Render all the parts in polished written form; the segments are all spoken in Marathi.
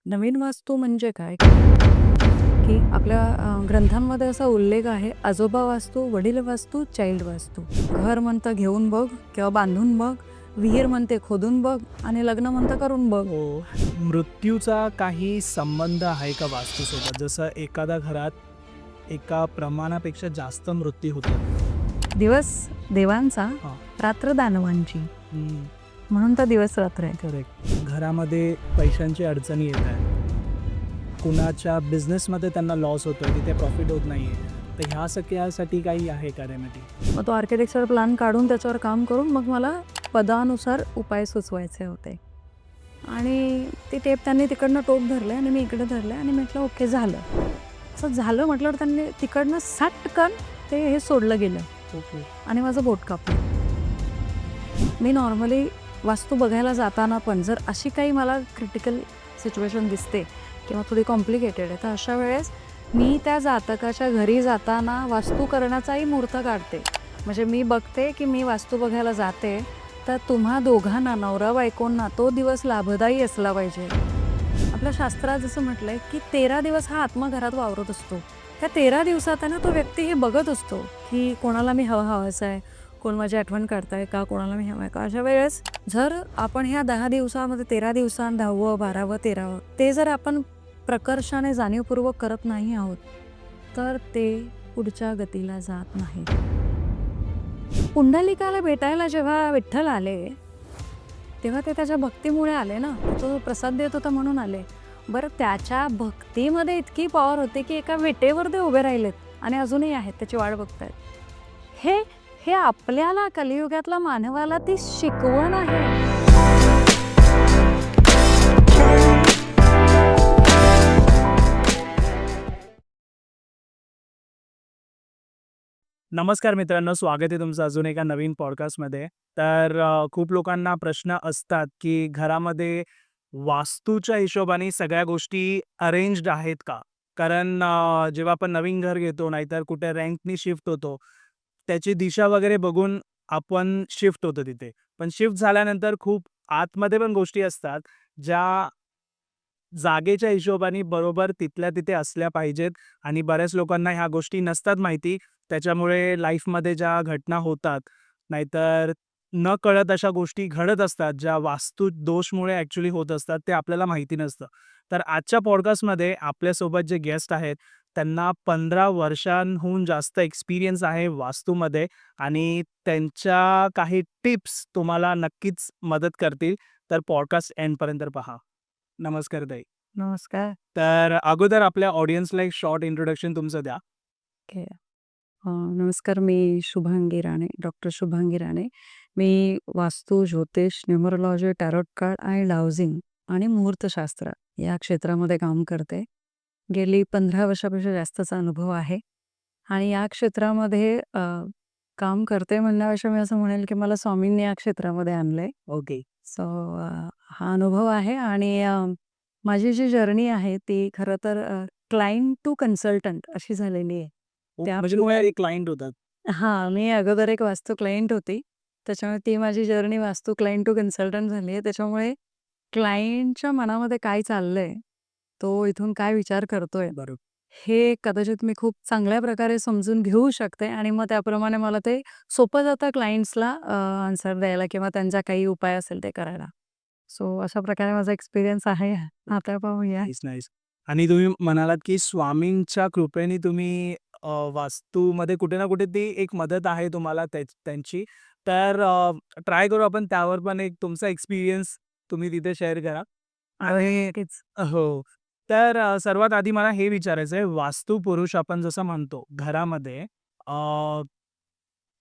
नवीन वास्तू म्हणजे काय? की आपल्या ग्रंथांमध्ये असा उल्लेख आहे, आजोबा वास्तू, वडील वास्तू, चाइल्ड वास्तू. घर म्हणतं घेऊन बघ किंवा बांधून बघ, विहीर म्हणते खोदून बघ आणि लग्न म्हणतं करून बघ. हो. मृत्यूचा काही संबंध आहे का वास्तूसोबत? जसं एखाद्या घरात एका प्रमाणापेक्षा जास्त मृत्यू होतात. दिवस देवांचा, हां. रात्र दानवांची. म्हणून तर दिवस रात्र आहे. करेक्ट. घरामध्ये पैशांची अडचणी येत आहेत. कुणाच्या बिझनेसमध्ये त्यांना लॉस होतोय, तिथे प्रॉफिट होत नाहीये. तर ह्या सगळ्यासाठी काही आहे का रेमेडी? मग तो आर्किटेक्चर प्लॅन काढून त्याच्यावर काम करून मग मला पदानुसार उपाय सुचवायचे होते. आणि ती टेप त्यांनी तिकडनं टोक धरले आणि मी इकडे धरले आणि म्हटलं ओके झालं. असं झालं म्हटल्यावर त्यांनी तिकडनं सटकन ते हे सोडलं गेलं ओके. आणि माझं बोट कापलं. मी नॉर्मली वास्तू बघायला जाताना पण जर अशी काही मला क्रिटिकल सिच्युएशन दिसते किंवा थोडी कॉम्प्लिकेटेड आहे, तर अशा वेळेस मी त्या जातकाच्या घरी जाताना वास्तू करण्याचाही मुहूर्त काढते. म्हणजे मी बघते की मी वास्तू बघायला जाते, तर तुम्हा दोघांना, नवरा बायकोंना तो दिवस लाभदायी असला पाहिजे. आपल्या शास्त्रात जसं म्हटलंय की 13 दिवस हा आत्मा घरात वावरत असतो. त्या 13 दिवसात आहे ना, तो व्यक्ती हे बघत असतो की कोणाला मी हवाहवासा आहे, कोण माझी आठवण काढताय का, कोणाला मी हवं आहे का. अशा वेळेस जर आपण ह्या 10 दिवसामध्ये 13 दिवसांत 10वं 12वं 13वं ते जर आपण प्रकर्षाने जाणीवपूर्वक करत नाही आहोत, तर ते पुढच्या गतीला जात नाही. पुंडलिकाला भेटायला जेव्हा विठ्ठल आले, तेव्हा ते त्याच्या भक्तीमुळे आले ना. तो प्रसाद देत होता म्हणून आले. बरं, त्याच्या भक्तीमध्ये इतकी पॉवर होती की एका विटेवर ते उभे राहिलेत आणि अजूनही आहेत, त्याची वाट बघतायत. हे हे आपल्याला कलियुगातल्या मानवाला ती शिकवण आहे. नमस्कार मित्रांनो, स्वागत आहे तुमचं अजून एका नवीन पॉडकास्टमध्ये. तर खूप लोकांना प्रश्न असतात, की घरामध्ये वास्तूच्या हिशोबाने सगळ्या गोष्टी अरेंज्ड आहेत का? कारण जेव्हा आपण नवीन घर घेतो, नाहीतर कुठे रेंटनी शिफ्ट होतो, त्याची दिशा वगैरे बघून आपण शिफ्ट होतो तिथे. पण शिफ्ट झाल्यानंतर खूप आतमध्ये पण गोष्टी असतात, ज्या जागेच्या हिशोबाने बरोबर तिथल्या तिथे असल्या पाहिजेत आणि बऱ्याच लोकांना ह्या गोष्टी नसतात माहिती. त्याच्यामुळे लाईफमध्ये ज्या घटना होतात, नाहीतर नकळत अशा गोष्टी घडत असतात, ज्या वास्तू दोषमुळे ॲक्चुअली होत असतात, ते आपल्याला माहिती नसतं. तर आजच्या पॉडकास्टमध्ये आपल्यासोबत जे गेस्ट आहेत, त्यांना 15 वर्षांहून जास्त एक्सपिरियन्स आहे वास्तूमध्ये आणि त्यांच्या काही टिप्स तुम्हाला नक्कीच मदत करतील. तर पॉडकास्ट एंडपर्यंत पहा. नमस्कार ताई. नमस्कार. तर अगोदर आपल्या ऑडियन्सला एक शॉर्ट इंट्रोडक्शन तुमचं द्या. ओके. नमस्कार. मी शुभांगी राणे, डॉक्टर शुभांगी राणे. मी वास्तू, ज्योतिष, न्यूमरोलॉजी, टॅरोट कार्ड आणि हाऊसिंग आणि मुहूर्तशास्त्र या क्षेत्रामध्ये काम करते. गेली 15 वर्षापेक्षा जास्तचा अनुभव आहे आणि या क्षेत्रामध्ये काम करते म्हणण्यापेक्षा मी असं म्हणेल की मला स्वामींनी या क्षेत्रामध्ये आणलंय. ओके. सो हा अनुभव आहे आणि माझी जी जर्नी आहे ती खरं तर क्लायंट टू कन्सल्टंट अशी झालेली आहे. त्या म्हणजे तुम्हाला एक क्लायंट होतात. हां, मी अगोदर एक वास्तू क्लायंट होती. त्याच्यामुळे ती माझी जर्नी वास्तू क्लायंट टू कन्सल्टंट झाली आहे. त्याच्यामुळे क्लायंटच्या मनामध्ये काय चाललंय, तो इथून काय विचार करतोय, बरोबर. हे कदाचित मी खूप चांगल्या प्रकारे समजून घेऊ शकते आणि मग त्याप्रमाणे मला ते सोपं जातं क्लायंट्सला आन्सर द्यायला किंवा त्यांचा काही उपाय असेल ते करायला. सो अशा प्रकारे माझा एक्सपिरियन्स आहे. आता पाहूया. Nice, nice. आणि तुम्ही म्हणालात, की स्वामींच्या कृपेने तुम्ही वास्तूमध्ये कुठे ना कुठे ती एक मदत आहे तुम्हाला त्यांची. तर ट्राय करू आपण त्यावर पण एक तुमचा एक्सपिरियन्स तुम्ही तिथे शेअर करा. आणि नक्कीच. हो. तर सर्वात आधी मला हे विचारायचं आहे, वास्तुपुरुष आपण जसं म्हणतो घरामध्ये,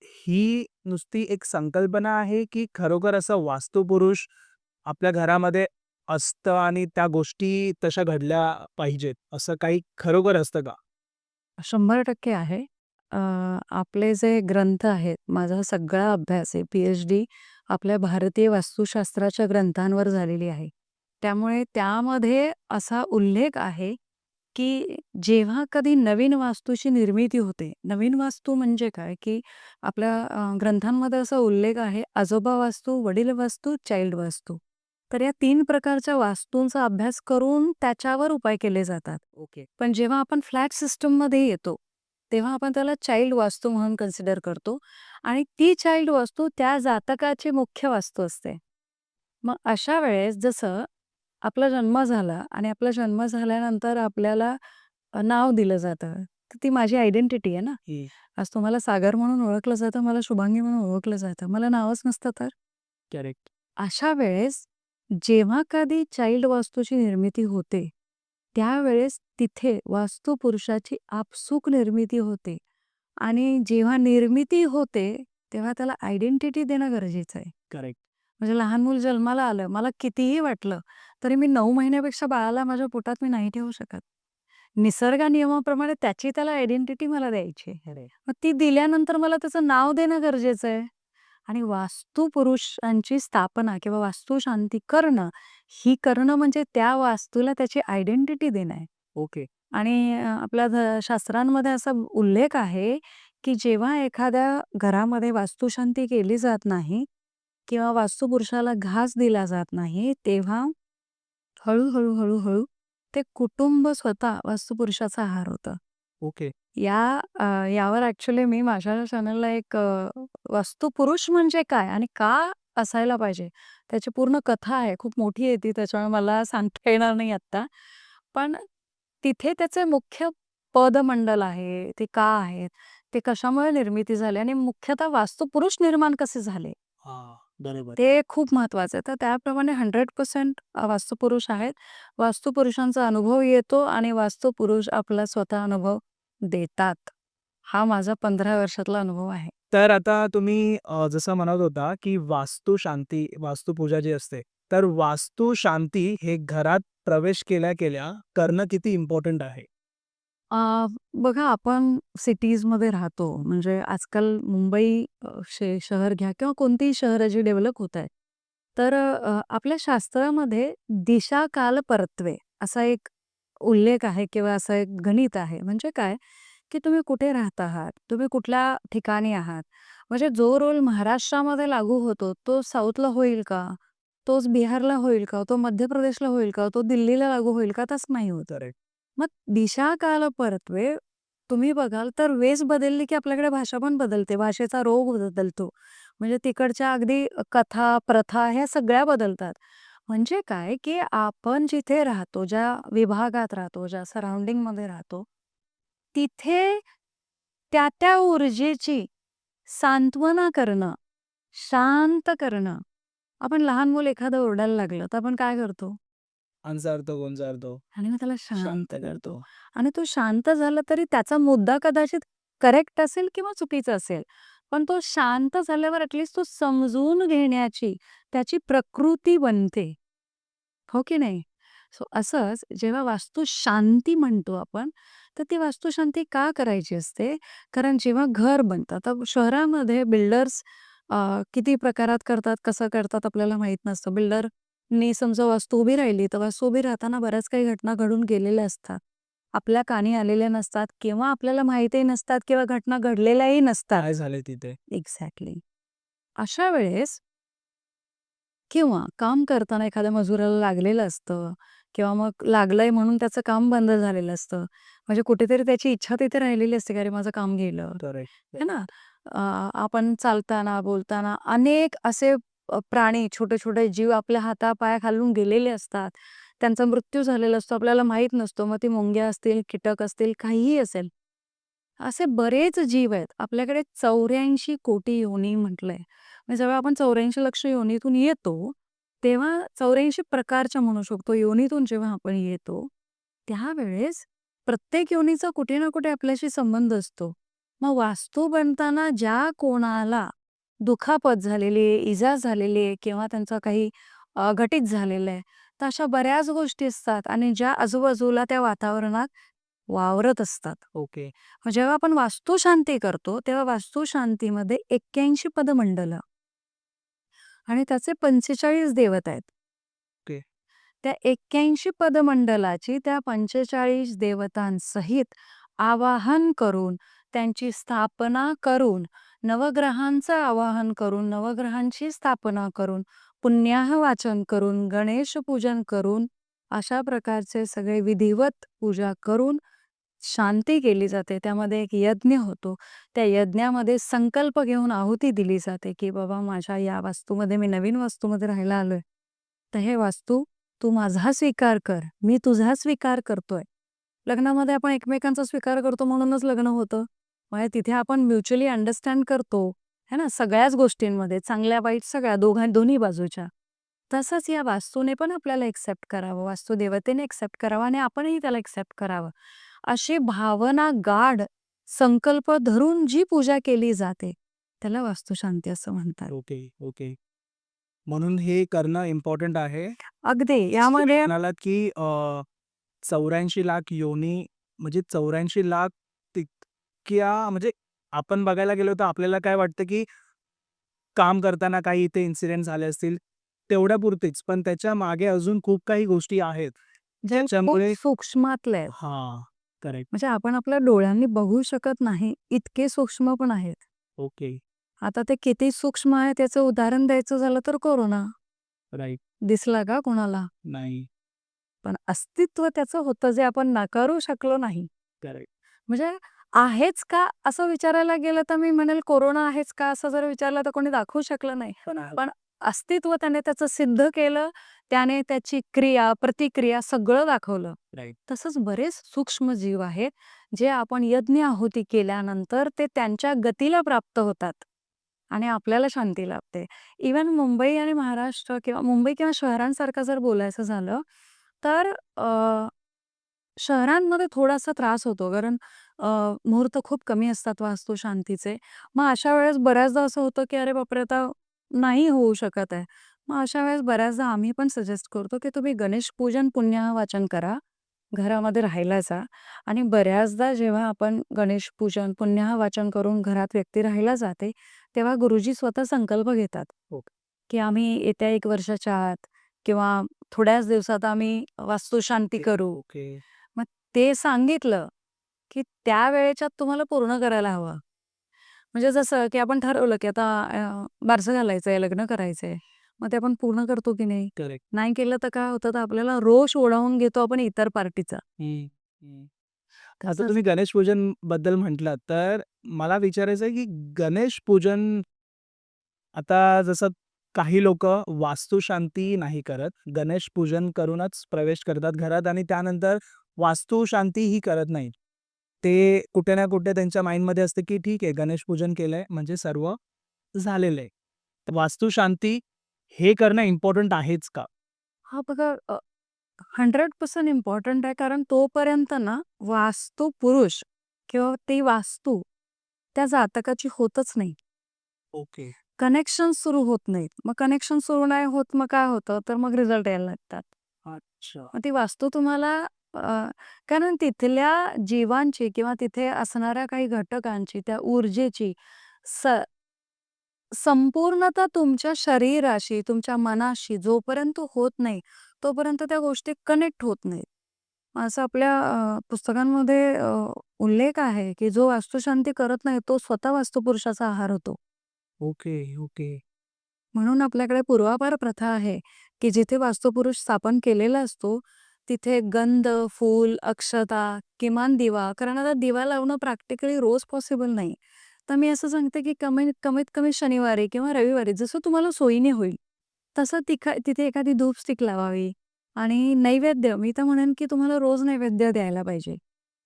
ही नुसती एक संकल्पना आहे, की खरोखर असं वास्तुपुरुष आपल्या घरामध्ये असतं आणि त्या गोष्टी तशा घडल्या पाहिजेत, असं काही खरोखर असतं का? 100% आहे. अ, आपले जे ग्रंथ आहेत, माझा सगळा अभ्यास आहे, पी-एच-डी आपल्या भारतीय वास्तुशास्त्राच्या ग्रंथांवर झालेली आहे. त्यामुळे त्यामध्ये असा उल्लेख आहे, की जेव्हा कधी नवीन वास्तूची निर्मिती होते, नवीन वास्तू म्हणजे काय, की आपल्या ग्रंथांमध्ये असा उल्लेख आहे, आजोबा वास्तू, वडील वास्तू, चाइल्ड वास्तू. तर या 3 प्रकारच्या वास्तूंचा अभ्यास करून त्याच्यावर उपाय केले जातात. ओके. पण जेव्हा आपण फ्लॅट सिस्टममध्ये येतो, तेव्हा आपण त्याला चाइल्ड वास्तू म्हणून कन्सिडर करतो आणि ती चाइल्ड वास्तू त्या जातकाची मुख्य वास्तू असते. मग अशा वेळेस जसं आपला जन्म झाला आणि आपला जन्म झाल्यानंतर आपल्याला नाव दिलं जातं. तर ती माझी आयडेंटिटी आहे ना. आज तुम्हाला सागर म्हणून ओळखलं जातं, मला शुभांगी म्हणून ओळखलं जातं. मला नावच नसतं तर? करेक्ट. अशा वेळेस जेव्हा कधी चाइल्ड वास्तूची निर्मिती होते, त्यावेळेस तिथे वास्तुपुरुषाची आपसूक निर्मिती होते आणि जेव्हा निर्मिती होते, तेव्हा त्याला आयडेंटिटी देणं गरजेचं आहे. करेक्ट. म्हणजे लहान मूल जन्माला आलं, मला कितीही वाटलं, तरी मी 9 महिन्यापेक्षा बाळाला माझ्या पोटात मी नाही ठेवू शकत. निसर्ग नियमाप्रमाणे त्याची त्याला आयडेंटिटी मला द्यायची आहे. अरे. मग ती दिल्यानंतर मला त्याचं नाव देणं गरजेचं आहे. आणि वास्तुपुरुषांची स्थापना किंवा वास्तुशांती करणं, ही करणं म्हणजे त्या वास्तूला त्याची आयडेंटिटी देणं आहे. ओके. आणि आपल्या शास्त्रांमध्ये असा उल्लेख आहे, की जेव्हा एखाद्या घरामध्ये वास्तुशांती केली जात नाही किंवा वास्तुपुरुषाला घास दिला जात नाही, तेव्हा हळू-हळू, हळू-हळू ते कुटुंब स्वतः वास्तुपुरुषाचा आहार होतं. ओके. यावर ॲक्चुअली मी माझ्या चॅनलला एक वास्तुपुरुष म्हणजे काय आणि का असायला पाहिजे, त्याची पूर्ण कथा आहे. खूप मोठी आहे ती, त्याच्यामुळे मला सांगता येणार नाही आत्ता. पण तिथे त्याचे मुख्य पदमंडल आहे, ते का आहेत, ते कशामुळे निर्मिती झाली आणि मुख्यतः वास्तुपुरुष निर्माण कसे झाले, हां, बरोबर. ते खूप महत्वाचं आहे. तर त्याप्रमाणे 100% वास्तुपुरुष आहेत. वास्तुपुरुषांचा अनुभव येतो आणि वास्तुपुरुष आपला स्वतः अनुभव देतात. हा माझा 15 वर्षातला अनुभव आहे. तर आता तुम्ही जसं म्हणत होता, की वास्तुशांती, वास्तुपूजा जी असते, तर वास्तुशांती हे घरात प्रवेश केल्या-केल्या करणं किती इम्पोर्टंट आहे? अ, बघा आपण सिटीजमध्ये राहतो म्हणजे आजकाल मुंबई शहर घ्या किंवा कोणतीही शहरं जी डेव्हलप होत आहेत. तर आपल्या शास्त्रामध्ये दिशा काल परत्वे असा एक उल्लेख आहे किंवा असं एक गणित आहे. म्हणजे काय, की तुम्ही कुठे राहत आहात, तुम्ही कुठल्या ठिकाणी आहात. म्हणजे जो रोल महाराष्ट्रामध्ये लागू होतो तो साऊथला होईल का? तोच बिहारला होईल का? तो मध्य प्रदेशला होईल का? तो दिल्लीला लागू होईल का? तसं नाही होत. करेक्ट. मग दिशा काल परत्वे तुम्ही बघाल तर वेश बदलली की आपल्याकडे भाषा पण बदलते. भाषेचा रोग बदलतो. म्हणजे तिकडच्या अगदी कथा, प्रथा ह्या सगळ्या बदलतात. म्हणजे काय, की आपण जिथे राहतो, ज्या विभागात राहतो, ज्या सराउंडिंगमध्ये राहतो, तिथे त्या ऊर्जेची सांत्वना करणं, शांत करणं. आपण लहान मूल एखादं ओरडायला लागलं, तर आपण काय करतो? अंजारतो, गोंजारतो. आणि मग त्याला शांत शांत करतो. करतो. आणि तो शांत झाला तरी त्याचा मुद्दा कदाचित करेक्ट असेल किंवा चुकीचा असेल. पण तो शांत झाल्यावर ॲटलीस्ट तो समजून घेण्याची त्याची प्रकृती बनते. हो की नाही? सो असंच जेव्हा वास्तुशांती म्हणतो आपण, तर ती वास्तुशांती का करायची असते? कारण जेव्हा घर बनतं, आता शहरामध्ये बिल्डर्स किती प्रकारात करतात, कसं करतात आपल्याला माहीत नसतं. बिल्डरनी समजा वास्तू उभी राहिली, तर वास्तू उभी राहताना बऱ्याच काही घटना घडून गेलेल्या असतात. आपल्या कानी आलेल्या नसतात किंवा आपल्याला माहितीही नसतात किंवा घटना घडलेल्याही नसतात. काय झालंय तिथे? एक्झॅक्टली. अशा वेळेस किंवा काम करताना एखाद्या मजुराला लागलेलं असतं किंवा मग लागलंय म्हणून त्याचं काम बंद झालेलं असतं. म्हणजे कुठेतरी त्याची इच्छा तिथे राहिलेली असते, की "अरे माझं काम गेलं." करेक्ट. है ना? आपण चालताना, बोलताना अनेक असे प्राणी, छोटे-छोटे जीव आपल्या हातापायाखालून गेलेले असतात. त्यांचा मृत्यू झालेला असतो, आपल्याला माहीत नसतो. मग ती मुंग्या असतील, कीटक असतील, काहीही असेल. असे बरेच जीव आहेत. आपल्याकडे 84 कोटी योनी म्हटलंय. म्हणजे जेव्हा आपण 84 लक्ष योनीतून येतो, तेव्हा 84 प्रकारच्या म्हणू शकतो योनीतून जेव्हा आपण येतो, त्यावेळेस प्रत्येक योनीचा कुठे ना कुठे आपल्याशी संबंध असतो. मग वास्तू बनताना ज्या कोणाला दुखापत झालेली आहे, इजा झालेली आहे किंवा त्यांचं काही घटित झालेलं आहे, तर अशा बऱ्याच गोष्टी असतात आणि ज्या आजूबाजूला त्या वातावरणात वावरत असतात. ओके. मग जेव्हा आपण वास्तुशांती करतो, तेव्हा वास्तुशांतीमध्ये 81 पदमंडलं आणि त्याचे 45 देवता आहेत. ओके. त्या 81 पदमंडलाची त्या 45 देवतांसहित आवाहन करून, त्यांची स्थापना करून, नवग्रहांचं आवाहन करून, नवग्रहांची स्थापना करून, पुण्याह वाचन करून, गणेश पूजन करून, अशा प्रकारचे सगळे विधिवत पूजा करून शांती केली जाते. त्यामध्ये एक यज्ञ होतो. त्या यज्ञामध्ये संकल्प घेऊन आहुती दिली जाते, की बाबा माझ्या या वास्तूमध्ये, मी नवीन वास्तूमध्ये राहायला आलोय. तर हे वास्तू तू माझा स्वीकार कर, मी तुझा स्वीकार करतोय. लग्नामध्ये आपण एकमेकांचा स्वीकार करतो म्हणूनच लग्न होतं. म्हणजे तिथे आपण म्युच्युअली अंडरस्टँड करतो, है ना, सगळ्याच गोष्टींमध्ये, चांगल्या वाईट सगळ्या दोन्ही बाजूच्या. तसंच या वास्तूने पण आपल्याला एक्सेप्ट करावं, वास्तुदेवतेने एक्सेप्ट करावं आणि आपणही त्याला एक्सेप्ट करावं. अशी भावना गाढ संकल्प धरून जी पूजा केली जाते, त्याला वास्तुशांती असं म्हणतात. Okay, okay. म्हणून हे करणं इम्पॉर्टंट आहे. अगदी यामध्ये म्हणालात की 84 लाख योनी, म्हणजे 84 लाख तितक्या, म्हणजे आपण बघायला गेलो तर आपल्याला काय वाटतं की काम करताना काही इथे इन्सिडेंट झाले असतील, तेवढ्यापुरतेच. पण त्याच्या मागे अजून खूप काही गोष्टी आहेत. जे खूप ज्याच्यामुळे सूक्ष्मातले आहेत. हां, करेक्ट. म्हणजे आपण आपल्या डोळ्यांनी बघू शकत नाही, इतके सूक्ष्म पण आहेत. ओके, आता ते किती सूक्ष्म आहे त्याचं उदाहरण द्यायचं झालं तर कोरोना. राइट. दिसला का कोणाला? नाही, पण अस्तित्व त्याचं होतं जे आपण नाकारू शकलो नाही. करेक्ट. म्हणजे आहेच का असं विचारायला गेलं तर मी म्हणेल कोरोना आहेच का असं जर विचारलं तर कोणी दाखवू शकलं नाही. पण अस्तित्व त्याने त्याचं सिद्ध केलं, त्याने त्याची क्रिया, प्रतिक्रिया सगळं दाखवलं. राइट. तसंच बरेच सूक्ष्म जीव आहेत, जे आपण यज्ञ आहुती केल्यानंतर ते त्यांच्या गतीला प्राप्त होतात आणि आपल्याला शांती लाभते. इव्हन मुंबई आणि महाराष्ट्र किंवा मुंबई किंवा शहरांसारखं जर बोलायचं झालं, तर शहरांमध्ये थोडासा त्रास होतो कारण मुहूर्त खूप कमी असतात वास्तुशांतीचे. मग अशा वेळेस बऱ्याचदा असं होतं, की अरे बापरे! आता नाही होऊ शकत आहे. मग अशा वेळेस बऱ्याचदा आम्ही पण सजेस्ट करतो, की तुम्ही गणेश पूजन पुण्याह वाचन करा. घरामध्ये राहायला जा आणि बऱ्याचदा जेव्हा आपण गणेश पूजन पुण्याह वाचन करून घरात व्यक्ती राहायला जाते, तेव्हा गुरुजी स्वतः संकल्प घेतात, ओके. की आम्ही येत्या 1 वर्षाच्या आत किंवा थोड्याच दिवसात आम्ही वास्तुशांती करू. ओके. मग ते सांगितलं, की त्यावेळेच्यात तुम्हाला पूर्ण करायला हवं. म्हणजे जसं की आपण ठरवलं, की आता बारसं घालायचंय, लग्न करायचंय. मग ते आपण पूर्ण करतो की नाही? करेक्ट. नाही केलं तर काय होतं, तर आपल्याला रोष ओढावून घेतो आपण इतर पार्टीचा. हं, हं. आता तसंच तुम्ही गणेश पूजन बद्दल म्हटलात, तर मला विचारायचं आहे की गणेश पूजन, आता जसं काही लोकं वास्तुशांती नाही करत, गणेश पूजन करूनच प्रवेश करतात घरात आणि त्यानंतर वास्तुशांतीही करत नाहीत. ते कुठे ना कुठे त्यांच्या माइंडमध्ये असतं की ठीक आहे, गणेश पूजन केलंय म्हणजे सर्व झालेलं आहे. तर वास्तुशांती हे करणं इम्पोर्टंट आहेच का? हा बघा 100% इम्पॉर्टंट आहे कारण तोपर्यंत ना वास्तुपुरुष किंवा ती वास्तू त्या जातकाची होतच नाही. ओके. कनेक्शन सुरू होत नाहीत. मग कनेक्शन सुरू नाही होत मग काय होतं, तर मग रिझल्ट यायला लागतात. अच्छा. मग ती वास्तू तुम्हाला अ, कारण तिथल्या जीवांची किंवा तिथे असणाऱ्या काही घटकांची, त्या ऊर्जेची स संपूर्णतः तुमच्या शरीराशी, तुमच्या मनाशी जोपर्यंत होत नाही, तोपर्यंत त्या गोष्टी कनेक्ट होत नाहीत. असं आपल्या पुस्तकांमध्ये उल्लेख आहे, की जो वास्तुशांती करत नाही, तो स्वतः वास्तुपुरुषाचा आहार होतो. Okay, okay. म्हणून आपल्याकडे पूर्वापार प्रथा आहे, की जिथे वास्तुपुरुष स्थापन केलेला असतो, तिथे गंध, फूल, अक्षता, किमान दिवा, कारण आता दिवा लावणं प्रॅक्टिकली रोज पॉसिबल नाही. तर मी असं सांगते, की कमीत कमीत कमी शनिवारी किंवा रविवारी जसं तुम्हाला सोयीने होईल, तसं तिथे एखादी धूप स्टिक लावावी आणि नैवेद्य, मी तर म्हणेन, की तुम्हाला रोज नैवेद्य द्यायला पाहिजे.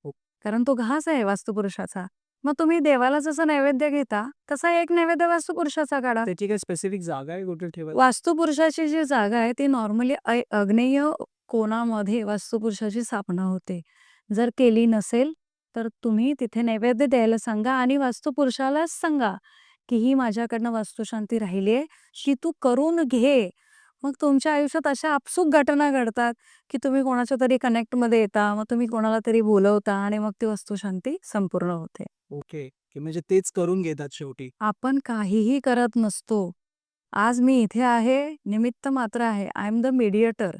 ओ कारण तो घास आहे वास्तुपुरुषाचा. मग तुम्ही देवाला जसं नैवेद्य घेता, तसा एक नैवेद्य वास्तुपुरुषाचा काढा. त्याची काही स्पेसिफिक जागा आहे कुठे ठेवायला? वास्तुपुरुषाची जी जागा आहे ती नॉर्मली आग्नेय कोणामध्ये वास्तुपुरुषाची स्थापना होते. जर केली नसेल, तर तुम्ही तिथे नैवेद्य द्यायला सांगा आणि वास्तुपुरुषालाच सांगा, की ही माझ्याकडनं वास्तुशांती राहिली आहे, की तू करून घे. मग तुमच्या आयुष्यात अशा आपसूक घटना घडतात, की तुम्ही कोणाच्या तरी कनेक्टमध्ये येता, मग तुम्ही कोणाला तरी बोलवता आणि मग ती वास्तुशांती संपूर्ण होते. ओके. की म्हणजे तेच करून घेतात शेवटी. आपण काहीही करत नसतो. आज मी इथे आहे, निमित्त मात्र आहे. I am the mediator.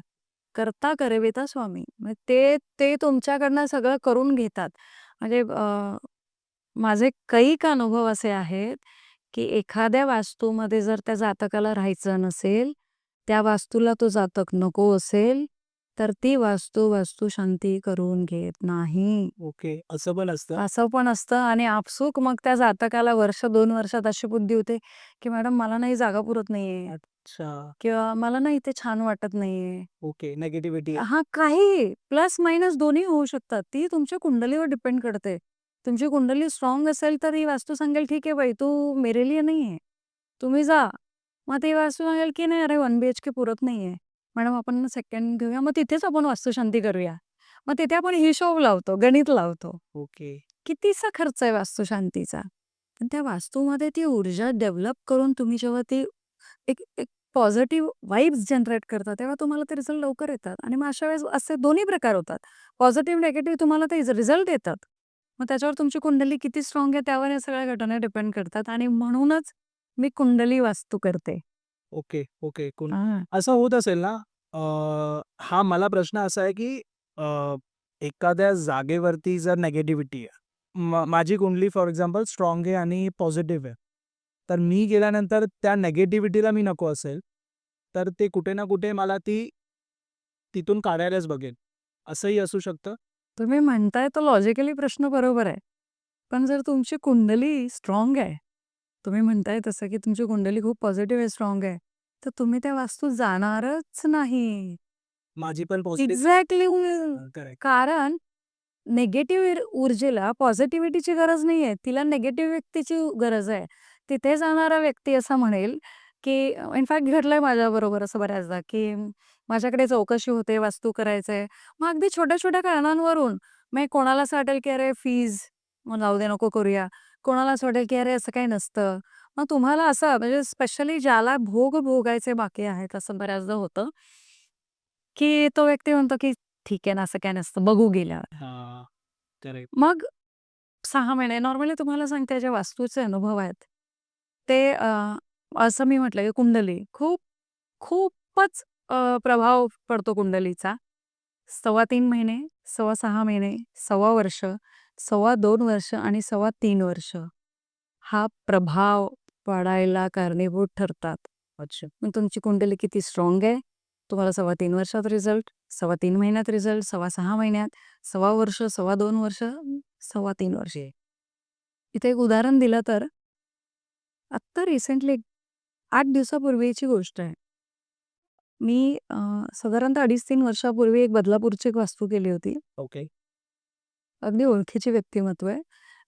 करता करविता स्वामी. मग ते ते तुमच्याकडनं सगळं करून घेतात. म्हणजे माझे कैक अनुभव असे आहेत, की एखाद्या वास्तूमध्ये जर त्या जातकाला राहायचं नसेल, त्या वास्तूला तो जातक नको असेल तर ती वास्तू शांती करून घेत नाही. ओके. असं पण असतं? असं पण असतं आणि आपसूक मग त्या जातकाला वर्ष 2 वर्षात अशी बुद्धी होते, की मॅडम मला ना ही जागा पुरत नाहीये अच्छा. किंवा मला ना इथे छान वाटत नाहीये. ओके. निगेटिव्हिटी आहे. हां, काही प्लस मायनस दोन्ही होऊ शकतात. ती तुमच्या कुंडलीवर डिपेंड करते. तुमची कुंडली स्ट्राँग असेल तर ही वास्तू सांगेल, "ठीक आहे बाई, तू मेरे लिए नहीं है. तुम्ही जा." मग ती वास्तू सांगेल, की "नाही, अरे 1 बीएचके पुरत नाहीये. मॅडम आपण सेकंड घेऊया." मग तिथेच आपण वास्तुशांती करूया. मग तिथे आपण हिशोब लावतो, गणित लावतो. ओके. कितीचा खर्च आहे वास्तुशांतीचा? पण त्या वास्तूमध्ये ती ऊर्जा डेव्हलप करून तुम्ही जेव्हा ती एक एक पॉझिटिव्ह वाइब्स जनरेट करता, तेव्हा तुम्हाला ते रिझल्ट लवकर येतात आणि मग अशा वेळेस असे दोन्ही प्रकार होतात. पॉझिटिव्ह, निगेटिव्ह तुम्हाला ते रिझल्ट येतात. मग त्याच्यावर तुमची कुंडली किती स्ट्राँग आहे त्यावर या सगळ्या घटना डिपेंड करतात आणि म्हणूनच मी कुंडली वास्तू करते. ओके. ओके. हां. असं होत असेल ना, हा मला प्रश्न असा आहे, की अ, एखाद्या जागेवरती जर निगेटिव्हिटी आहे. माझी कुंडली फॉर एक्झाम्पल स्ट्राँग आहे आणि पॉझिटिव्ह आहे. तर मी गेल्यानंतर त्या निगेटिव्हिटीला मी नको असेल, तर ते कुठे ना कुठे मला तिथून काढायलाच बघेल. असंही असू शकतं? तुम्ही म्हणताय तो लॉजिकली प्रश्न बरोबर आहे. पण जर तुमची कुंडली स्ट्राँग आहे, तुम्ही म्हणताय तसं की तुमची कुंडली खूप पॉझिटिव्ह आहे, स्ट्राँग आहे, तर तुम्ही त्या वास्तूत जाणारच नाही. माझी पण पॉझिटिव्ह एक्झॅक्टली. करेक्ट. कारण निगेटिव्ह ऊर्जेला पॉझिटिव्हिटीची गरज नाहीये. तिला निगेटिव्ह व्यक्तीची गरज आहे. तिथे जाणारा व्यक्ती असा म्हणेल, की इनफॅक्ट घडलंय माझ्याबरोबर असं बऱ्याचदा, की माझ्याकडे चौकशी होते, वास्तू करायचंय. मग अगदी छोट्या-छोट्या कारणांवरून मग कोणाला असं वाटेल, की अरे फीज, मग जाऊ दे नको करूया. कोणाला असं वाटेल, की अरे असं काही नसतं. मग तुम्हाला असं म्हणजे स्पेशली ज्याला भोग भोगायचे बाकी आहेत, असं बऱ्याचदा होतं, की तो व्यक्ती म्हणतो, की ठीक आहे ना, असं काही नसतं, बघू गेल्यावर. हां. करेक्ट. मग 6 महिने नॉर्मली तुम्हाला सांगते जे वास्तूचे अनुभव आहेत, ते असं मी म्हटलं की कुंडली खूपच प्रभाव पडतो कुंडलीचा. 3.25 महिने, 6.25 महिने, सव्वा वर्ष, 2.25 वर्ष आणि 3.25 वर्ष हा प्रभाव पडायला कारणीभूत ठरतात. अच्छा. मग तुमची कुंडली किती स्ट्राँग आहे, तुम्हाला 3.25 वर्षात रिझल्ट, 3.25 महिन्यात रिझल्ट, 6.25 महिन्यात, सव्वा वर्ष, 2.25 वर्ष, 3.25 वर्षे. इथे एक उदाहरण दिलं तर, आत्ता रिसेंटली 8 दिवसापूर्वीची गोष्ट आहे. मी साधारणतः 2.5-3 वर्षापूर्वी एक बदलापूरची एक वास्तू केली होती. ओके. अगदी ओळखीची व्यक्तिमत्व आहे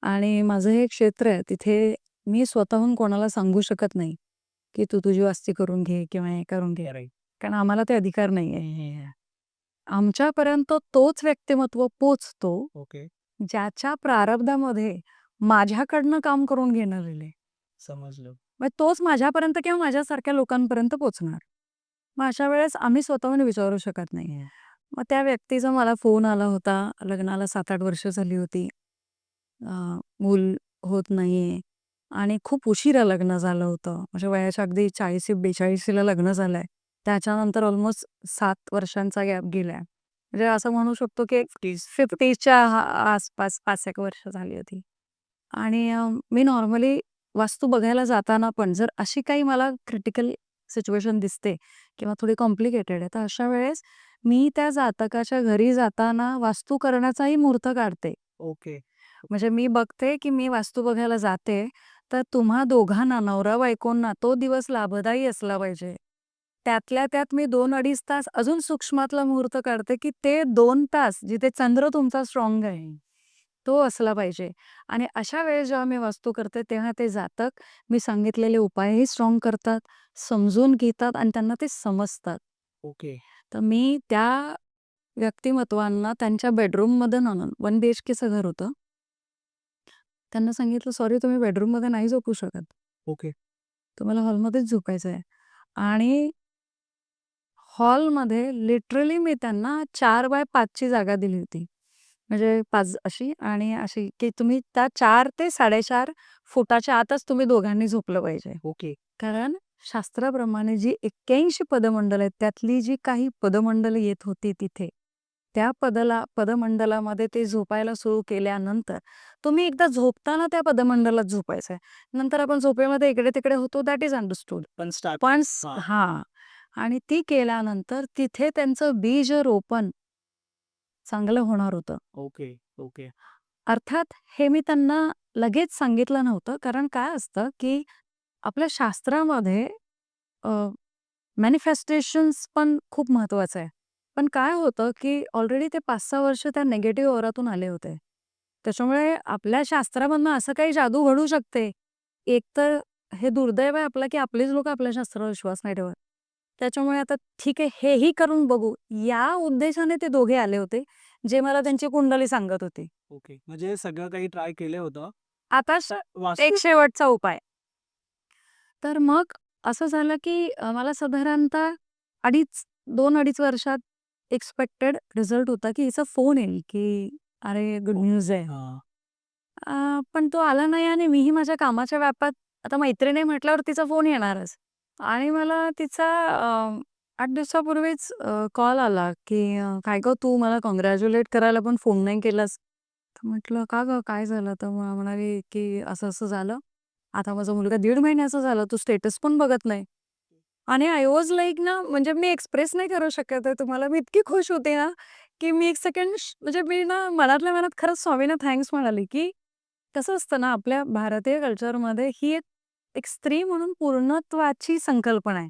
आणि माझं हे क्षेत्र आहे. तिथे मी स्वतःहून कोणाला सांगू शकत नाही, की तू तुझी वास्ती करून घे किंवा हे करून घे. करेक्ट. कारण आम्हाला ते अधिकार नाहीये. आमच्यापर्यंत तोच व्यक्तिमत्व पोचतो, ओके. ज्याच्या प्रारब्धामध्ये माझ्याकडनं काम करून घेणं लिहिलंय. समजलं. मग तोच माझ्यापर्यंत किंवा माझ्यासारख्या लोकांपर्यंत पोहोचणार. मग अशा वेळेस आम्ही स्वतःहून विचारू शकत नाही. मग त्या व्यक्तीचा मला फोन आला होता. लग्नाला 7-8 वर्ष झाली होती. मूल होत नाहीये आणि खूप उशिरा लग्न झालं होतं. माझ्या वयाच्या अगदी 40-42 ला लग्न झालंय. त्याच्यानंतर ऑलमोस्ट 7 वर्षांचा गॅप गेलाय. म्हणजे असं म्हणू शकतो की 50च्या आसपास 5-1 वर्ष झाली होती. आणि मी नॉर्मली वास्तू बघायला जाताना पण जर अशी काही मला क्रिटिकल सिच्युएशन दिसते किंवा थोडी कॉम्प्लिकेटेड आहे, तर अशा वेळेस मी त्या जातकाच्या घरी जाताना वास्तू करण्याचाही मुहूर्त काढते. ओके. म्हणजे मी बघते, की मी वास्तू बघायला जाते, तर तुम्हा दोघांना, नवरा-बायकोंना तो दिवस लाभदायी असला पाहिजे. त्यातल्या त्यात मी 2-2.5 तास अजून सूक्ष्मातला मुहूर्त काढते, की ते 2 तास जिथे चंद्र तुमचा स्ट्राँग आहे, तो असला पाहिजे. आणि अशा वेळेस जेव्हा मी वास्तू करते, तेव्हा ते जातक मी सांगितलेले उपायही स्ट्राँग करतात, समजून घेतात आणि त्यांना ते समजतात. ओके. तर मी त्या व्यक्तिमत्वांना त्यांच्या बेडरूममध्ये आणून 1 बीएचकेचं घर होतं. त्यांना सांगितलं, "सॉरी तुम्ही बेडरूममध्ये नाही झोपू शकत. ओके. तुम्हाला हॉलमध्येच झोपायचं आहे." आणि हॉलमध्ये लिटरली मी त्यांना 4x5 ची जागा दिली होती. म्हणजे 5 अशी आणि अशी, की तुम्ही त्या 4 ते 4.5 फुटाच्या आतच तुम्ही दोघांनी झोपलं पाहिजे. ओके. कारण शास्त्राप्रमाणे जी 81 पदमंडल आहेत, त्यातली जी काही पदमंडल येत होती तिथे, त्या पदमंडलामध्ये ते झोपायला सुरू केल्यानंतर तुम्ही एकदा झोपताना त्या पदमंडलात झोपायचंय. नंतर आपण झोपेमध्ये इकडे-तिकडे होतो, दॅट इज अंडरस्टूड. पण स्टार्ट. पण हां. हां. आणि ती केल्यानंतर तिथे त्यांचं बीज रोपण चांगलं होणार होतं. Okay, okay. अर्थात हे मी त्यांना लगेच सांगितलं नव्हतं, कारण काय असतं, की आपल्या शास्त्रामध्ये मॅनिफेस्टेशन्स पण खूप महत्वाचं आहे. पण काय होतं, की ऑलरेडी ते 5-6 वर्ष त्या निगेटिव्ह ओरातून आले होते. त्याच्यामुळे आपल्या शास्त्रामधनं असं काही जादू घडू शकते. एकतर हे दुर्दैव आहे आपलं, की आपलीच लोकं आपल्या शास्त्रावर विश्वास नाही ठेवत. त्याच्यामुळे आता ठीक आहे, हेही करून बघू, या उद्देशाने ते दोघे आले होते, जे मला त्यांची कुंडली सांगत होते. ओके. म्हणजे हे सगळं काही ट्राय केलं होतं. आता एक शेवटचा उपाय. तर मग असं झालं, की मला साधारणतः 2-2.5 वर्षात एक्स्पेक्टेड रिझल्ट होता, की हिचा फोन येईल, की "अरे, गुड न्यूज आहे." हां. पण तो आला नाही आणि मीही माझ्या कामाच्या व्यापात आता मैत्रीण म्हटल्यावर तिचा फोन येणारच. आणि मला तिचा 8 दिवसापूर्वीच कॉल आला, की "काय गं तू मला काँग्रॅच्युलेट करायला पण फोन नाही केलास." तर म्हटलं, "का गं काय झालं?" तर मला म्हणाली, की "असं-असं झालं. आता माझा मुलगा 1.5 महिन्याचा झाला. तू स्टेटस पण बघत नाही." आणि आय वॉज लाइक ना, म्हणजे मी एक्सप्रेस नाही करू शकत आहे तुम्हाला. मी इतकी खुश होते ना, की मी 1 सेकंड म्हणजे मी ना मनातल्या मनात खरंच स्वामींना थँक्स म्हणाले, की कसं असतं ना, आपल्या भारतीय कल्चरमध्ये ही एक स्त्री म्हणून पूर्णत्वाची संकल्पना आहे.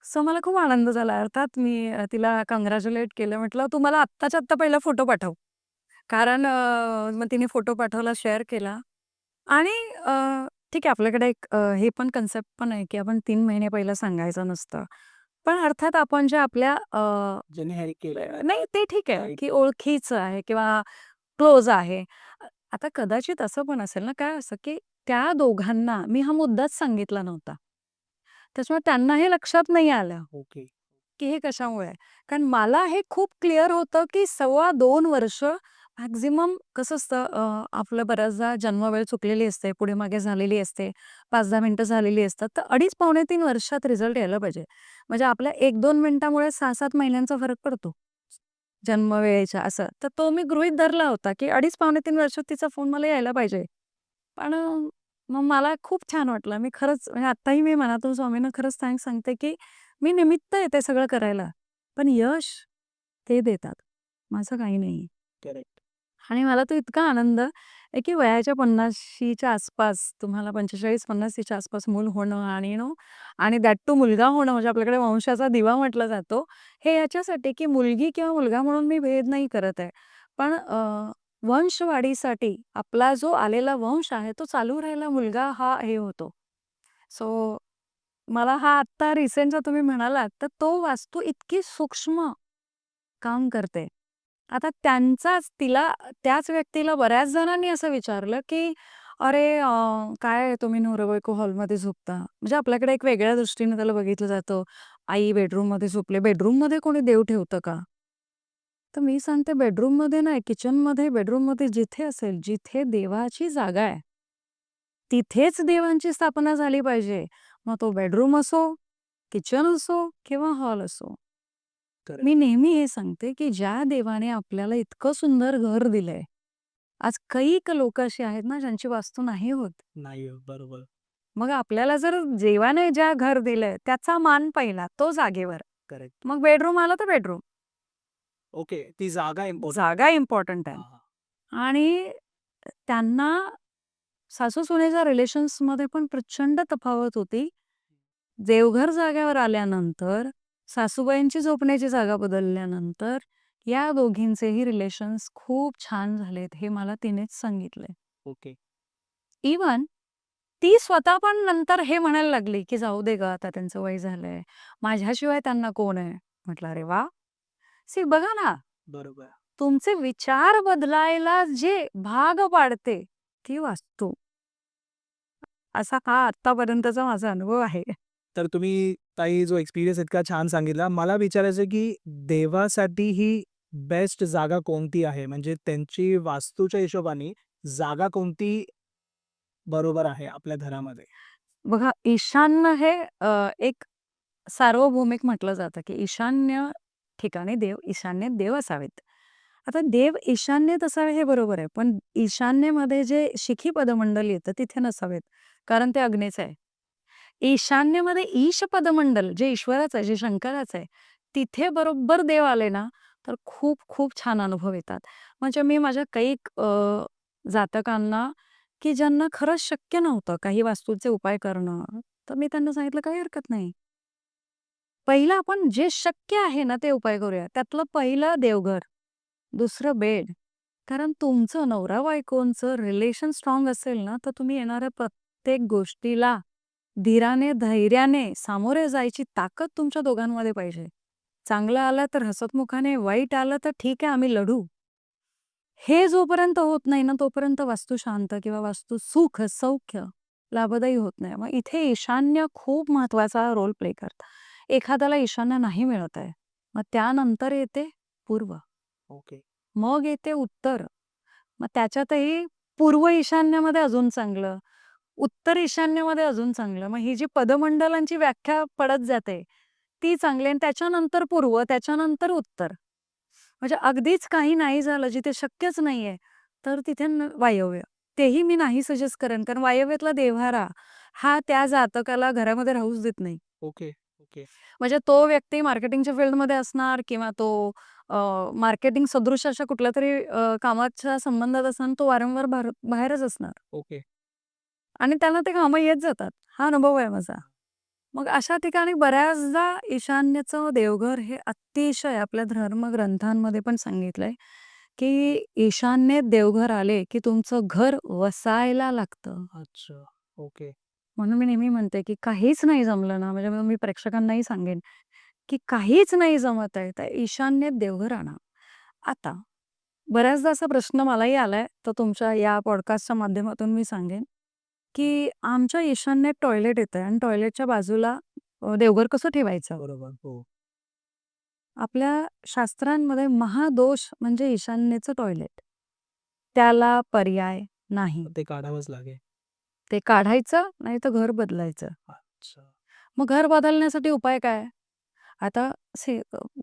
सो मला खूप आनंद झाला. अर्थात मी तिला काँग्रॅच्युलेट केलं. म्हटलं, "तू मला आत्ताच्या आत्ता पहिला फोटो पाठव." कारण मग तिने फोटो पाठवला, शेअर केला आणि ठीक आहे आपल्याकडे एक हे पण कन्सेप्ट पण आहे, की आपण 3 महिने पहिला सांगायचं नसतं. पण अर्थात आपण जे आपल्या ज्याने हे केलं. नाही ते ठीक आहे, राइट. की ओळखीचं आहे किंवा क्लोज आहे. आता कदाचित असं पण असेल ना, काय असं, की त्या दोघांना मी हा मुद्दाच सांगितला नव्हता. त्याच्यामुळे त्यांना हे लक्षात नाही आलं. ओके. की हे कशामुळे आहे? कारण मला हे खूप क्लिअर होतं, की 2.25 वर्ष मॅक्सिमम कसं असतं आपलं बऱ्याचदा जन्मवेळ चुकलेली असते, पुढे-मागे झालेली असते, 5-10 मिनिटं झालेली असतात. तर 2.5-3 वर्षात रिझल्ट यायला पाहिजे. म्हणजे आपल्या 1-2 मिनिटामुळे 6-7 महिन्यांचा फरक पडतो, जन्मवेळेच्या असं. तर तो मी गृहीत धरला होता, की 2.5-3 वर्षात तिचा फोन मला यायला पाहिजे. पण मग मला खूप छान वाटलं. मी खरंच म्हणजे आत्ताही मी मनातून स्वामींना खरंच थँक्स सांगते, की मी निमित्त आहे ते सगळं करायला. पण यश ते देतात. माझं काही नाही. करेक्ट. आणि मला तो इतका आनंद आहे, की वयाच्या 50शीच्या आसपास तुम्हाला 45-50च्या आसपास मूल होणं आणि आणि दॅट टू मुलगा होणं म्हणजे आपल्याकडे वंशाचा दिवा म्हटला जातो. हे याच्यासाठी, की मुलगी किंवा मुलगा म्हणून मी भेद नाही करत आहे. पण वंशवाढीसाठी आपला जो आलेला वंश आहे तो चालू राहिला मुलगा हा हे होतो. सो मला हा आत्ता रिसेंटचा तुम्ही म्हणालात, तर तो वास्तू इतकी सूक्ष्म काम करते. आता त्याच व्यक्तीला बऱ्याच जणांनी असं विचारलं, की "अरे काय तुम्ही नवरा-बायको हॉलमध्ये झोपता?" म्हणजे आपल्याकडे एक वेगळ्या दृष्टीने त्याला बघितलं जातं. आई बेडरूममध्ये झोपले. बेडरूममध्ये कोणी देव ठेवतं का? तर मी सांगते बेडरूममध्ये नाही, किचनमध्ये, बेडरूममध्ये जिथे असेल, जिथे देवाची जागा आहे, तिथेच देवांची स्थापना झाली पाहिजे. मग तो बेडरूम असो, किचन असो किंवा हॉल असो. करेक्ट. मी नेहमी हे सांगते, की ज्या देवाने आपल्याला इतकं सुंदर घर दिलंय, आज कैक लोकं अशी आहेत ना, ज्यांची वास्तू नाही होत. नाही हो, बरोबर. मग आपल्याला जर देवाने ज्या घर दिलंय, त्याचा मान पहिला, तो जागेवर. करेक्ट. मग बेडरूम आला तर बेडरूम. ओके. ती जागा इम्पॉर्टंट. जागा इम्पॉर्टंट आहे. हां, हां. आणि त्यांना सासू-सुनेच्या रिलेशन्समध्ये पण प्रचंड तफावत होती. देवघर जागेवर आल्यानंतर, सासूबाईंची झोपण्याची जागा बदलल्यानंतर, या दोघींचेही रिलेशन्स खूप छान झालेत, हे मला तिनेच सांगितलंय. ओके. इव्हन ती स्वतः पण नंतर हे म्हणायला लागली, की "जाऊ दे गं, आता त्यांचं वय झालंय. माझ्याशिवाय त्यांना कोण आहे?" म्हटलं, "अरे वाह!" सी बघा ना, बरोबर. तुमचे विचार बदलायला जे भाग पाडते, ती वास्तू. असा हा आत्तापर्यंतचा माझा अनुभव आहे. तर तुम्ही ताई जो एक्सपिरियन्स इतका छान सांगितला. मला विचारायचं आहे, की देवासाठी ही बेस्ट जागा कोणती आहे? म्हणजे त्यांची वास्तूच्या हिशोबाने जागा कोणती बरोबर आहे आपल्या घरामध्ये? बघा, ईशान्य हे एक सार्वभौमिक म्हटलं जातं, की ईशान्य ठिकाणी देव, ईशान्येत देव असावेत. आता देव ईशान्येत असावे हे बरोबर आहे, पण ईशान्येमध्ये जे शिखी पदमंडल येतं तिथे नसावेत, कारण ते अग्नीचं आहे. ईशान्येमध्ये ईश पदमंडल जे ईश्वराचं आहे, जे शंकराचं आहे, तिथे बरोबर देव आले ना, तर खूप खूप छान अनुभव येतात. म्हणजे मी माझ्या कैक जातकांना, की ज्यांना खरंच शक्य नव्हतं काही वास्तूचे उपाय करणं, तर मी त्यांना सांगितलं, "काही हरकत नाही. पहिलं आपण जे शक्य आहे ना, ते उपाय करूया. त्यातलं पहिलं देवघर, दुसरं बेड." कारण तुमचं नवरा-बायकोचं रिलेशन स्ट्राँग असेल ना, तर तुम्ही येणाऱ्या प्रत्येक गोष्टीला धीराने, धैर्याने सामोरे जायची ताकद तुमच्या दोघांमध्ये पाहिजे. चांगलं आलं तर हसतमुखाने, वाईट आलं तर ठीक आहे आम्ही लढू. हे जोपर्यंत होत नाही ना, तोपर्यंत वास्तू शांत किंवा वास्तू सुख, सौख्य लाभदायी होत नाही. मग इथे ईशान्य खूप महत्वाचा रोल प्ले करतं. एखाद्याला ईशान्य नाही मिळत आहे, मग त्यानंतर येते पूर्व, ओके. मग येते उत्तर. मग त्याच्यातही पूर्व ईशान्येमध्ये अजून चांगलं, उत्तर ईशान्येमध्ये अजून चांगलं. मग ही जी पदमंडलांची व्याख्या पडत जाते, ती चांगली आणि त्याच्यानंतर पूर्व, त्याच्यानंतर उत्तर. म्हणजे अगदीच काही नाही झालं, जिथे शक्यच नाहीये, तर तिथे वायव्य. तेही मी नाही सजेस्ट करेन, कारण वायव्यातला देव्हारा हा त्या जातकाला घरामध्ये राहूच देत नाही. ओके. ओके. म्हणजे तो व्यक्ती मार्केटिंगच्या फील्डमध्ये असणार किंवा तो मार्केटिंग सदृश अशा कुठल्यातरी कामाच्या संबंधात असणार, तो वारंवार बाहेरच असणार ओके. आणि त्यांना ते कामं येत जातात. हा अनुभव आहे माझा. मग अशा ठिकाणी बऱ्याचदा ईशान्येचं देवघर हे अतिशय आपल्या धर्मग्रंथांमध्ये पण सांगितलंय, की ईशान्येत देवघर आले, की तुमचं घर वसायला लागतं. अच्छा. ओके. म्हणून मी नेहमी म्हणते, की काहीच नाही जमलं ना, म्हणजे मग मी प्रेक्षकांनाही सांगेन, की काहीच नाही जमत आहे, तर ईशान्येत देवघर आणा. आता बऱ्याचदा असा प्रश्न मलाही आलाय, तर तुमच्या या पॉडकास्टच्या माध्यमातून मी सांगेन, की आमच्या ईशान्येत टॉयलेट येतंय आणि टॉयलेटच्या बाजूला देवघर कसं ठेवायचं? बरोबर. हो. आपल्या शास्त्रांमध्ये महादोष म्हणजे ईशान्येचं टॉयलेट. त्याला पर्याय नाही. तर ते काढावंच लागेल. ते काढायचं नाहीतर घर बदलायचं. अच्छा. मग घर बदलण्यासाठी उपाय काय? आता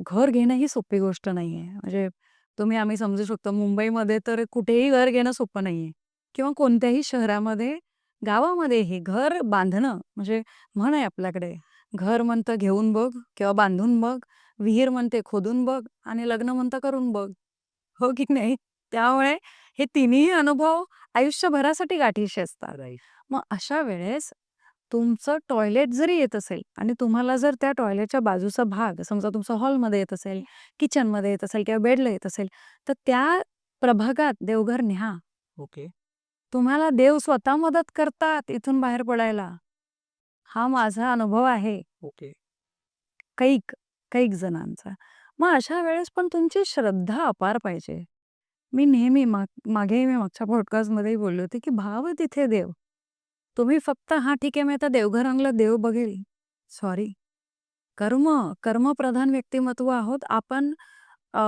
घर घेणं ही सोपी गोष्ट नाहीये. म्हणजे आम्ही समजू शकतो मुंबईमध्ये तर कुठेही घर घेणं सोपं नाहीये किंवा कोणत्याही शहरामध्ये, गावामध्येही घर बांधणं म्हणजे म्हण आहे आपल्याकडे, घर म्हणतं घेऊन बघ किंवा बांधून बघ, विहीर म्हणते खोदून बघ आणि लग्न म्हणतं करून बघ. हो की नाही? त्यामुळे हे तिन्ही अनुभव आयुष्यभरासाठी गाठीशी असतात. राइट. मग अशा वेळेस तुमचं टॉयलेट जरी येत असेल आणि तुम्हाला जर त्या टॉयलेटच्या बाजूचा भाग समजा तुमचा हॉलमध्ये येत असेल, किचनमध्ये येत असेल किंवा बेडला येत असेल, तर त्या प्रभागात देवघर न्या. ओके. तुम्हाला देव स्वतः मदत करतात इथून बाहेर पडायला. हा माझा अनुभव आहे. ओके. कैक कैक जणांचा. मग अशा वेळेस पण तुमची श्रद्धा अपार पाहिजे. मी नेहमी मागे मी मागच्या पॉडकास्टमध्येही बोलले होते, की भाव तिथे देव. तुम्ही फक्त हां, ठीक आहे मी आता देवघर आणलं, देव बघेल. सॉरी. कर्म, कर्मप्रधान व्यक्तिमत्व आहोत. आपण अ,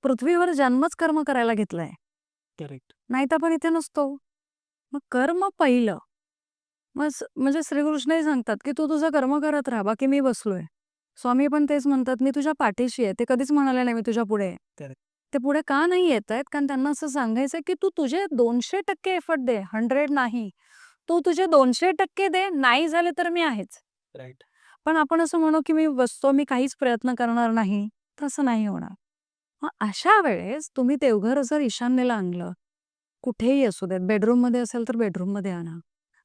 पृथ्वीवर जन्मच कर्म करायला घेतलाय. करेक्ट. नाहीतर आपण इथे नसतो. मग कर्म पहिलं. मग म्हणजे श्रीकृष्णही सांगतात, की "तू तुझं कर्म करत राहा, बाकी मी बसलोय." स्वामी पण तेच म्हणतात, "मी तुझ्या पाठीशी आहे." ते कधीच म्हणाले नाही, "मी तुझ्या पुढे आहे." करेक्ट. ते पुढे का नाही येतायत? कारण त्यांना असं सांगायचंय, की "तू तुझे 200% एफर्ट दे, 100 नाही. तू तुझे 200% दे, नाही झाले तर मी आहेच." राइट. पण आपण असं म्हणू, की मी बसतो, मी काहीच प्रयत्न करणार नाही, तसं नाही होणार. मग अशा वेळेस तुम्ही देवघर जर ईशान्येला आणलं, कुठेही असू देत, बेडरूममध्ये असेल तर बेडरूममध्ये आणा.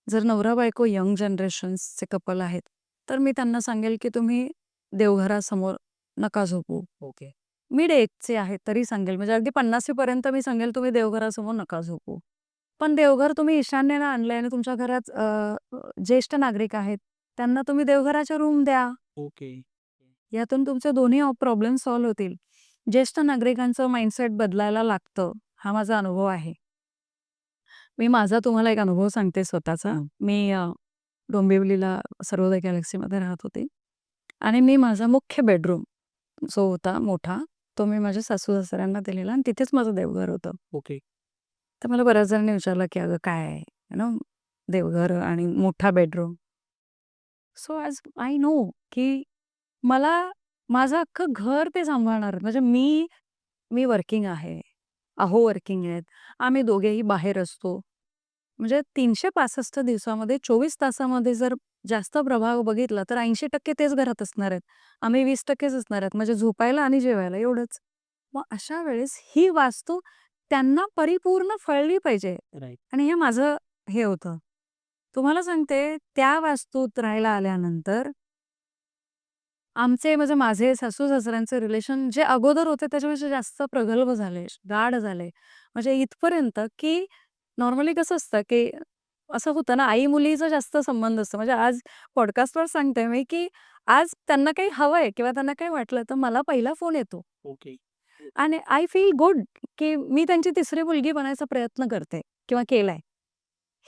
जर नवरा-बायको यंग जनरेशन्सचे कपल आहेत, तर मी त्यांना सांगेल, की तुम्ही देवघरासमोर नका झोपू. ओके. मिड एजचे आहेत तरी सांगेल, म्हणजे अगदी 50सी पर्यंत मी सांगेल, तुम्ही देवघरासमोर नका झोपू. पण देवघर तुम्ही ईशान्येला आणलंय आणि तुमच्या घरात ज्येष्ठ नागरिक आहेत, त्यांना तुम्ही देवघराच्या रूम द्या. ओके. यातून तुमचे दोन्ही प्रॉब्लेम सॉल्व्ह होतील. ज्येष्ठ नागरिकांचं माइंडसेट बदलायला लागतं, हा माझा अनुभव आहे. मी माझा तुम्हाला एक अनुभव सांगते स्वतःचा. हं. मी डोंबिवलीला सर्वोदय गॅलेक्सीमध्ये राहत होते आणि मी माझा मुख्य बेडरूम जो होता मोठा, तो मी माझ्या सासू-सासऱ्यांना दिलेला आणि तिथेच माझं देवघर होतं. ओके. तर मला बऱ्याच जणांनी विचारलं, की "अगं काय आहे? देवघर आणि मोठा bedroom." So as I know, की मला माझं अख्खं घर ते सांभाळणार. म्हणजे मी वर्किंग आहे. अहो वर्किंग आहेत. आम्ही दोघेही बाहेर असतो. म्हणजे 365 दिवसामध्ये 24 तासामध्ये जर जास्त प्रभाव बघितला तर 80% तेच घरात असणार आहेत. आम्ही 20%च असणार आहेत. म्हणजे झोपायला आणि जेवायला एवढंच. मग अशा वेळेस ही वास्तू त्यांना परिपूर्ण फळली पाहिजे राईट. आणि हे माझं हे होतं. तुम्हाला सांगते त्या वास्तूत राहायला आल्यानंतर आमचे म्हणजे माझे सासू-सासऱ्यांचे रिलेशन जे अगोदर होते त्याच्यापेक्षा जास्त प्रगल्भ झाले, गाढ झाले. म्हणजे इथपर्यंत की नॉर्मली कसं असतं की असं होतं ना, आई-मुलीचा जास्त संबंध असतो. म्हणजे आज पॉडकास्टवर सांगते मी की आज त्यांना काही हवंय किंवा त्यांना काही वाटलं तर मला पहिला फोन येतो ओके. आणि आय फील गुड की मी त्यांची तिसरी मुलगी बनायचा प्रयत्न करते किंवा केलाय.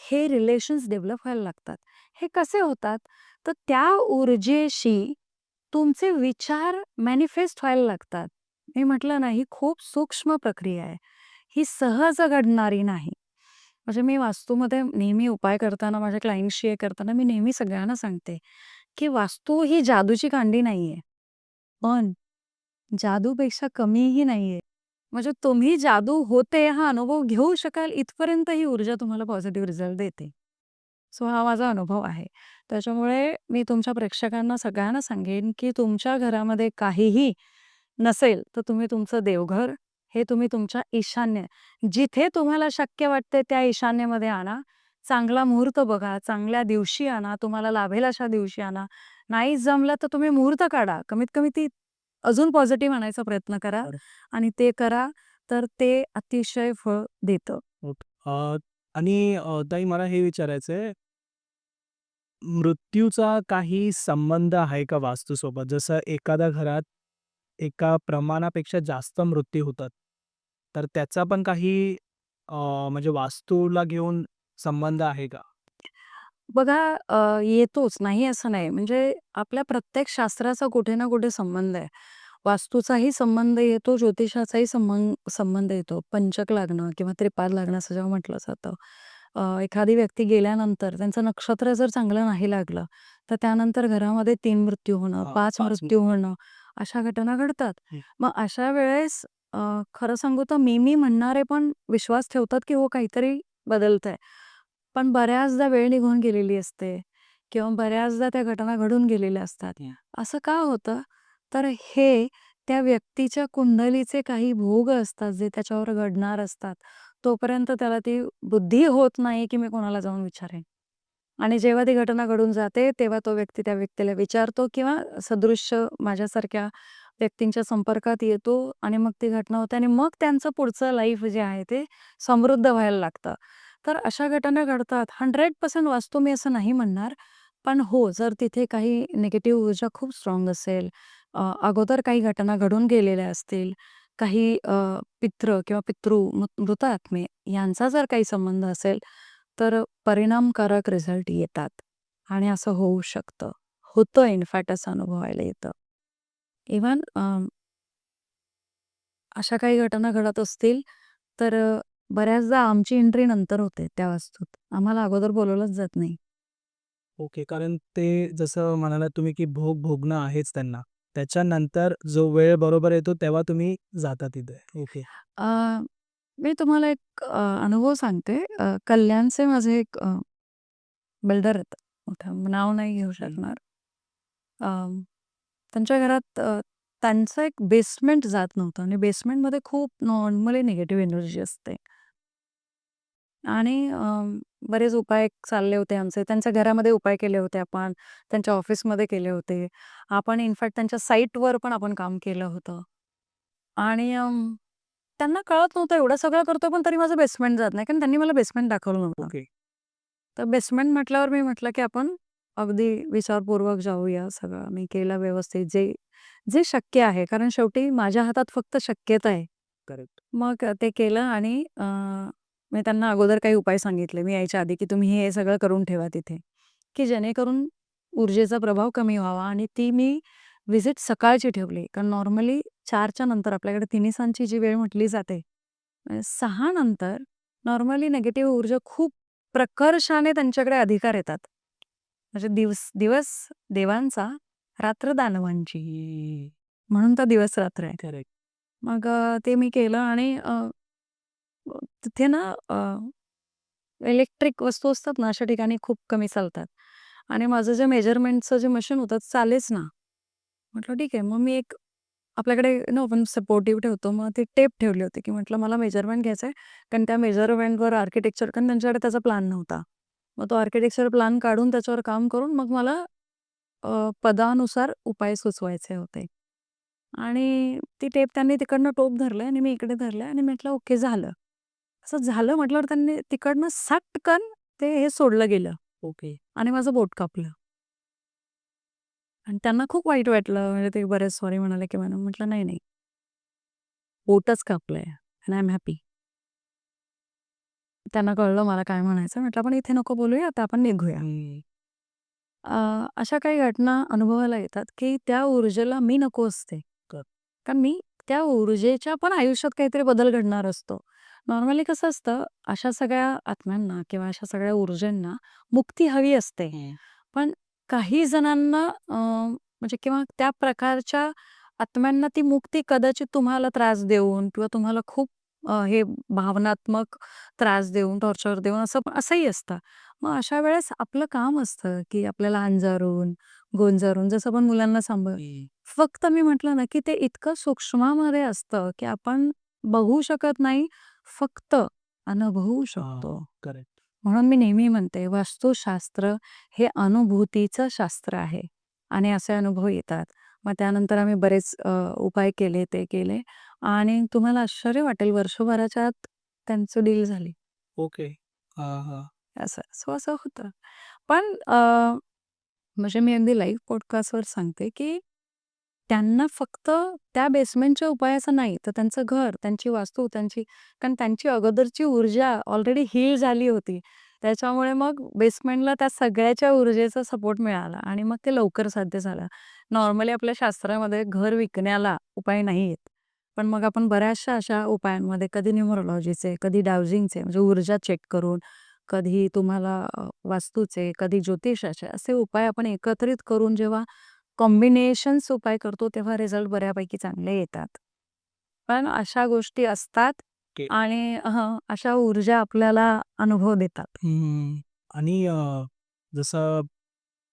हे रिलेशन्स डेव्हलप व्हायला लागतात. हे कसे होतात? तर त्या ऊर्जेशी तुमचे विचार मॅनिफेस्ट व्हायला लागतात. मी म्हटलं ना, ही खूप सूक्ष्म प्रक्रिया आहे. ही सहज घडणारी नाही. म्हणजे मी वास्तूमध्ये नेहमी उपाय करताना, माझ्या क्लायंट्सशी हे करताना मी नेहमी सगळ्यांना सांगते, की वास्तू ही जादूची कांडी नाहीये. पण जादूपेक्षा कमीही नाहीये. म्हणजे तुम्ही जादू होते हा अनुभव घेऊ शकाल इथपर्यंत ही ऊर्जा तुम्हाला पॉझिटिव्ह रिझल्ट देते. सो हा माझा अनुभव आहे. त्याच्यामुळे मी तुमच्या प्रेक्षकांना सगळ्यांना सांगेन, की तुमच्या घरामध्ये काहीही नसेल, तर तुम्ही तुमचं देवघर हे तुम्ही तुमच्या ईशान्य जिथे तुम्हाला शक्य वाटते त्या ईशान्येमध्ये आणा. चांगला मुहूर्त बघा, चांगल्या दिवशी आणा, तुम्हाला लाभेल अशा दिवशी आणा. नाही जमलं तर तुम्ही मुहूर्त काढा. कमीत कमी ती अजून पॉझिटिव्ह आणायचा प्रयत्न करा बरं. आणि ते करा, तर ते अतिशय फळ देतं. ओके. आणि ताई मला हे विचारायचंय, मृत्यूचा काही संबंध आहे का वास्तूसोबत? जसं एखाद्या घरात एका प्रमाणापेक्षा जास्त मृत्यू होतात, तर त्याचा पण काही अ, म्हणजे वास्तूला घेऊन संबंध आहे का? बघा येतोच, नाही असं नाही. म्हणजे आपल्या प्रत्येक शास्त्राचा कुठे ना कुठे संबंध आहे. वास्तूचाही संबंध येतो, ज्योतिषाचाही संबंध येतो. पंचक लागणं किंवा त्रिपाद लागणं असं जेव्हा म्हटलं जातं. एखादी व्यक्ती गेल्यानंतर त्यांचं नक्षत्र जर चांगलं नाही लागलं, तर त्यानंतर घरामध्ये 3 मृत्यू होणं, हां, 5 5 मृत्यू होणं, अशा घटना घडतात. हं. मग अशा वेळेस खरं सांगू तर मी म्हणणारे पण विश्वास ठेवतात, की हो काहीतरी बदलतंय. पण बऱ्याचदा वेळ निघून गेलेली असते किंवा बऱ्याचदा त्या घटना घडून गेलेल्या असतात. हं. असं का होतं? तर हे त्या व्यक्तीच्या कुंडलीचे काही भोग असतात, जे त्याच्यावर घडणार असतात. तोपर्यंत त्याला ती बुद्धी होत नाही, की मी कोणाला जाऊन विचारेन. आणि जेव्हा ती घटना घडून जाते, तेव्हा तो व्यक्ती त्या व्यक्तीला विचारतो किंवा सदृश्य माझ्यासारख्या व्यक्तींच्या संपर्कात येतो आणि मग ती घटना होते आणि मग त्यांचं पुढचं लाईफ जे आहे ते समृद्ध व्हायला लागतं. तर अशा घटना घडतात. 100% वास्तू मी असं नाही म्हणणार. पण हो, जर तिथे काही निगेटिव्ह ऊर्जा खूप स्ट्राँग असेल, अगोदर काही घटना घडून गेलेल्या असतील, काही पितृ किंवा मृत आत्मे यांचा जर काही संबंध असेल, तर परिणामकारक रिझल्ट येतात आणि असं होऊ शकतं. होतं इनफॅक्ट असं अनुभवायला येतं. इव्हन अशा काही घटना घडत असतील, तर बऱ्याचदा आमची एंट्री नंतर होते त्या वास्तूत. आम्हाला अगोदर बोलवलंच जात नाही. ओके. कारण ते जसं म्हणालात तुम्ही, की भोग भोगणं आहेच त्यांना. त्याच्यानंतर जो वेळ बरोबर येतो तेव्हा तुम्ही जाता तिथे. ओके. अ, मी तुम्हाला एक अनुभव सांगते. कल्याणचे माझे एक बिल्डर आहेत. मोठं नाव नाही घेऊ हं. शकणार. अ, त्यांच्या घरात त्यांचं एक बेसमेंट जात नव्हतं आणि बेसमेंटमध्ये खूप नॉर्मली निगेटिव्ह एनर्जी असते. आणि बरेच उपाय चालले होते आमचे. त्यांच्या घरामध्ये उपाय केले होते आपण, त्यांच्या ऑफिसमध्ये केले होते. आपण इनफॅक्ट त्यांच्या साईटवर पण आपण काम केलं होतं. आणि त्यांना कळत नव्हतं एवढं सगळं करतोय पण तरी माझं बेसमेंट जात नाही. कारण त्यांनी मला बेसमेंट दाखवलं नव्हतं. ओके. तर बेसमेंट म्हटल्यावर मी म्हटलं, की आपण अगदी विचारपूर्वक जाऊया सगळं. मी केलं व्यवस्थित जे जे शक्य आहे. कारण शेवटी माझ्या हातात फक्त शक्यता आहे. करेक्ट. मग ते केलं आणि मी त्यांना अगोदर काही उपाय सांगितले मी यायच्या आधी, की तुम्ही हे सगळं करून ठेवा तिथे, की जेणेकरून ऊर्जेचा प्रभाव कमी व्हावा आणि ती मी व्हिजिट सकाळची ठेवली. कारण नॉर्मली 4च्या नंतर आपल्याकडे तिन्हीसांची जी वेळ म्हटली जाते, 6 नंतर नॉर्मली निगेटिव्ह ऊर्जा खूप प्रकर्षाने त्यांच्याकडे अधिकार येतात. म्हणजे दिवस दिवस देवांचा, रात्र दानवांची. म्हणून तर दिवस-रात्र आहे. करेक्ट. मग ते मी केलं आणि तिथे ना इलेक्ट्रिक वस्तू असतात ना, अशा ठिकाणी खूप कमी चालतात. आणि माझं जे मेजरमेंटचं जे मशीन होतं ते चालेच ना. म्हटलं ठीक आहे. मग मी एक आपल्याकडे आपण सपोर्टिव्ह ठेवतो. मग ती टेप ठेवली होती, की म्हटलं मला मेजरमेंट घ्यायचं आहे. कारण त्या मेजरमेंटवर आर्किटेक्चर कारण त्यांच्याकडे त्याचा प्लॅन नव्हता. मग तो आर्किटेक्चर प्लॅन काढून त्याच्यावर काम करून मग मला पदानुसार उपाय सुचवायचे होते. आणि ती टेप त्यांनी तिकडनं टोक धरलंय आणि मी इकडे धरलंय आणि म्हटलं ओके झालं. असं झालं म्हटल्यावर त्यांनी तिकडनं सटकन ते हे सोडलं गेलं ओके. आणि माझं बोट कापलं. आणि त्यांना खूप वाईट वाटलं. म्हणजे ते बरेच सॉरी म्हणाले, की मॅडम म्हटलं, "नाही, नाही. बोटच कापलंय अँड आय एम हॅपी." त्यांना कळलं मला काय म्हणायचं. म्हटलं, "आपण इथे नको बोलूया, आता आपण निघूया." हं. अशा काही घटना अनुभवायला येतात, की त्या ऊर्जेला मी नको असते. कर कारण मी त्या ऊर्जेच्या पण आयुष्यात काहीतरी बदल घडणार असतो. नॉर्मली कसं असतं, अशा सगळ्या आत्म्यांना किंवा अशा सगळ्या ऊर्जांना मुक्ती हवी असते. हं. पण काही जणांना म्हणजे किंवा त्या प्रकारच्या आत्म्यांना ती मुक्ती कदाचित तुम्हाला त्रास देऊन किंवा तुम्हाला खूप हे भावनात्मक त्रास देऊन, टॉर्चर देऊन असंही असतं. मग अशा वेळेस आपलं काम असतं, की आपल्याला अंजारून, गोंजारून जसं आपण मुलांना हं. फक्त मी म्हटलं ना, की ते इतकं सूक्ष्मामध्ये असतं, की आपण बघू शकत नाही, फक्त अनुभवू हां. शकतो. करेक्ट. म्हणून मी नेहमी म्हणते, वास्तुशास्त्र हे अनुभूतीचं शास्त्र आहे आणि असे अनुभव येतात. मग त्यानंतर आम्ही बरेच उपाय केले, ते केले आणि तुम्हाला आश्चर्य वाटेल वर्षभराच्या आत त्यांचं डील झाली. ओके. हां, हां. असं होतं. पण म्हणजे मी अगदी लाईव्ह पॉडकास्टवर सांगते, की त्यांना फक्त त्या बेसमेंटच्या उपायाचं नाही, तर त्यांचं घर, त्यांची वास्तू, कारण त्यांची अगोदरची ऊर्जा ऑलरेडी हील झाली होती. त्याच्यामुळे मग बेसमेंटला त्या सगळ्याच्या ऊर्जेचा सपोर्ट मिळाला आणि मग ते लवकर साध्य झालं. नॉर्मली आपल्या शास्त्रामध्ये घर विकण्याला उपाय नाही आहेत. पण मग आपण बऱ्याचशा अशा उपायांमध्ये कधी न्यूमरोलॉजीचे, कधी डाउजिंगचे म्हणजे ऊर्जा चेक करून, कधी तुम्हाला वास्तूचे, कधी ज्योतिषाचे असे उपाय आपण एकत्रित करून जेव्हा कॉम्बिनेशन्स उपाय करतो तेव्हा रिझल्ट बऱ्यापैकी चांगले येतात. पण अशा गोष्टी असतात ओके. आणि अशा ऊर्जा आपल्याला अनुभव देतात. हं. आणि जसं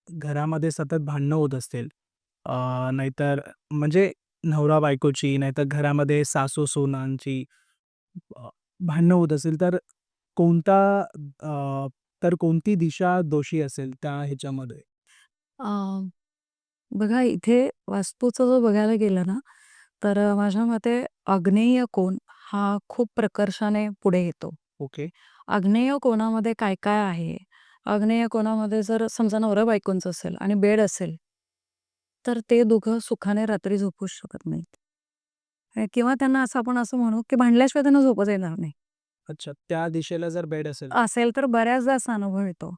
घरामध्ये सतत भांडणं होत असतील, नाहीतर म्हणजे नवरा-बायकोची, नाहीतर घरामध्ये सासू-सुनांची अ, भांडणं होत असेल, तर कोणता अ, तर कोणती दिशा दोषी असेल त्या ह्याच्यामध्ये? अ, बघा इथे वास्तूचं जर बघायला गेलं ना, तर माझ्या मते आग्नेय कोण हा खूप प्रकर्षाने पुढे येतो. ओके. आग्नेय कोणामध्ये काय-काय आहे? आग्नेय कोणामध्ये जर समजा नवरा-बायकोंचं असेल आणि बेड असेल, तर ते दोघं सुखाने रात्री झोपूच शकत नाहीत. किंवा त्यांना आपण असं म्हणू, की भांडल्याशिवाय त्यांना झोपच येणार नाही. अच्छा, त्या दिशेला जर बेड असेल. असेल तर बऱ्याचदा असा अनुभव येतो.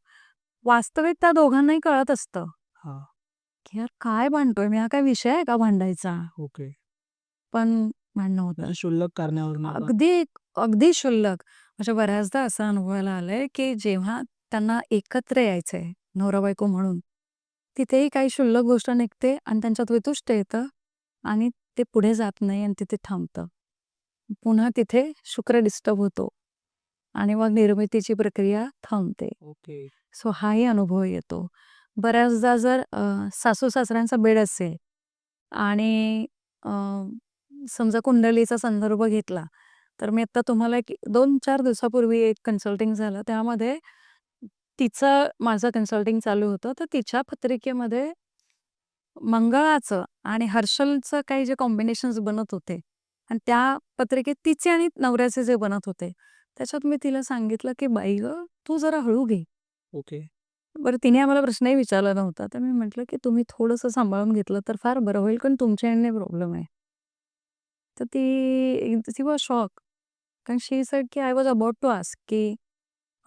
वास्तविक त्या दोघांनाही कळत असतं, हां. की यार काय भांडतोय मी? हा काय विषय आहे का भांडायचा? ओके. पण भांडणं होतात. म्हणजे क्षुल्लक कारणावरून का? अगदी, अगदी क्षुल्लक. म्हणजे बऱ्याचदा असं अनुभवायला आलंय, की जेव्हा त्यांना एकत्र यायचंय नवरा-बायको म्हणून, तिथेही काही क्षुल्लक गोष्ट निघते आणि त्यांच्यात वितुष्ट येतं आणि ते पुढे जात नाही आणि तिथे थांबतं. पुन्हा तिथे शुक्र डिस्टर्ब होतो आणि मग निर्मितीची प्रक्रिया थांबते. ओके. सो हाही अनुभव येतो. बऱ्याचदा जर सासू-सासऱ्यांचा बेड असेल आणि अ, समजा कुंडलीचा संदर्भ घेतला, तर मी आता तुम्हाला एक 2-4 दिवसापूर्वी एक कन्सल्टिंग झालं. त्यामध्ये तिचं माझं कन्सल्टिंग चालू होतं. तर तिच्या पत्रिकेमध्ये मंगळाचं आणि हर्षलचं काही जे कॉम्बिनेशन्स बनत होते आणि त्या पत्रिकेत तिचे आणि नवऱ्याचे जे बनत होते, त्याच्यात मी तिला सांगितलं, की "बाई गं, तू जरा हळू घे." ओके. बरं तिने आम्हाला प्रश्नही विचारला नव्हता. तर मी म्हटलं, की "तुम्ही थोडंसं सांभाळून घेतलं तर फार बरं होईल, कारण तुमच्या एंडने प्रॉब्लेम आहे." तर शी वॉज शॉक. कारण शी सेड, की I was about to ask, की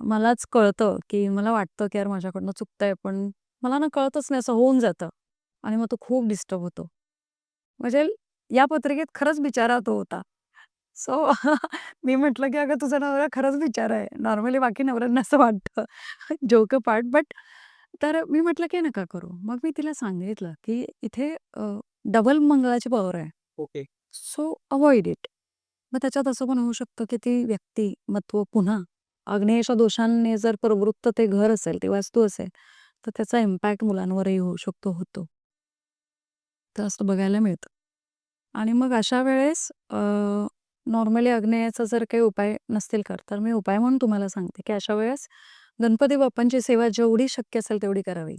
मलाच कळतं, की मला वाटतं, की यार माझ्याकडनं चुकतंय, पण मला ना कळतच नाही, असं होऊन जातं आणि मग तो खूप डिस्टर्ब होतो. म्हणजे या पत्रिकेत खरंच बिचारा तो होता. सो मी म्हटलं, की "अगं तुझा नवरा खरंच बिचारा आहे." नॉर्मली बाकी नवऱ्यांना असं वाटतं. जोक पार्ट बट तर मी म्हटलं, की "नका करू." मग मी तिला सांगितलं, की इथे डबल मंगळाची पॉवर आहे. ओके. So avoid it. मग त्याच्यात असं पण होऊ शकतं, की ती व्यक्तिमत्व पुन्हा आग्नेयच्या दोषांनी जर प्रवृत्त ते घर असेल, ती वास्तू असेल, तर त्याचा इम्पॅक्ट मुलांवरही होऊ शकतो, होतो. तर असं बघायला मिळतं. आणि मग अशा वेळेस नॉर्मली आग्नेयाचा जर काही उपाय नसतील करत, तर मी उपाय म्हणून तुम्हाला सांगते, की अशा वेळेस गणपती बाप्पांची सेवा जेवढी शक्य असेल तेवढी करावी.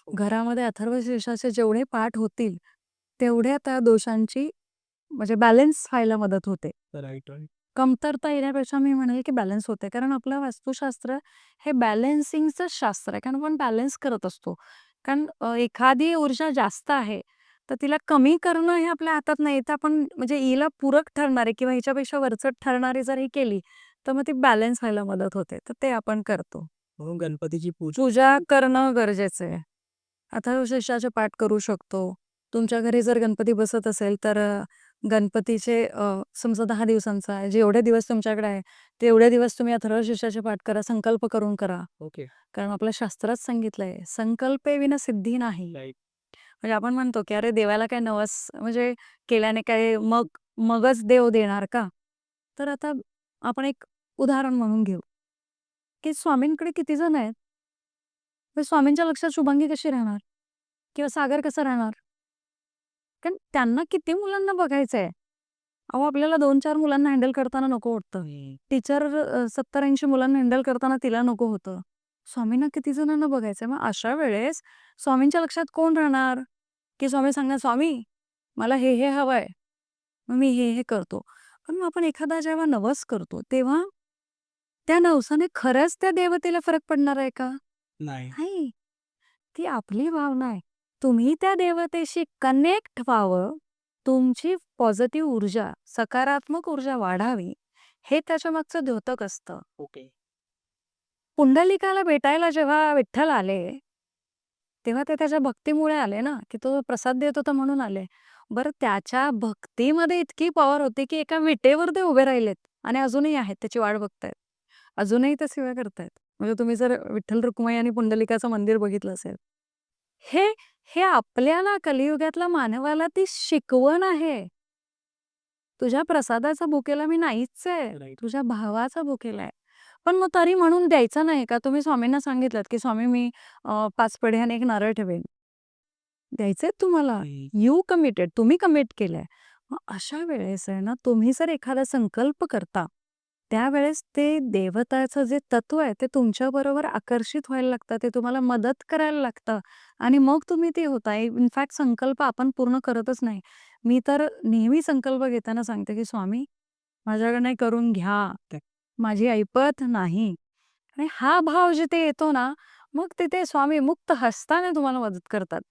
घरामध्ये अथर्वशीर्षाचे जेवढे पाठ होतील, तेवढ्या त्या दोषांची म्हणजे बॅलन्स व्हायला मदत होते. Right, right. कमतरता येण्यापेक्षा मी म्हणेल, की बॅलन्स होते. कारण आपलं वास्तुशास्त्र हे बॅलन्सिंगचं शास्त्र आहे. कारण आपण बॅलन्स करत असतो. कारण एखादी ऊर्जा जास्त आहे, तर तिला कमी करणं हे आपल्या हातात नाही. तर आपण म्हणजे हिला पूरक ठरणारी किंवा हिच्यापेक्षा वरचढ ठरणारी जर ही केली, तर मग ती बॅलन्स व्हायला मदत होते. तर ते आपण करतो. म्हणून गणपतीची पूजा पूजा करणं गरजेचं आहे. अथर्वशीर्षाचे पाठ करू शकतो. तुमच्या घरी जर गणपती बसत असेल तर गणपतीचे समजा 10 दिवसांचा आहे, जेवढे दिवस तुमच्याकडे आहे, तेवढे दिवस तुम्ही अथर्वशीर्षाचे पाठ करा, संकल्प करून करा. ओके. कारण आपल्या शास्त्रात सांगितलंय, संकल्पे विना सिद्धी नाही. राईट. म्हणजे आपण म्हणतो, की अरे देवाला काय नवस म्हणजे केल्याने काय मगच देव देणार का? तर आता आपण एक उदाहरण म्हणून घेऊ, की स्वामींकडे किती जण आहेत? मग स्वामींच्या लक्षात शुभांगी कशी राहणार? किंवा सागर कसा राहणार? कारण त्यांना किती मुलांना बघायचंय. अहो, आपल्याला 2-4 मुलांना हँडल करताना नको वाटतं. टीचर 70-80 मुलांना हँडल करताना तिला नको होतं. स्वामींना किती जणांना बघायचंय. मग अशा वेळेस स्वामींच्या लक्षात कोण राहणार? की स्वामी सांगणार, "स्वामी, मला हे हवंय." मग मी हे करतो. पण मग आपण एखादा जेव्हा नवस करतो, तेव्हा त्या नवसाने खरंच त्या देवतेला फरक पडणार आहे का? नाही. नाही. ती आपली भावना आहे. तुम्ही त्या देवतेशी कनेक्ट व्हावं, तुमची पॉझिटिव्ह ऊर्जा, सकारात्मक ऊर्जा वाढावी, हे त्याच्यामागचं द्योतक असतं. ओके. पुंडलिकाला भेटायला जेव्हा विठ्ठल आले, तेव्हा ते त्याच्या भक्तीमुळे आले ना, की तो प्रसाद देत होता म्हणून आले. बरं त्याच्या भक्तीमध्ये इतकी पॉवर होती, की एका विटेवर ते उभे राहिलेत आणि अजूनही आहेत, त्याची वाट बघतायत. अजूनही ते सेवा करतायत. म्हणजे तुम्ही जर विठ्ठल रुक्माई आणि पुंडलिकाचं मंदिर बघितलं असेल. हे हे आपल्याला कलियुगातल्या मानवाला ती शिकवण आहे. तुझ्या प्रसादाचा भुकेला मी नाहीच आहे. राईट. तुझ्या भावाचा भुकेला आहे. पण मग तरी म्हणून द्यायचा नाही का? तुम्ही स्वामींना सांगितलत, की "स्वामी मी 5 पेढे आणि 1 नारळ ठेवेन." द्यायचंय तुम्हाला. You committed. तुम्ही कमिट केलंय. मग अशा वेळेस आहे ना, तुम्ही जर एखादा संकल्प करता, त्यावेळेस ते देवताचं जे तत्व आहे, ते तुमच्याबरोबर आकर्षित व्हायला लागतं. ते तुम्हाला मदत करायला लागतं आणि मग तुम्ही ते होता. इनफॅक्ट संकल्प आपण पूर्ण करतच नाही. मी तर नेहमी संकल्प घेताना सांगते, की "स्वामी, माझ्याकडनं हे करून घ्या. माझी ऐपत नाही." आणि हा भाव जिथे येतो ना, मग तिथे स्वामी मुक्त हस्ताने तुम्हाला मदत करतात.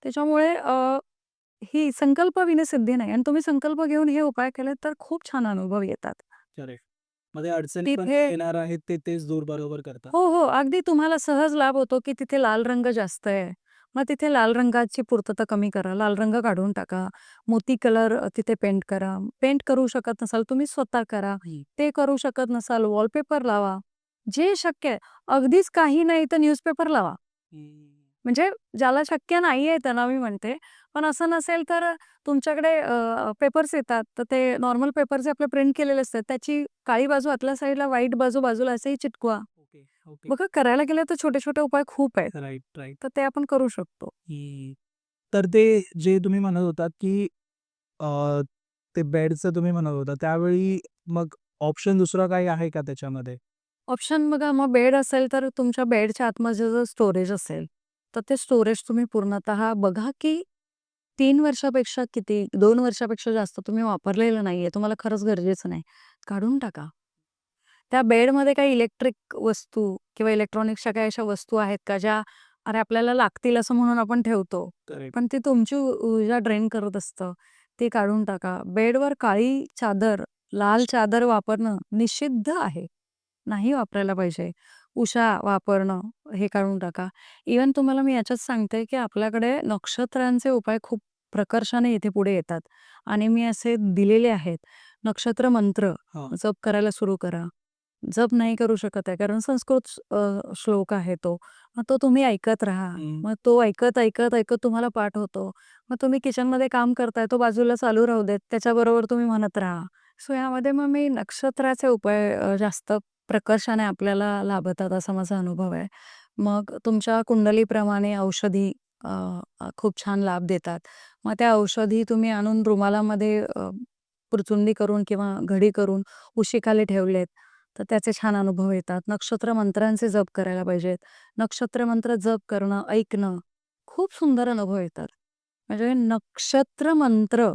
त्याच्यामुळे ही संकल्पविना सिद्धी नाही आणि तुम्ही संकल्प घेऊन हे उपाय केले तर खूप छान अनुभव येतात. करेक्ट. मध्ये अडचणी पण तिथे येणार आहेत ते तेच दूर बरोबर करतात. हो, हो. अगदी तुम्हाला सहज लाभ होतो, की तिथे लाल रंग जास्त आहे. मग तिथे लाल रंगाची पूर्तता कमी करा. लाल रंग काढून टाका. मोती कलर तिथे पेंट करा. पेंट करू शकत नसाल तुम्ही स्वतः करा. ते करू शकत नसाल वॉलपेपर लावा. जे शक्य आहे. अगदीच काही नाही तर न्यूजपेपर लावा. म्हणजे ज्याला शक्य नाहीये त्यांना मी म्हणते. पण असं नसेल तर तुमच्याकडे पेपर्स येतात. तर ते नॉर्मल पेपर जे आपले प्रिंट केलेले असतात, त्याची काळी बाजू आतल्या साईडला, व्हाईट बाजू बाजूला असंही चिटकवा. Okay, okay. बघा करायला गेलं तर छोटे-छोटे उपाय खूप आहेत. Right, right. तर ते आपण करू शकतो. तर ते जे तुम्ही म्हणत होतात, की अ, ते बेडचं तुम्ही म्हणत होता, त्यावेळी मग ऑप्शन दुसरा काही आहे का त्याच्यामध्ये? ऑप्शन बघा मग बेड असेल तर तुमच्या बेडच्या आतमध्ये जर स्टोरेज असेल, तर ते स्टोरेज तुम्ही पूर्णतः बघा की 3 वर्षापेक्षा किती 2 वर्षापेक्षा जास्त तुम्ही वापरलेलं नाहीये. तुम्हाला खरंच गरजेचं नाही. काढून टाका. त्या बेडमध्ये काही इलेक्ट्रिक वस्तू किंवा इलेक्ट्रॉनिक्सच्या काही अशा वस्तू आहेत का ज्या अरे आपल्याला लागतील असं म्हणून आपण ठेवतो. करेक्ट. पण ती तुमची ऊर्जा ड्रेन करत असतं. ते काढून टाका. बेडवर काळी चादर, लाल चादर वापरणं निषिद्ध आहे. नाही वापरायला पाहिजे. उषा वापरणं हे काढून टाका. इव्हन तुम्हाला मी याच्यात सांगते, की आपल्याकडे नक्षत्रांचे उपाय खूप प्रकर्षाने इथे पुढे येतात आणि मी असे दिलेले आहेत. नक्षत्र मंत्र हां. जप करायला सुरू करा. जप नाही करू शकत आहे कारण संस्कृत श्लोक आहे तो. मग तो तुम्ही ऐकत राहा. मग तो ऐकत, ऐकत, ऐकत तुम्हाला पाठ होतो. मग तुम्ही किचनमध्ये काम करताय, तो बाजूला चालू राहू देत. त्याच्याबरोबर तुम्ही म्हणत राहा. सो यामध्ये मग मी नक्षत्राचे उपाय जास्त प्रकर्षाने आपल्याला लाभतात असा माझा अनुभव आहे. मग तुमच्या कुंडलीप्रमाणे औषधी खूप छान लाभ देतात. मग त्या औषधी तुम्ही आणून रुमालामध्ये पुरचुंडी करून किंवा घडी करून उशीखाली ठेवलेत, तर त्याचे छान अनुभव येतात. नक्षत्र मंत्रांचे जप करायला पाहिजेत. नक्षत्र मंत्र जप करणं, ऐकणं खूप सुंदर अनुभव येतात. म्हणजे नक्षत्र मंत्र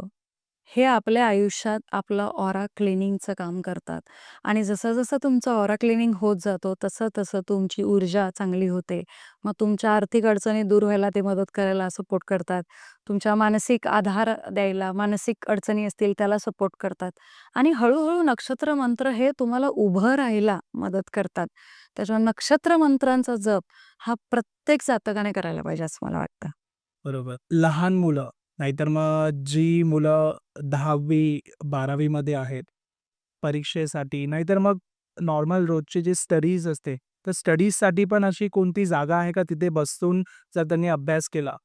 हे आपल्या आयुष्यात आपलं ऑरा क्लिनिंगचं काम करतात आणि जसं-जसं तुमचं ऑरा क्लिनिंग होत जातो, तसं-तसं तुमची ऊर्जा चांगली होते. मग तुमच्या आर्थिक अडचणी दूर व्हायला ते मदत करायला सपोर्ट करतात. तुमच्या मानसिक आधार द्यायला, मानसिक अडचणी असतील त्याला सपोर्ट करतात आणि हळू नक्षत्र मंत्र हे तुम्हाला उभं राहायला मदत करतात. त्याच्यामुळे नक्षत्र मंत्रांचा जप हा प्रत्येक जातकाने करायला पाहिजे असं मला वाटतं. बरोबर. लहान मुलं, नाहीतर मग जी मुलं 10वी-12वी मध्ये आहेत, परीक्षेसाठी नाहीतर मग नॉर्मल रोजची जी स्टडीज असते, तर स्टडीजसाठी पण अशी कोणती जागा आहे का तिथे बसून जर त्यांनी अभ्यास केला,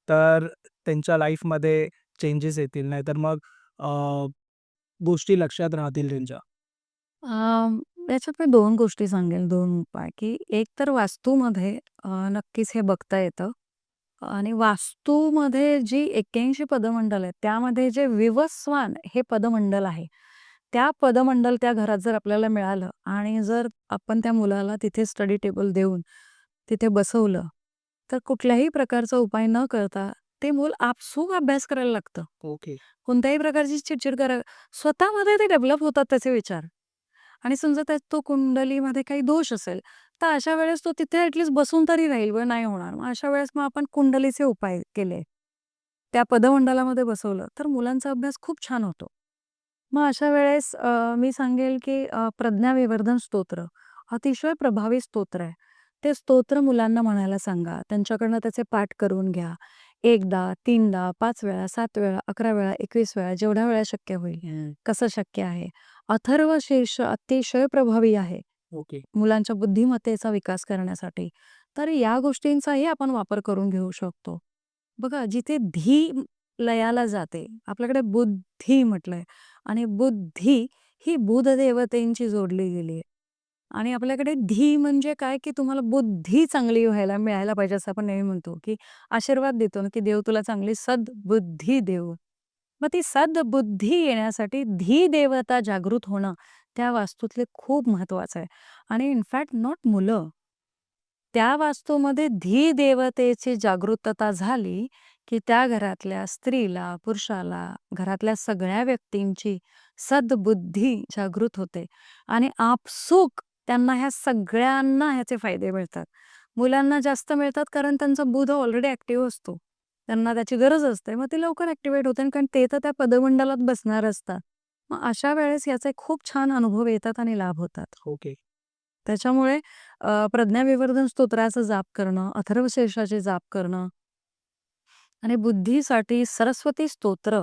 तर त्यांच्या लाईफमध्ये चेंजेस येतील, नाहीतर मग अ, गोष्टी लक्षात राहतील त्यांच्या? याच्यात मी 2 गोष्टी सांगेल, 2 उपाय, की एक तर वास्तूमध्ये नक्कीच हे बघता येतं आणि वास्तूमध्ये जी 81 पदमंडल आहेत, त्यामध्ये जे विवस्वान हे पदमंडल आहे, त्या पदमंडल त्या घरात जर आपल्याला मिळालं आणि जर आपण त्या मुलाला तिथे स्टडी टेबल देऊन तिथे बसवलं, तर कुठल्याही प्रकारचा उपाय न करता ते मूल आपसूक अभ्यास करायला लागतं. ओके. कोणत्याही प्रकारची चिडचिड स्वतःमध्ये ते डेव्हलप होतात त्याचे विचार. आणि समजा त्यात तो कुंडलीमध्ये काही दोष असेल, तर अशा वेळेस तो तिथे ॲटलीस्ट बसून तरी राहील, नाही होणार. मग अशा वेळेस मग आपण कुंडलीचे उपाय केले. त्या पदमंडलामध्ये बसवलं, तर मुलांचा अभ्यास खूप छान होतो. मग अशा वेळेस मी सांगेल की प्रज्ञाविवर्धन स्तोत्र अतिशय प्रभावी स्तोत्र आहे. ते स्तोत्र मुलांना म्हणायला सांगा. त्यांच्याकडनं त्याचे पाठ करून घ्या. 1दा, 3दा, 5 वेळा, 7 वेळा, 11 वेळा, 21 वेळा जेवढ्या वेळा शक्य होईल. कसं शक्य आहे? अथर्व शीर्ष अतिशय प्रभावी आहे ओके. मुलांच्या बुद्धिमत्तेचा विकास करण्यासाठी. तर या गोष्टींचाही आपण वापर करून घेऊ शकतो. बघा जिथे लयाला जाते, आपल्याकडे बुद्धी म्हटलंय आणि बुद्धी ही बुध देवतेंची जोडली गेली आहे. आणि आपल्याकडे म्हणजे काय, की तुम्हाला बुद्धी चांगली मिळायला पाहिजे असं आपण नेहमी म्हणतो, की आशीर्वाद देतो ना, की देव तुला चांगली सद्बुद्धी देवो. मग ती सद्बुद्धी येण्यासाठी देवता जागृत होणं त्या वास्तूतले खूप महत्वाचं आहे. आणि इनफॅक्ट नॉट मुलं. त्या वास्तूमध्ये देवतेची जागृतता झाली, की त्या घरातल्या स्त्रीला, पुरुषाला, घरातल्या सगळ्या व्यक्तींची सद्बुद्धी जागृत होते आणि आपसूक त्यांना ह्या सगळ्यांना ह्याचे फायदे मिळतात. मुलांना जास्त मिळतात कारण त्यांचा बुध ऑलरेडी ॲक्टिव्ह असतो. त्यांना त्याची गरज असते. मग ते लवकर ॲक्टिव्हेट होते कारण ते तर त्या पदमंडलात बसणार असतात. मग अशा वेळेस याचे खूप छान अनुभव येतात आणि लाभ होतात. ओके. त्याच्यामुळे प्रज्ञाविवर्धन स्तोत्राचा जाप करणं, अथर्वशीर्षाचे जाप करणं आणि बुद्धीसाठी सरस्वती स्तोत्र,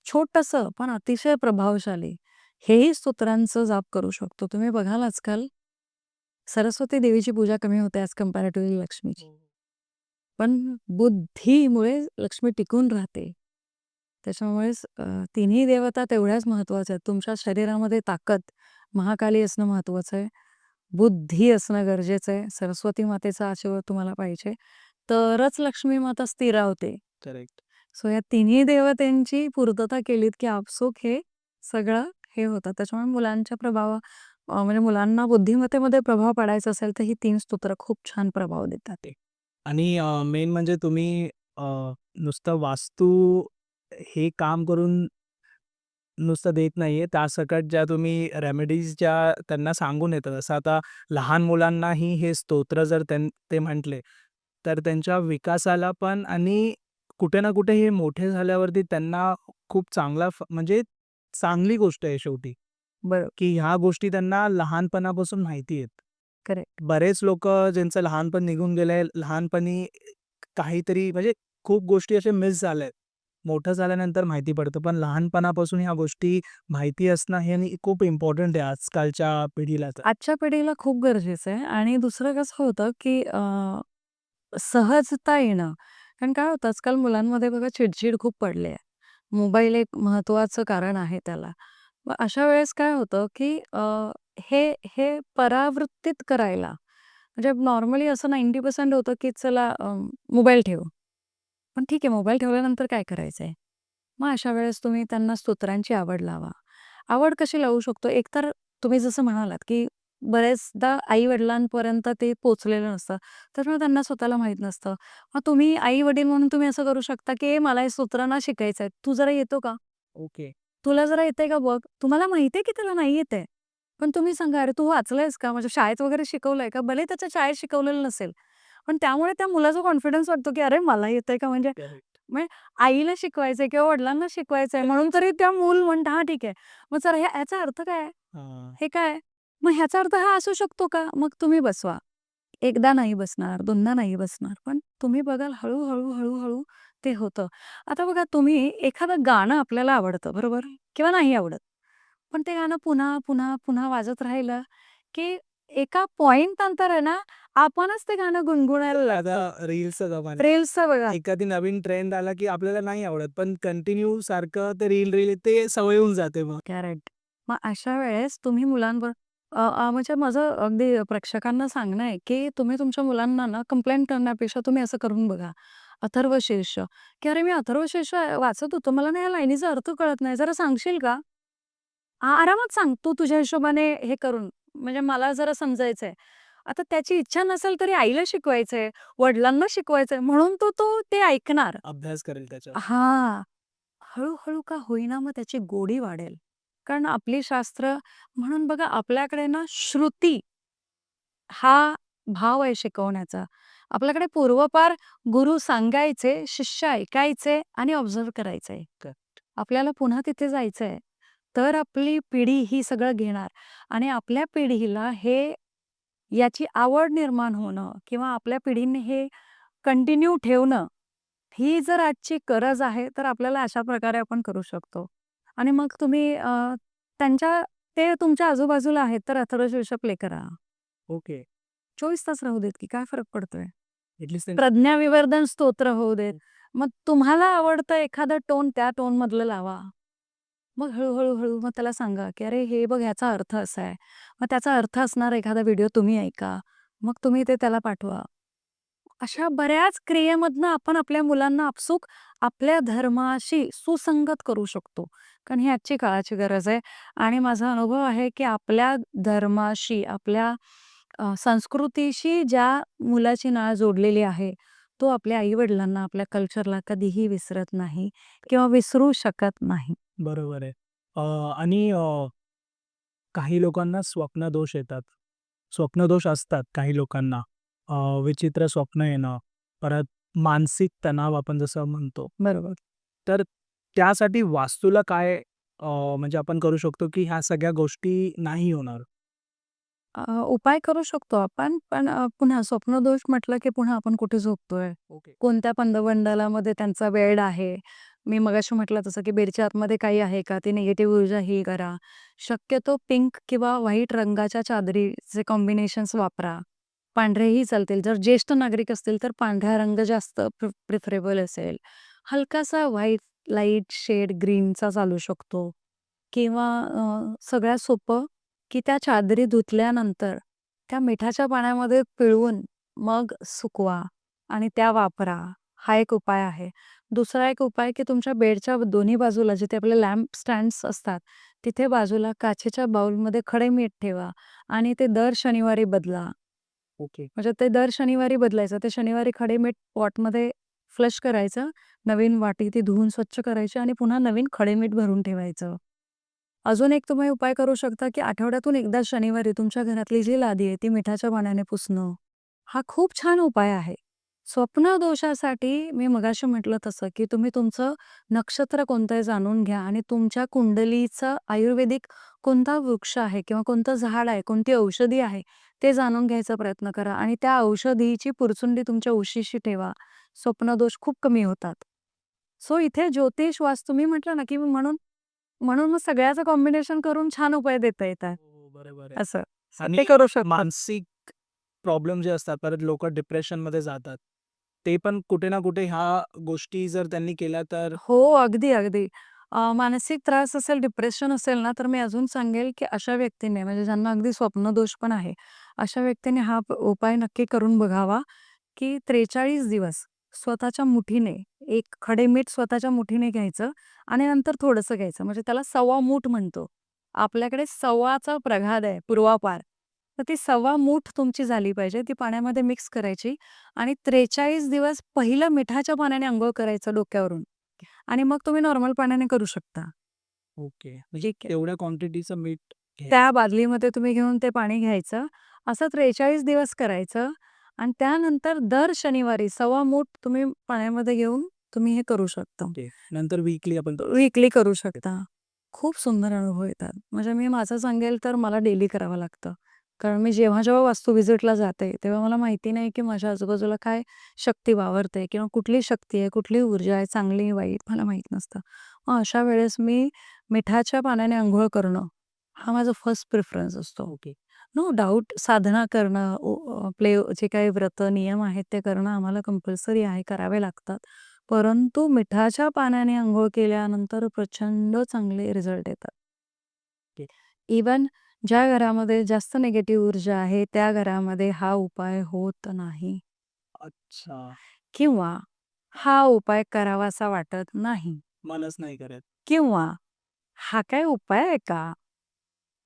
छोटंसं पण अतिशय प्रभावशाली, हेही स्तोत्रांचं जाप करू शकतो. तुम्ही बघाल आजकाल सरस्वती देवीची पूजा कमी होते ॲज कंपॅरेटिव्हली लक्ष्मीची. पण बुद्धीमुळे लक्ष्मी टिकून राहते. त्याच्यामुळेच तिन्ही देवता तेवढ्याच महत्त्वाच्या आहेत. तुमच्या शरीरामध्ये ताकद, महाकाली असणं महत्त्वाचं आहे. बुद्धी असणं गरजेचं आहे. सरस्वती मातेचा आशीर्वाद तुम्हाला पाहिजे. तरच लक्ष्मी माता स्थिरावते. करेक्ट. सो या तिन्ही देवतांची पूर्तता केलीत, की आपसूक हे सगळं हे होतं. त्याच्यामुळे म्हणजे मुलांना बुद्धिमत्तेमध्ये प्रभाव पाडायचा असेल, तर ही 3 स्तोत्र खूप छान प्रभाव देतात. ते. आणि मेन म्हणजे तुम्ही अ, नुसतं वास्तू हे काम करून नुसतं देत नाहीये, त्यासकट ज्या तुम्ही रेमेडीज ज्या त्यांना सांगून येतात. जसं आता लहान मुलांनाही हे स्तोत्र जर ते म्हटले, तर त्यांच्या विकासाला पण आणि कुठे ना कुठे हे मोठे झाल्यावरती त्यांना खूप चांगला म्हणजे चांगली गोष्ट आहे शेवटी, बरोबर. की ह्या गोष्टी त्यांना लहानपणापासून माहिती आहेत. करेक्ट. बरेच लोकं ज्यांचं लहानपण निघून गेलंय, लहानपणी काहीतरी म्हणजे खूप गोष्टी अशा मिस झाल्यात. मोठं झाल्यानंतर माहिती पडतं. पण लहानपणापासून ह्या गोष्टी माहिती असणं हे आणि खूप इम्पोर्टंट आहे आजकालच्या पिढीला तर. आजच्या पिढीला खूप गरजेचं आहे आणि दुसरं कसं होतं, की सहजता येणं. कारण काय होतं आजकाल मुलांमध्ये बघा चिडचिड खूप पडली आहे. मोबाईल एक महत्त्वाचं कारण आहे त्याला. मग अशा वेळेस काय होतं, की हे हे परावृत्तीत करायला म्हणजे नॉर्मली असं 90% होतं, की चला मोबाईल ठेव. पण ठीक आहे, मोबाईल ठेवल्यानंतर काय करायचंय? मग अशा वेळेस तुम्ही त्यांना स्तोत्रांची आवड लावा. आवड कशी लावू शकतो? एकतर तुम्ही जसं म्हणालात, की बरेचदा आई-वडिलांपर्यंत ते पोहोचलेलं नसतं. तर मग त्यांना स्वतःला माहीत नसतं. मग तुम्ही आई-वडील म्हणून तुम्ही असं करू शकता, की "ए, मला हे स्तोत्र ना शिकायचं आहे. तू जरा येतो का? ओके. तुला जरा येतंय का बघ?" तुम्हाला माहिती आहे, की त्याला नाही येतंय. पण तुम्ही सांगा, "अरे, तू वाचलंयस का? म्हणजे शाळेत वगैरे शिकवलंय का?" भले त्याच्या शाळेत शिकवलेलं नसेल. पण त्यामुळे त्या मुलाचा कॉन्फिडन्स वाटतो, की "अरे, मला येतंय का?" म्हणजे करेक्ट. म्हणजे आईला शिकवायचंय किंवा वडिलांना शिकवायचंय म्हणून तरी त्या मूल म्हणतं, "हां, ठीक आहे." मग सर ह्याचा अर्थ काय आहे? हां. हे काय आहे? मग ह्याचा अर्थ हा असू शकतो का? मग तुम्ही बसवा. एकदा नाही बसणार, दोनदा नाही बसणार. पण तुम्ही बघाल हळू-हळू, हळू-हळू ते होतं. आता बघा तुम्ही एखादं गाणं आपल्याला आवडतं, बरोबर? किंवा नाही आवडत. पण ते गाणं पुन्हा, पुन्हा, पुन्हा वाजत राहिलं, की एका पॉइंट नंतर आहे ना, आपणच ते गाणं गुणगुणायला लागतो. आता रील्सचं जमाना रील्सचं बघा. आहे. एखादी नवीन ट्रेंड आला, की आपल्याला नाही आवडत, पण कंटिन्यू सारखं ते रील ते सवय होऊन जाते मग. करेक्ट. मग अशा वेळेस तुम्ही मुलांवर म्हणजे माझं अगदी प्रेक्षकांना सांगणं आहे, की तुम्ही तुमच्या मुलांना ना कंप्लेंट करण्यापेक्षा तुम्ही असं करून बघा. अथर्वशीर्ष, की "अरे, मी अथर्वशीर्ष वाचत होतो. मला ना या लाईनीचा अर्थ कळत नाही. जरा सांगशील का?" आरामात सांग तू तुझ्या हिशोबाने हे करून. म्हणजे मला जरा समजायचंय. आता त्याची इच्छा नसेल तरी आईला शिकवायचंय, वडिलांना शिकवायचंय म्हणून तो तो ते ऐकणार. अभ्यास करेल त्याच्यावर. हां. हळू-हळू का होईना मग त्याची गोडी वाढेल. कारण आपली शास्त्र म्हणून बघा आपल्याकडे ना श्रुती हा भाव आहे शिकवण्याचा. आपल्याकडे पूर्वपार गुरु सांगायचे, शिष्य ऐकायचे आणि ऑब्झर्व्ह करायचंय. आपल्याला पुन्हा तिथे जायचंय. तर आपली पिढी ही सगळं घेणार आणि आपल्या पिढीला याची आवड निर्माण होणं किंवा आपल्या पिढीने हे कंटिन्यू ठेवणं, ही जर आजची गरज आहे, तर आपल्याला अशा प्रकारे आपण करू शकतो. आणि मग तुम्ही ते तुमच्या आजूबाजूला आहेत, तर अथर्वशीर्ष प्ले करा. ओके. 24 तास राहू देत की काय फरक पडतोय? ॲटलीस्ट प्रज्ञाविवर्धन स्तोत्र होऊ देत. मग तुम्हाला आवडतं एखादं टोन त्या टोनमधलं लावा. मग हळू मग त्याला सांगा, की "अरे, हे बघ ह्याचा अर्थ असा आहे." मग त्याचा अर्थ असणारा एखादा व्हिडिओ तुम्ही ऐका. मग तुम्ही ते त्याला पाठवा. अशा बऱ्याच क्रियेमधनं आपण आपल्या मुलांना आपसूक आपल्या धर्माशी सुसंगत करू शकतो. कारण ही आजची काळाची गरज आहे आणि माझा अनुभव आहे, की आपल्या धर्माशी, आपल्या संस्कृतीशी ज्या मुलाची नाळ जोडलेली आहे, तो आपल्या आई-वडिलांना, आपल्या कल्चरला कधीही विसरत नाही किंवा विसरू शकत नाही. बरोबर आहे. अ, आणि काही लोकांना स्वप्नदोष येतात. स्वप्नदोष असतात काही लोकांना. अ, विचित्र स्वप्न येणं, परत मानसिक तणाव आपण जसं म्हणतो. बरोबर. तर त्यासाठी वास्तूला काय म्हणजे आपण करू शकतो, की ह्या सगळ्या गोष्टी नाही होणार? उपाय करू शकतो आपण, पण पुन्हा स्वप्नदोष म्हटलं की पुन्हा आपण कुठे झोपतोय? ओके. कोणत्या पंदमंडलामध्ये त्यांचा वेड आहे? मी मगाशी म्हटलं तसं की बेडच्या आतमध्ये काही आहे का? ती निगेटिव्ह ऊर्जा ही करा. शक्यतो पिंक किंवा व्हाईट रंगाच्या चादरीचे कॉम्बिनेशन्स वापरा. पांढरेही चालतील. जर ज्येष्ठ नागरिक असतील तर पांढरा रंग जास्त प्रिफरेबल असेल. हलकासा व्हाईट लाईट शेड ग्रीनचा चालू शकतो किंवा सगळ्यात सोपं की त्या चादरी धुतल्यानंतर त्या मिठाच्या पाण्यामध्ये पिळवून मग सुकवा आणि त्या वापरा. हा एक उपाय आहे. दुसरा एक उपाय की तुमच्या बेडच्या दोन्ही बाजूला जिथे आपले लॅम्प स्टँड्स असतात, तिथे बाजूला काचेच्या बाउलमध्ये खडे मीठ ठेवा आणि ते दर शनिवारी बदला. ओके. म्हणजे ते दर शनिवारी बदलायचं. ते शनिवारी खडे मीठ पॉटमध्ये फ्लश करायचं. नवीन वाटी ती धुवून स्वच्छ करायची आणि पुन्हा नवीन खडे मीठ भरून ठेवायचं. अजून एक तुम्ही उपाय करू शकता, की आठवड्यातून एकदा शनिवारी तुमच्या घरातली जी लादी आहे, ती मिठाच्या पाण्याने पुसणं. हा खूप छान उपाय आहे. स्वप्नदोषासाठी मी मगाशी म्हटलं तसं, की तुम्ही तुमचं नक्षत्र कोणतं आहे जाणून घ्या आणि तुमच्या कुंडलीचं आयुर्वेदिक कोणता वृक्ष आहे किंवा कोणतं झाड आहे, कोणती औषधी आहे, ते जाणून घ्यायचा प्रयत्न करा आणि त्या औषधीची पुरचुंडी तुमच्या उशीशी ठेवा. स्वप्नदोष खूप कमी होतात. सो इथे ज्योतिष, वास्तू मी म्हटलं ना, की म्हणून म्हणून मग सगळ्याचं कॉम्बिनेशन करून छान उपाय देता येतात. हो, बरोबर आहे. असं. आणि ते करू शकतो. मानसिक प्रॉब्लेम जे असतात, परत लोकं डिप्रेशनमध्ये जातात. ते पण कुठे ना कुठे ह्या गोष्टी जर त्यांनी केल्या तर हो, अगदी, अगदी. मानसिक त्रास असेल, डिप्रेशन असेल ना, तर मी अजून सांगेल, की अशा व्यक्तीने म्हणजे ज्यांना अगदी स्वप्नदोष पण आहे, अशा व्यक्तीने हा उपाय नक्की करून बघावा, की 43 दिवस स्वतःच्या मुठीने एक खडे मीठ स्वतःच्या मुठीने घ्यायचं आणि नंतर थोडंसं घ्यायचं. म्हणजे त्याला सव्वा मूठ म्हणतो. आपल्याकडे सव्वाचा प्रघात आहे, पूर्वापार. तर ती सव्वा मूठ तुमची झाली पाहिजे. ती पाण्यामध्ये मिक्स करायची आणि 43 दिवस पहिलं मिठाच्या पाण्याने अंघोळ करायचं डोक्यावरून आणि मग तुम्ही नॉर्मल पाण्याने करू शकता. ओके. म्हणजे ठीक आहे. तेवढ्या क्वांटिटीचं मीठ घ्यायचं. त्या बादलीमध्ये तुम्ही घेऊन ते पाणी घ्यायचं. असं 43 दिवस करायचं आणि त्यानंतर दर शनिवारी सव्वा मूठ तुम्ही पाण्यामध्ये घेऊन तुम्ही हे करू शकता. ओके. नंतर वीकली आपण वीकली करू शकता. खूप सुंदर अनुभव येतात. म्हणजे मी माझं सांगेल तर मला डेली करावं लागतं. कारण मी जेव्हा वास्तू व्हिजिटला जाते, तेव्हा मला माहिती नाही की माझ्या आजूबाजूला काय शक्ती वावरते किंवा कुठली शक्ती आहे, कुठली ऊर्जा आहे, चांगली, वाईट मला माहीत नसतं. मग अशा वेळेस मी मिठाच्या पाण्याने अंघोळ करणं, हा माझा फर्स्ट प्रेफरन्स असतो. ओके. नो डाउट साधना करणं, आपले जे काही व्रत, नियम आहेत ते करणं आम्हाला कंपल्सरी आहे, करावे लागतात. परंतु मिठाच्या पाण्याने अंघोळ केल्यानंतर प्रचंड चांगले रिझल्ट येतात. ओके. इवन ज्या घरामध्ये जास्त निगेटिव्ह ऊर्जा आहे, त्या घरामध्ये हा उपाय होत नाही अच्छा. किंवा हा उपाय करावासा वाटत नाही मनच नाही करत. किंवा हा काय उपाय आहे का?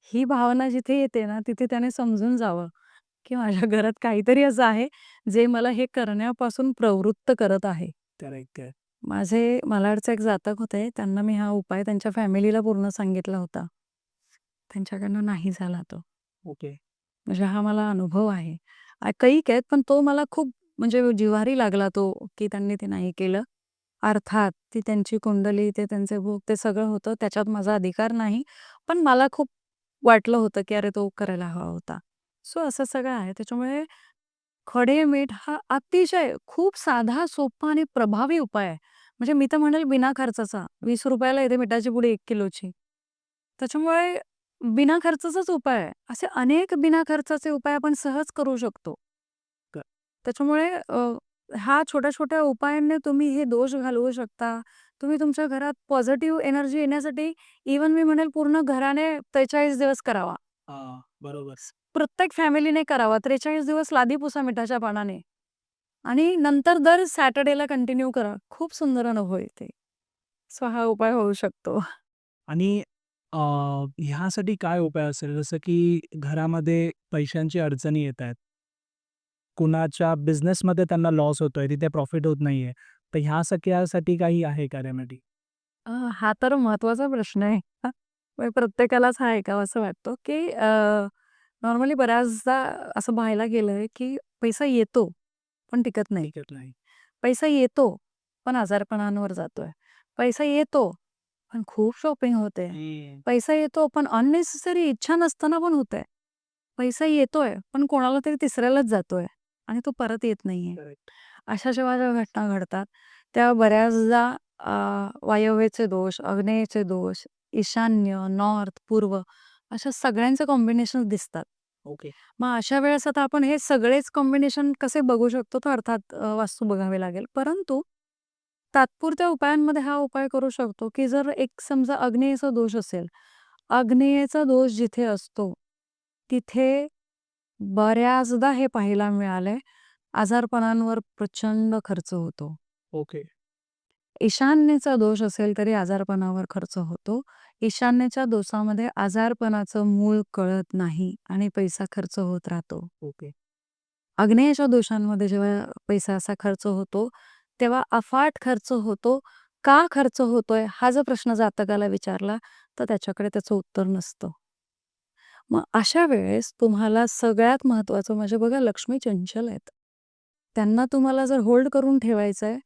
ही भावना जिथे येते ना, तिथे त्याने समजून जावं, की माझ्या घरात काहीतरी असं आहे, जे मला हे करण्यापासून प्रवृत्त करत आहे. करेक्ट आहे. माझे मालाडचे एक जातक होते. त्यांना मी हा उपाय त्यांच्या फॅमिलीला पूर्ण सांगितला होता. त्यांच्याकडनं नाही झाला तो. ओके. म्हणजे हा मला अनुभव आहे. कैक आहेत, पण तो मला खूप म्हणजे जिव्हारी लागला तो, की त्यांनी ते नाही केलं. अर्थात ती त्यांची कुंडली, ते त्यांचे भोग, ते सगळं होतं. त्याच्यात माझा अधिकार नाही. पण मला खूप वाटलं होतं, की अरे तो करायला हवा होता. सो असं सगळं आहे. त्याच्यामुळे खडे मीठ हा अतिशय खूप साधा, सोपा आणि प्रभावी उपाय आहे. म्हणजे मी तर म्हणेल बिना खर्चाचा. ₹20 ला येते मिठाची पुडी 1 किलोची. त्याच्यामुळे बिना खर्चाचाच उपाय आहे. असे अनेक बिना खर्चाचे उपाय आपण सहज करू शकतो. क त्याच्यामुळे ह्या छोट्या-छोट्या उपायांनी तुम्ही हे दोष घालवू शकता. तुम्ही तुमच्या घरात पॉझिटिव्ह एनर्जी येण्यासाठी इव्हन मी म्हणेल पूर्ण घराने 43 दिवस करावा. हां, बरोबर. प्रत्येक फॅमिलीने करावा. 43 दिवस लादी पुसा मिठाच्या पानाने आणि नंतर दर सॅटर्डेला कंटिन्यू करा. खूप सुंदर अनुभव येते. सो हा उपाय होऊ शकतो. आणि अ, ह्यासाठी काय उपाय असेल? जसं की घरामध्ये पैशांची अडचणी येतायत. कुणाच्या बिझनेसमध्ये त्यांना लॉस होतोय, तिथे प्रॉफिट होत नाहीये. तर ह्या सगळ्यासाठी काही आहे का रेमेडी? हा तर महत्त्वाचा प्रश्न आहे. म्हणजे प्रत्येकालाच हा ऐकावा असं वाटतो, की नॉर्मली बऱ्याचदा असं पाहायला गेलंय, की पैसा येतो, पण टिकत नाही. टिकत नाही. पैसा येतो, पण आजारपणांवर जातोय. पैसा येतो, पण खूप शॉपिंग होते. हं. पैसा येतो, पण अननेसेसरी इच्छा नसताना पण होतंय. पैसा येतोय, पण कोणाला तरी तिसऱ्यालाच जातोय आणि तो परत येत नाहीये. करेक्ट. अशा जेव्हा ज्या घटना घडतात, त्या बऱ्याचदा वायव्येचे दोष, आग्नेयेचे दोष, ईशान्य, नॉर्थ, पूर्व अशा सगळ्यांचे कॉम्बिनेशन्स दिसतात. ओके. मग अशा वेळेस आता आपण हे सगळेच कॉम्बिनेशन कसे बघू शकतो? तर अर्थात वास्तू बघावे लागेल. परंतु तात्पुरत्या उपायांमध्ये हा उपाय करू शकतो, की जर एक समजा आग्नेयेचा दोष असेल, आग्नेयेचा दोष जिथे असतो, तिथे बऱ्याचदा हे पाहायला मिळालंय, आजारपणांवर प्रचंड खर्च होतो. ओके. ईशान्येचा दोष असेल तरी आजारपणावर खर्च होतो. ईशान्येच्या दोषामध्ये आजारपणाचं मूळ कळत नाही आणि पैसा खर्च होत राहतो. ओके. आग्नेयच्या दोषांमध्ये जेव्हा पैसा असा खर्च होतो, तेव्हा अफाट खर्च होतो. का खर्च होतोय? हा जर प्रश्न जातकाला विचारला, तर त्याच्याकडे त्याचं उत्तर नसतं. मग अशा वेळेस तुम्हाला सगळ्यात महत्त्वाचं म्हणजे बघा लक्ष्मी चंचल आहेत. त्यांना तुम्हाला जर होल्ड करून ठेवायचं आहे,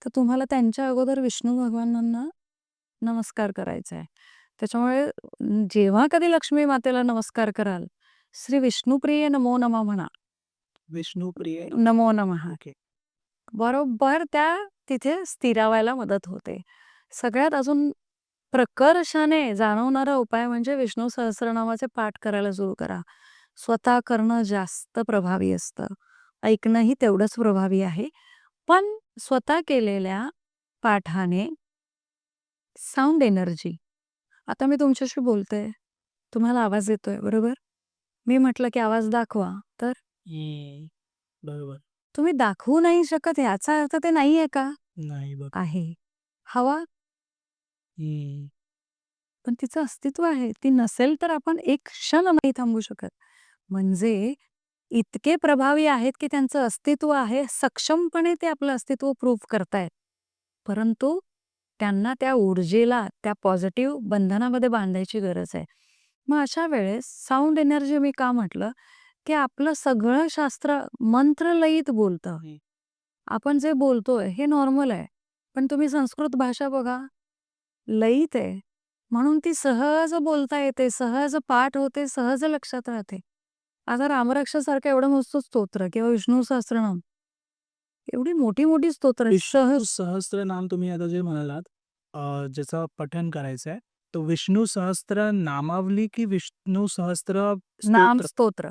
तर तुम्हाला त्यांच्या अगोदर विष्णू भगवानांना नमस्कार करायचा आहे. त्याच्यामुळे जेव्हा कधी लक्ष्मी मातेला नमस्कार कराल, श्री विष्णुप्रिये नमो नमः म्हणा. विष्णुप्रिय. नमो नमः. ओके. बरोबर त्या तिथे स्थिरावायला मदत होते. सगळ्यात अजून प्रकर्षाने जाणवणारा उपाय म्हणजे विष्णू सहस्रनामाचे पाठ करायला सुरू करा. स्वतः करणं जास्त प्रभावी असतं. ऐकणंही तेवढंच प्रभावी आहे. पण स्वतः केलेल्या पाठाने साऊंड एनर्जी. आता मी तुमच्याशी बोलते, तुम्हाला आवाज येतोय, बरोबर? मी म्हटलं की आवाज दाखवा, तर बरोबर. तुम्ही दाखवू नाही शकत याचा अर्थ ते नाहीये का? नाही बरोबर. आहे. हवा पण तिचं अस्तित्व आहे. ती नसेल तर आपण एक क्षण नाही थांबू शकत. म्हणजे इतके प्रभावी आहेत की त्यांचं अस्तित्व आहे. सक्षमपणे ते आपलं अस्तित्व प्रूव्ह करतायत. परंतु त्यांना त्या ऊर्जेला, त्या पॉझिटिव्ह बंधनामध्ये बांधायची गरज आहे. मग अशा वेळेस साउंड एनर्जी मी का म्हटलं, की आपलं सगळं शास्त्र मंत्रलयीत बोलतं. आपण जे बोलतोय हे नॉर्मल आहे. पण तुम्ही संस्कृत भाषा बघा, लयीत आहे. म्हणून ती सहज बोलता येते, सहज पाठ होते, सहज लक्षात राहते. आता रामरक्षासारखं एवढं मस्त स्तोत्र किंवा विष्णू सहस्त्रनाम, एवढी मोठी-मोठी स्तोत्र विष्णू सहस्त्रनाम तुम्ही आता जे म्हणालात, ज्याचं पठण करायचं आहे, तो विष्णू सहस्त्र नामावली की विष्णू सहस्त्र नाम स्तोत्र? स्तोत्र.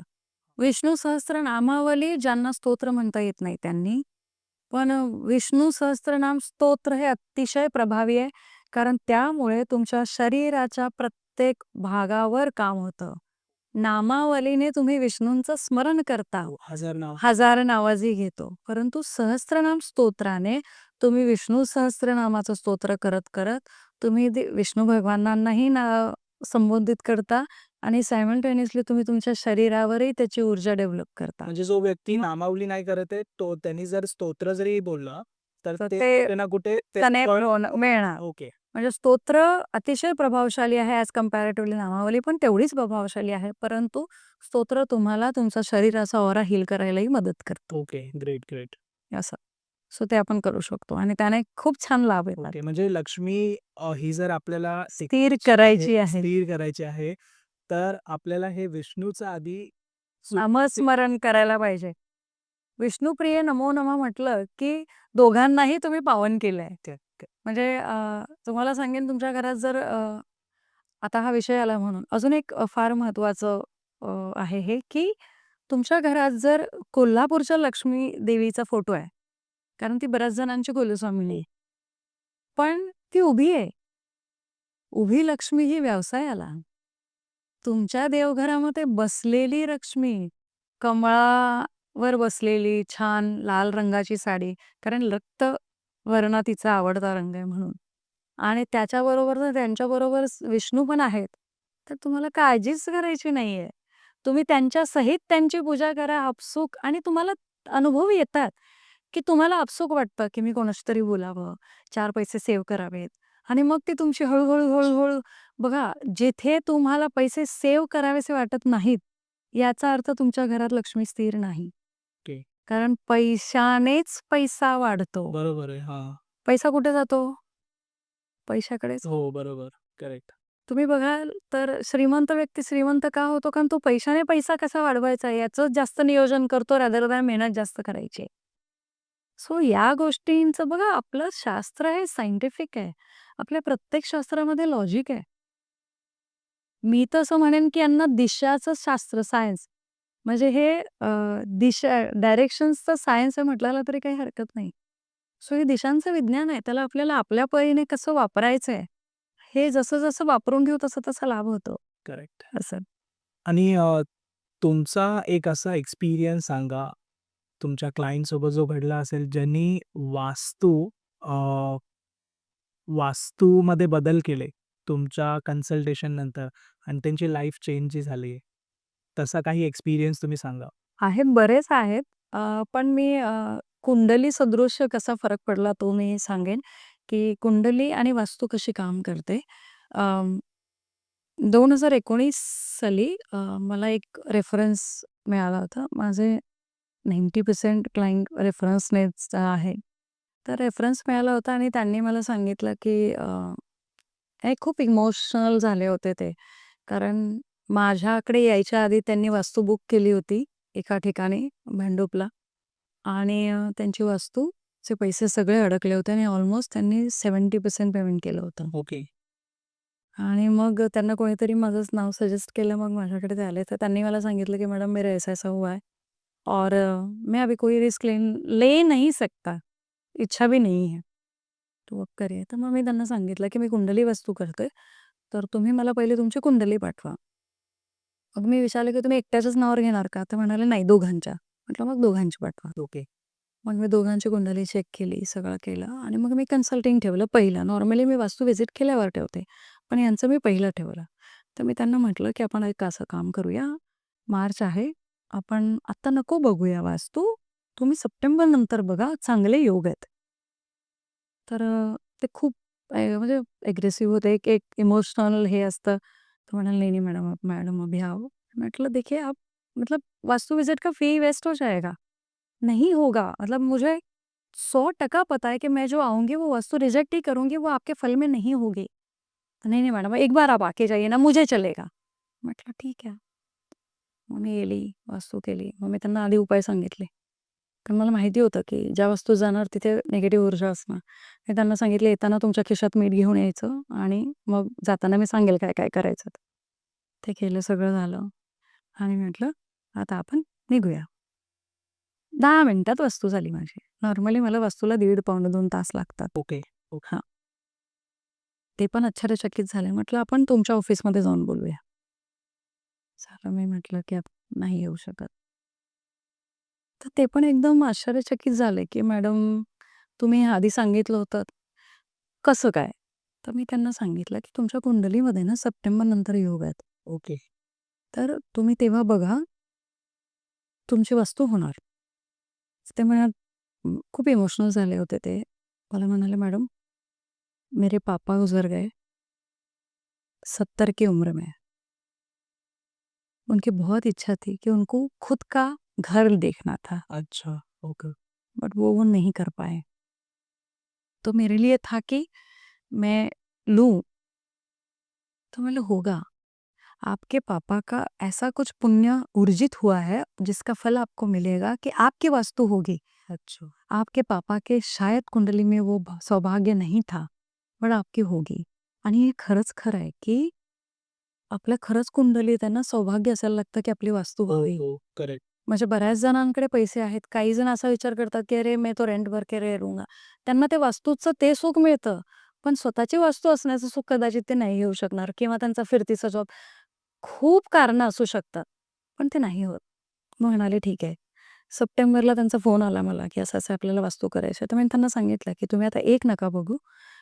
विष्णू सहस्त्रनामावली ज्यांना स्तोत्र म्हणता येत नाही त्यांनी. पण विष्णू सहस्त्रनाम स्तोत्र हे अतिशय प्रभावी आहे. कारण त्यामुळे तुमच्या शरीराच्या प्रत्येक भागावर काम होतं. नामावलीने तुम्ही विष्णूंचं स्मरण करता. हो, 1000 नाव. हजार नावाजही घेतो. परंतु सहस्त्रनाम स्तोत्राने तुम्ही विष्णू सहस्त्रनामाचं स्तोत्र करत-करत तुम्ही ते विष्णू भगवानांनाही संबोधित करता आणि सायमल्टेनियसली तुम्ही तुमच्या शरीरावरही त्याची ऊर्जा डेव्हलप करता. म्हणजे जो व्यक्ती मग नामावली नाही करत आहे, तो त्यांनी जर स्तोत्र जरी बोलला, तर तर ते ते कुठे ना कुठे ते त्याने मिळणार. ओके. म्हणजे स्तोत्र अतिशय प्रभावशाली आहे ॲज कंपॅरेटिव्हली नामावली पण तेवढीच प्रभावशाली आहे. परंतु स्तोत्र तुम्हाला तुमचा शरीराचा ऑरा हील करायलाही मदत करतं. ओके. Great, great. असं. सो ते आपण करू शकतो आणि त्याने खूप छान लाभ येतात. ओके. म्हणजे लक्ष्मी ही जर आपल्याला स्थिर करायची आहे. स्थिर करायची आहे, तर आपल्याला हे विष्णूचं आधी नामस्मरण करायला पाहिजे. विष्णुप्रिय नमो नमः म्हटलं, की दोघांनाही तुम्ही पावन केलंय. म्हणजे तुम्हाला सांगेन तुमच्या घरात जर आता हा विषय आला म्हणून अजून एक फार महत्वाचं आहे हे, की तुमच्या घरात जर कोल्हापूरच्या लक्ष्मी देवीचा फोटो आहे, कारण ती बऱ्याच जणांची कुलस्वामिनी आहे. पण ती उभी आहे. उभी लक्ष्मी ही व्यवसायाला. तुमच्या देवघरामध्ये बसलेली लक्ष्मी, कमळावर बसलेली छान लाल रंगाची साडी, कारण रक्त वर्ण तिचा आवडता रंग आहे म्हणून. आणि त्याच्याबरोबर जर त्यांच्याबरोबर विष्णू पण आहेत, तर तुम्हाला काळजीच करायची नाहीये. तुम्ही त्यांच्या सहित त्यांची पूजा करा आपसूक आणि तुम्हाला अनुभव येतात, की तुम्हाला आपसूक वाटतं, की मी कोणाशी तरी बोलावं, 4 पैसे सेव्ह करावेत आणि मग ती तुमची हळू बघा, जिथे तुम्हाला पैसे सेव्ह करावेसे वाटत नाहीत, याचा अर्थ तुमच्या घरात लक्ष्मी स्थिर नाही. ओके. कारण पैशानेच पैसा वाढतो. बरोबर आहे. हां. पैसा कुठे जातो? पैशाकडेच. हो, बरोबर. करेक्ट. तुम्ही बघाल तर श्रीमंत व्यक्ती श्रीमंत का होतो? कारण तो पैशाने पैसा कसा वाढवायचा याचं जास्त नियोजन करतो रादर दॅन मेहनत जास्त करायची. सो या गोष्टींचं बघा आपलं शास्त्र हे सायंटिफिक आहे. आपल्या प्रत्येक शास्त्रामध्ये लॉजिक आहे. मी तर असं म्हणेन की यांना दिशाचं शास्त्र सायन्स म्हणजे हे दिशा डायरेक्शन्सचं सायन्स आहे म्हटल्याला तरी काही हरकत नाही. सो हे दिशांचं विज्ञान आहे. त्याला आपल्याला आपल्या परीने कसं वापरायचंय, हे जसं-जसं वापरून घेऊ तसा-तसा लाभ होतो. करेक्ट. असं. आणि तुमचा एक असा एक्सपिरियन्स सांगा, तुमच्या क्लायंटसोबत जो घडला असेल, ज्यांनी अ, वास्तूमध्ये बदल केले तुमच्या कन्सल्टेशननंतर आणि त्यांची लाईफ चेंज झाली. तसा काही एक्सपिरियन्स तुम्ही सांगा? आहेत, बरेच आहेत. पण मी कुंडली सदृश्य कसा फरक पडला तो मी सांगेन, की कुंडली आणि वास्तू कशी काम करते. अं, 2019 साली मला एक रेफरन्स मिळाला होता. माझे 90% क्लायंट रेफरन्सनेच आहे. तर रेफरन्स मिळाला होता आणि त्यांनी मला सांगितलं, की हे खूप इमोशनल झाले होते ते. कारण माझ्याकडे यायच्या आधी त्यांनी वास्तू बुक केली होती एका ठिकाणी भांडूपला आणि त्यांची वास्तूचे पैसे सगळे अडकले होते आणि ऑलमोस्ट त्यांनी 70% पेमेंट केलं होतं. ओके. आणि मग त्यांना कोणीतरी माझंच नाव सजेस्ट केलं. मग माझ्याकडे ते आले. तर त्यांनी मला सांगितलं, की "मैडम मेरा ऐसा-ऐसा हुआ है और मैं अभी कोई रिस्क ले ले नहीं सकता. इच्छा भी नहीं है." तो वक्करी आहे. तर मग मी त्यांना सांगितलं, की मी कुंडली वास्तू करते. तर तुम्ही मला पहिले तुमची कुंडली पाठवा. मग मी विचारलं, की तुम्ही एकट्याच्याच नावावर घेणार का? तर म्हणाले, "नाही, दोघांच्या." म्हटलं, "मग दोघांची पाठवा." ओके. मग मी दोघांची कुंडली चेक केली, सगळं केलं आणि मग मी कन्सल्टिंग ठेवलं पहिलं. नॉर्मली मी वास्तू व्हिजिट केल्यावर ठेवते, पण यांचं मी पहिलं ठेवलं. तर मी त्यांना म्हटलं, की "आपण एक असं काम करूया, मार्च आहे, आपण आत्ता नको बघूया वास्तू, तुम्ही सप्टेंबर नंतर बघा, चांगले योग आहेत." तर ते खूप म्हणजे एग्रेसिव्ह होते. एक एक इमोशनल हे असतं. तो म्हणाले, "नहीं, नहीं मैडम, मैडम अभी आओ." म्हटलं, "देखिए आप मतलब वास्तु विज़िट का फ़ी वेस्ट हो जाएगा। नहीं होगा मतलब मुझे 100% पता है कि मैं जो आऊँगी वो वास्तु रिजेक्ट ही करूँगी, वो आपके फल में नहीं होगी." "नहीं, नहीं मैडम, एक बार आप आके जाइए ना, मुझे चलेगा." म्हटलं, "ठीक आहे." मग मी गेली, वास्तू केली. मग मी त्यांना आधी उपाय सांगितले. कारण मला माहिती होतं, की ज्या वस्तू जाणार तिथे निगेटिव्ह ऊर्जा असणार. मी त्यांना सांगितलं, "येताना तुमच्या खिशात मीठ घेऊन यायचं आणि मग जाताना मी सांगेल काय-काय करायचं ते." ते केलं, सगळं झालं आणि म्हटलं, "आता आपण निघूया." 10 मिनिटात वस्तू झाली माझी. नॉर्मली मला वस्तूला 1.5 पावणे 2 तास लागतात. ओके. ओके. हां. ते पण आश्चर्यचकित झाले. म्हटलं, "आपण तुमच्या ऑफिसमध्ये जाऊन बोलूया." झालं. मी म्हटलं, की नाही येऊ शकत." तर ते पण एकदम आश्चर्यचकित झाले, की "मॅडम, तुम्ही हे आधी सांगितलं होतं, कसं काय?" तर मी त्यांना सांगितलं, की "तुमच्या कुंडलीमध्ये ना सप्टेंबर नंतर योग आहेत. ओके. तर तुम्ही तेव्हा बघा, तुमची वस्तू होणार." ते म्हणाले खूप इमोशनल झाले होते ते. मला म्हणाले, "मॅडम, मेरे पापा गुज़र गए 70 की उम्र में। उनकी बहुत इच्छा थी कि उनको खुद का घर देखना था, अच्छा. ओके. बट वो नहीं कर पाए। तो मेरे लिए था कि मैं लूँ, तो मैंने होगा। आपके पापा का ऐसा कुछ पुण्य ऊर्जित हुआ है जिसका फल आपको मिलेगा कि आपकी वास्तु होगी। अच्छा. आपके पापा के शायद कुंडली में वो सौभाग्य नहीं था, पण आपकी होगी." आणि हे खरंच खरं आहे, की आपल्या खरंच कुंडलीत आहे ना सौभाग्य असायला लागतं, की आपली वास्तू हो, व्हावी. हो. करेक्ट. म्हणजे बऱ्याच जणांकडे पैसे आहेत. काही जण असा विचार करतात, की "अरे, मैं तो रेंट भर के रह लूंगा." त्यांना ते वास्तूचं ते सुख मिळतं. पण स्वतःची वास्तू असण्याचं सुख कदाचित ते नाही घेऊ शकणार किंवा त्यांचा फिरतीचा जॉब. खूप कारणं असू शकतात, पण ते नाही होत. मग म्हणाले, "ठीक आहे." सप्टेंबरला त्यांचा फोन आला मला, की असं-असं आपल्याला वास्तू करायची आहे. तर मी त्यांना सांगितलं, की "तुम्ही आता एक नका बघू,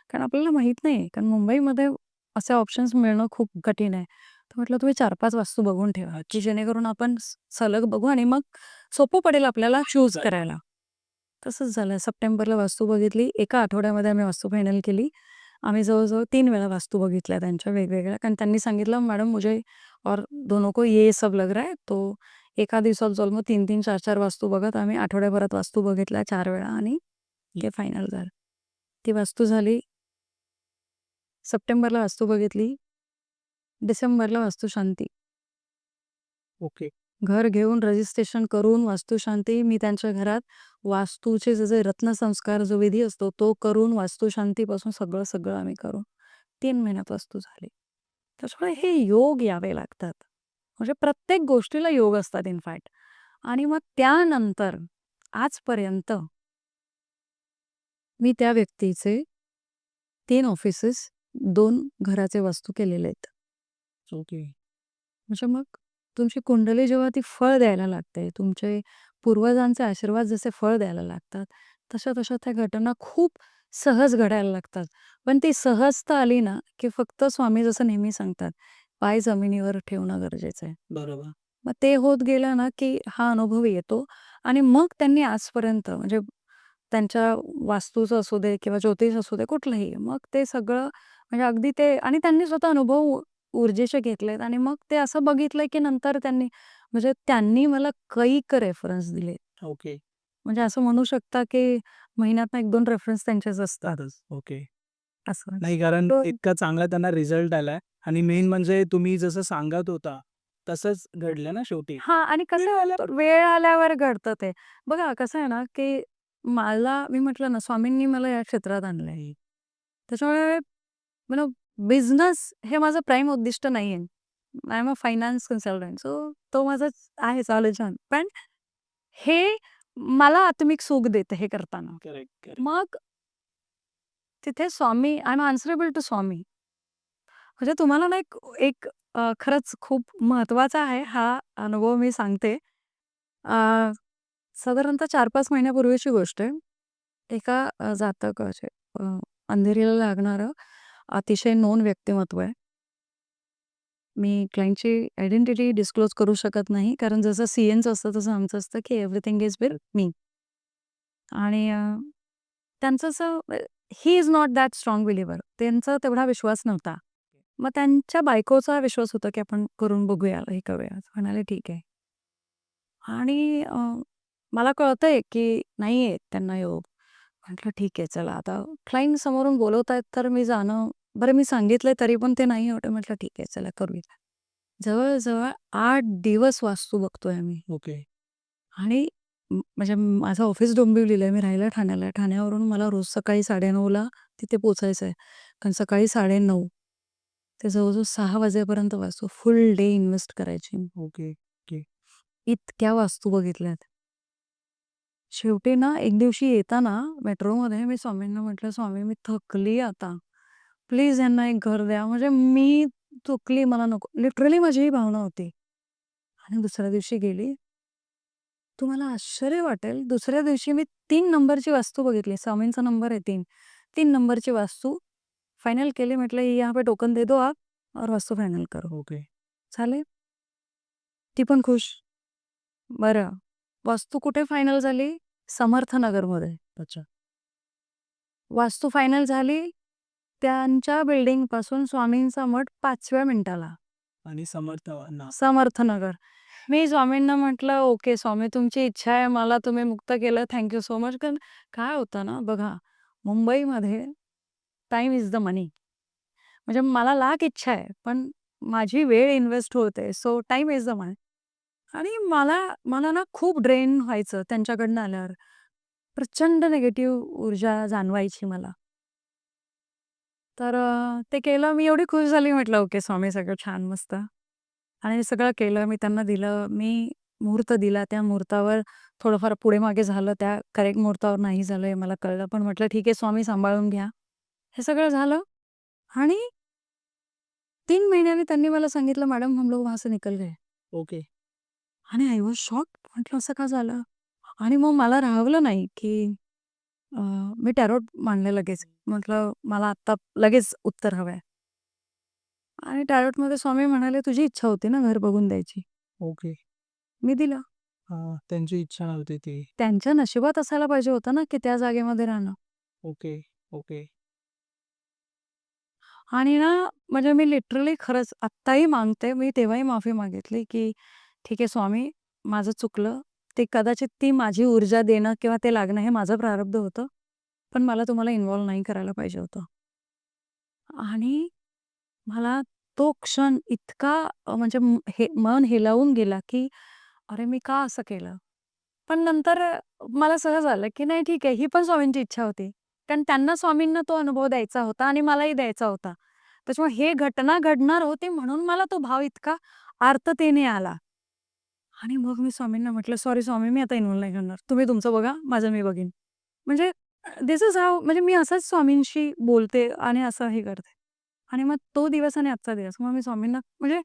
कारण आपल्याला माहीत नाही. कारण मुंबईमध्ये असे ऑप्शन्स मिळणं खूप कठीण आहे." तर म्हटलं, "तुम्ही 4-5 वास्तू बघून ठेवा, की अच्छा. जेणेकरून आपण सलग बघू आणि मग सोपं पडेल आपल्याला चूज राइट. करायला." तसंच झालं. सप्टेंबरला वास्तू बघितली. एका आठवड्यामध्ये आम्ही वास्तू फायनल केली. आम्ही जवळ-जवळ 3 वेळा वास्तू बघितल्या त्यांच्या वेगवेगळ्या. कारण त्यांनी सांगितलं, "मॅडम मुझे और दोनों को ये सब लग रहा है." तो एका दिवसात जवळ 3-3, 4-4 वास्तू बघत आम्ही आठवड्याभरात वास्तू बघितल्या 4 वेळा आणि ते फायनल झालं. ती वास्तू झाली. सप्टेंबरला वास्तू बघितली. डिसेंबरला वास्तुशांती. ओके. घर घेऊन रजिस्ट्रेशन करून वास्तुशांती मी त्यांच्या घरात वास्तूचे जे रत्नसंस्कार जो विधी असतो तो करून वास्तुशांतीपासून सगळं आम्ही करून 3 महिन्यात वास्तू झाली. त्याच्यामुळे हे योग यावे लागतात. म्हणजे प्रत्येक गोष्टीला योग असतात इनफॅक्ट. आणि मग त्यानंतर आजपर्यंत मी त्या व्यक्तीचे 3 ऑफिसेस, 2 घराचे वास्तू केलेले आहेत. ओके. म्हणजे मग तुमची कुंडली जेव्हा ती फळ द्यायला लागते, तुमचे पूर्वजांचे आशीर्वाद जसे फळ द्यायला लागतात, तशा त्या घटना खूप सहज घडायला लागतात. पण ती सहजता आली ना, की फक्त स्वामी जसं नेहमी सांगतात, पाय जमिनीवर ठेवणं गरजेचं आहे. बरोबर. मग ते होत गेलं ना, की हा अनुभव येतो आणि मग त्यांनी आजपर्यंत म्हणजे त्यांच्या वास्तूचं असू दे किंवा ज्योतिष असू दे कुठलंही, मग ते सगळं म्हणजे अगदी ते आणि त्यांनी स्वतः अनुभव ऊर्जेचे घेतलेत आणि मग ते असं बघितलंय, की नंतर त्यांनी मला कैक रेफरन्स दिले. ओके. म्हणजे असं म्हणू शकता, की महिन्यातनं 1-2 रेफरन्स त्यांचेच असतात. असतातच. ओके. असं. नाही, कारण तो इतका चांगला त्यांना रिझल्ट आलाय आणि मेन म्हणजे तुम्ही जसं सांगत होता, तसंच घडलं ना शेवटी. हां आणि कसं वेळ आल्यावर घडतं ते. बघा कसं आहे ना, की मी म्हटलं ना, स्वामींनी मला या क्षेत्रात आणलंय. त्याच्यामुळे मला बिझनेस हे माझं प्राईम उद्दिष्ट नाहीये. I am a finance consultant. So तो माझा आहे चालू छान. पण हे मला आत्मिक सुख देतं हे करताना. Correct, correct. मग तिथे स्वामी आय एम आन्सरेबल टू स्वामी. म्हणजे तुम्हाला ना एक एक खरंच खूप महत्वाचा आहे हा अनुभव मी सांगते. अ, साधारणतः 4-5 महिन्यापूर्वीची गोष्ट आहे. एका जातकाचे अ, अंधेरीला लागणारं अतिशय नोन व्यक्तिमत्व आहे. मी क्लायंटची आयडेंटिटी डिस्क्लोज करू शकत नाही, कारण जसं सीएनचं असतं तसं आमचं असतं, की एव्हरीथिंग इज विथ मी. आणि त्यांचं असं he is not that strong believer. त्यांचा तेवढा विश्वास नव्हता. मग त्यांच्या बायकोचा विश्वास होता, की आपण करून बघूया, हे करूया. म्हणाले, "ठीक आहे." आणि मला कळतंय, की नाहीये त्यांना योग. म्हटलं, "ठीक आहे, चला आता क्लायंट समोरून बोलवतायत, तर मी जाणं." बरं मी सांगितलंय तरी पण ते नाही होते. म्हटलं, "ठीक आहे, चला करूया." जवळ-जवळ 8 दिवस वास्तू बघतोय आम्ही. ओके. आणि म्हणजे माझं ऑफिस डोंबिवलीला आहे. मी राहायला ठाण्याला आहे. ठाण्यावरून मला रोज सकाळी 9:30ला तिथे पोहोचायचं आहे. कारण सकाळी 9:30 ते जवळ-जवळ 6 वाजेपर्यंत वाचतो. फुल डे इन्व्हेस्ट करायची मी. ओके. ओके. इतक्या वास्तू बघितल्यात. शेवटी ना एक दिवशी येताना मेट्रोमध्ये मी स्वामींना म्हटलं, "स्वामी मी थकली आता. प्लीज ह्यांना एक घर द्या." म्हणजे मी चुकली, मला नको. लिटरली माझी ही भावना होती. आणि दुसऱ्या दिवशी गेली. तुम्हाला आश्चर्य वाटेल, दुसऱ्या दिवशी मी 3 नंबरची वास्तू बघितली. स्वामींचा नंबर आहे 3. 3 नंबरची वास्तू फायनल केली. म्हटलं, "ये यहाँ पे टोकन दे दो आप और वास्तू फायनल करो." ओके. चालेल. ती पण खुश. बरं, वास्तू कुठे फायनल झाली? समर्थनगरमध्ये. अच्छा. वास्तू फायनल झाली, त्यांच्या बिल्डिंगपासून स्वामींचा मठ 5व्या मिनिटाला. आणि समर्थ ना. समर्थनगर. मी स्वामींना म्हटलं, "ओके स्वामी, तुमची इच्छा आहे, मला तुम्ही मुक्त केलं. Thank you so much." कारण काय होतं ना, बघा, मुंबईमध्ये टाईम इज द मनी. म्हणजे मला लाख इच्छा आहे, पण माझी वेळ इन्व्हेस्ट होते. सो टाईम इज द मनी. आणि मला मला ना खूप ड्रेन व्हायचं त्यांच्याकडनं आल्यावर. प्रचंड निगेटिव्ह ऊर्जा जाणवायची मला. तर ते केलं. मी एवढी खुश झाली, म्हटलं, "ओके स्वामी, सगळं छान मस्त." आणि सगळं केलं. मी त्यांना दिलं. मी मुहूर्त दिला. त्या मुहूर्तावर थोडंफार पुढे-मागे झालं. त्या करेक्ट मुहूर्तावर नाही झालं हे मला कळलं. पण म्हटलं, "ठीक आहे स्वामी, सांभाळून घ्या." हे सगळं झालं आणि 3 महिन्यांनी त्यांनी मला सांगितलं, "मॅडम हम लोग वहाँ से निकल गए." ओके. आणि आय वॉज शॉक्ड. म्हटलं, "असं का झालं?" आणि मग मला राहवलं नाही, की मी टॅरोट मांडले लगेच. म्हटलं, "मला आत्ता लगेच उत्तर हवंय." आणि टॅरोटमध्ये स्वामी म्हणाले, "तुझी इच्छा होती ना घर बघून द्यायची." ओके. मी दिलं. हां, त्यांची इच्छा नव्हती ती. त्यांच्या नशिबात असायला पाहिजे होतं ना, की त्या जागेमध्ये राहणं. ओके. ओके. आणि ना, म्हणजे मी लिटरली खरंच आत्ताही मागते, मी तेव्हाही माफी मागितली, की "ठीक आहे स्वामी, माझं चुकलं. ते कदाचित ती माझी ऊर्जा देणं किंवा ते लागणं हे माझं प्रारब्ध होतं. पण मला तुम्हाला इन्व्हॉल्व नाही करायला पाहिजे होतं." आणि मला तो क्षण इतका म्हणजे हे मन हेलावून गेला, की "अरे, मी का असं केलं?" पण नंतर मला सहज आलं, की नाही ठीक आहे, ही पण स्वामींची इच्छा होती. कारण त्यांना स्वामींना तो अनुभव द्यायचा होता आणि मलाही द्यायचा होता. त्याच्यामुळे हे घटना घडणार होती म्हणून मला तो भाव इतका आर्ततेने आला. आणि मग मी स्वामींना म्हटलं, "सॉरी स्वामी, मी आता इन्व्हॉल्व नाही करणार. तुम्ही तुमचं बघा, माझं मी बघीन." म्हणजे धिस इज हाऊ, म्हणजे मी असंच स्वामींशी बोलते आणि असं हे करते. आणि मग तो दिवस आणि आजचा दिवस. मग मी स्वामींना म्हणजे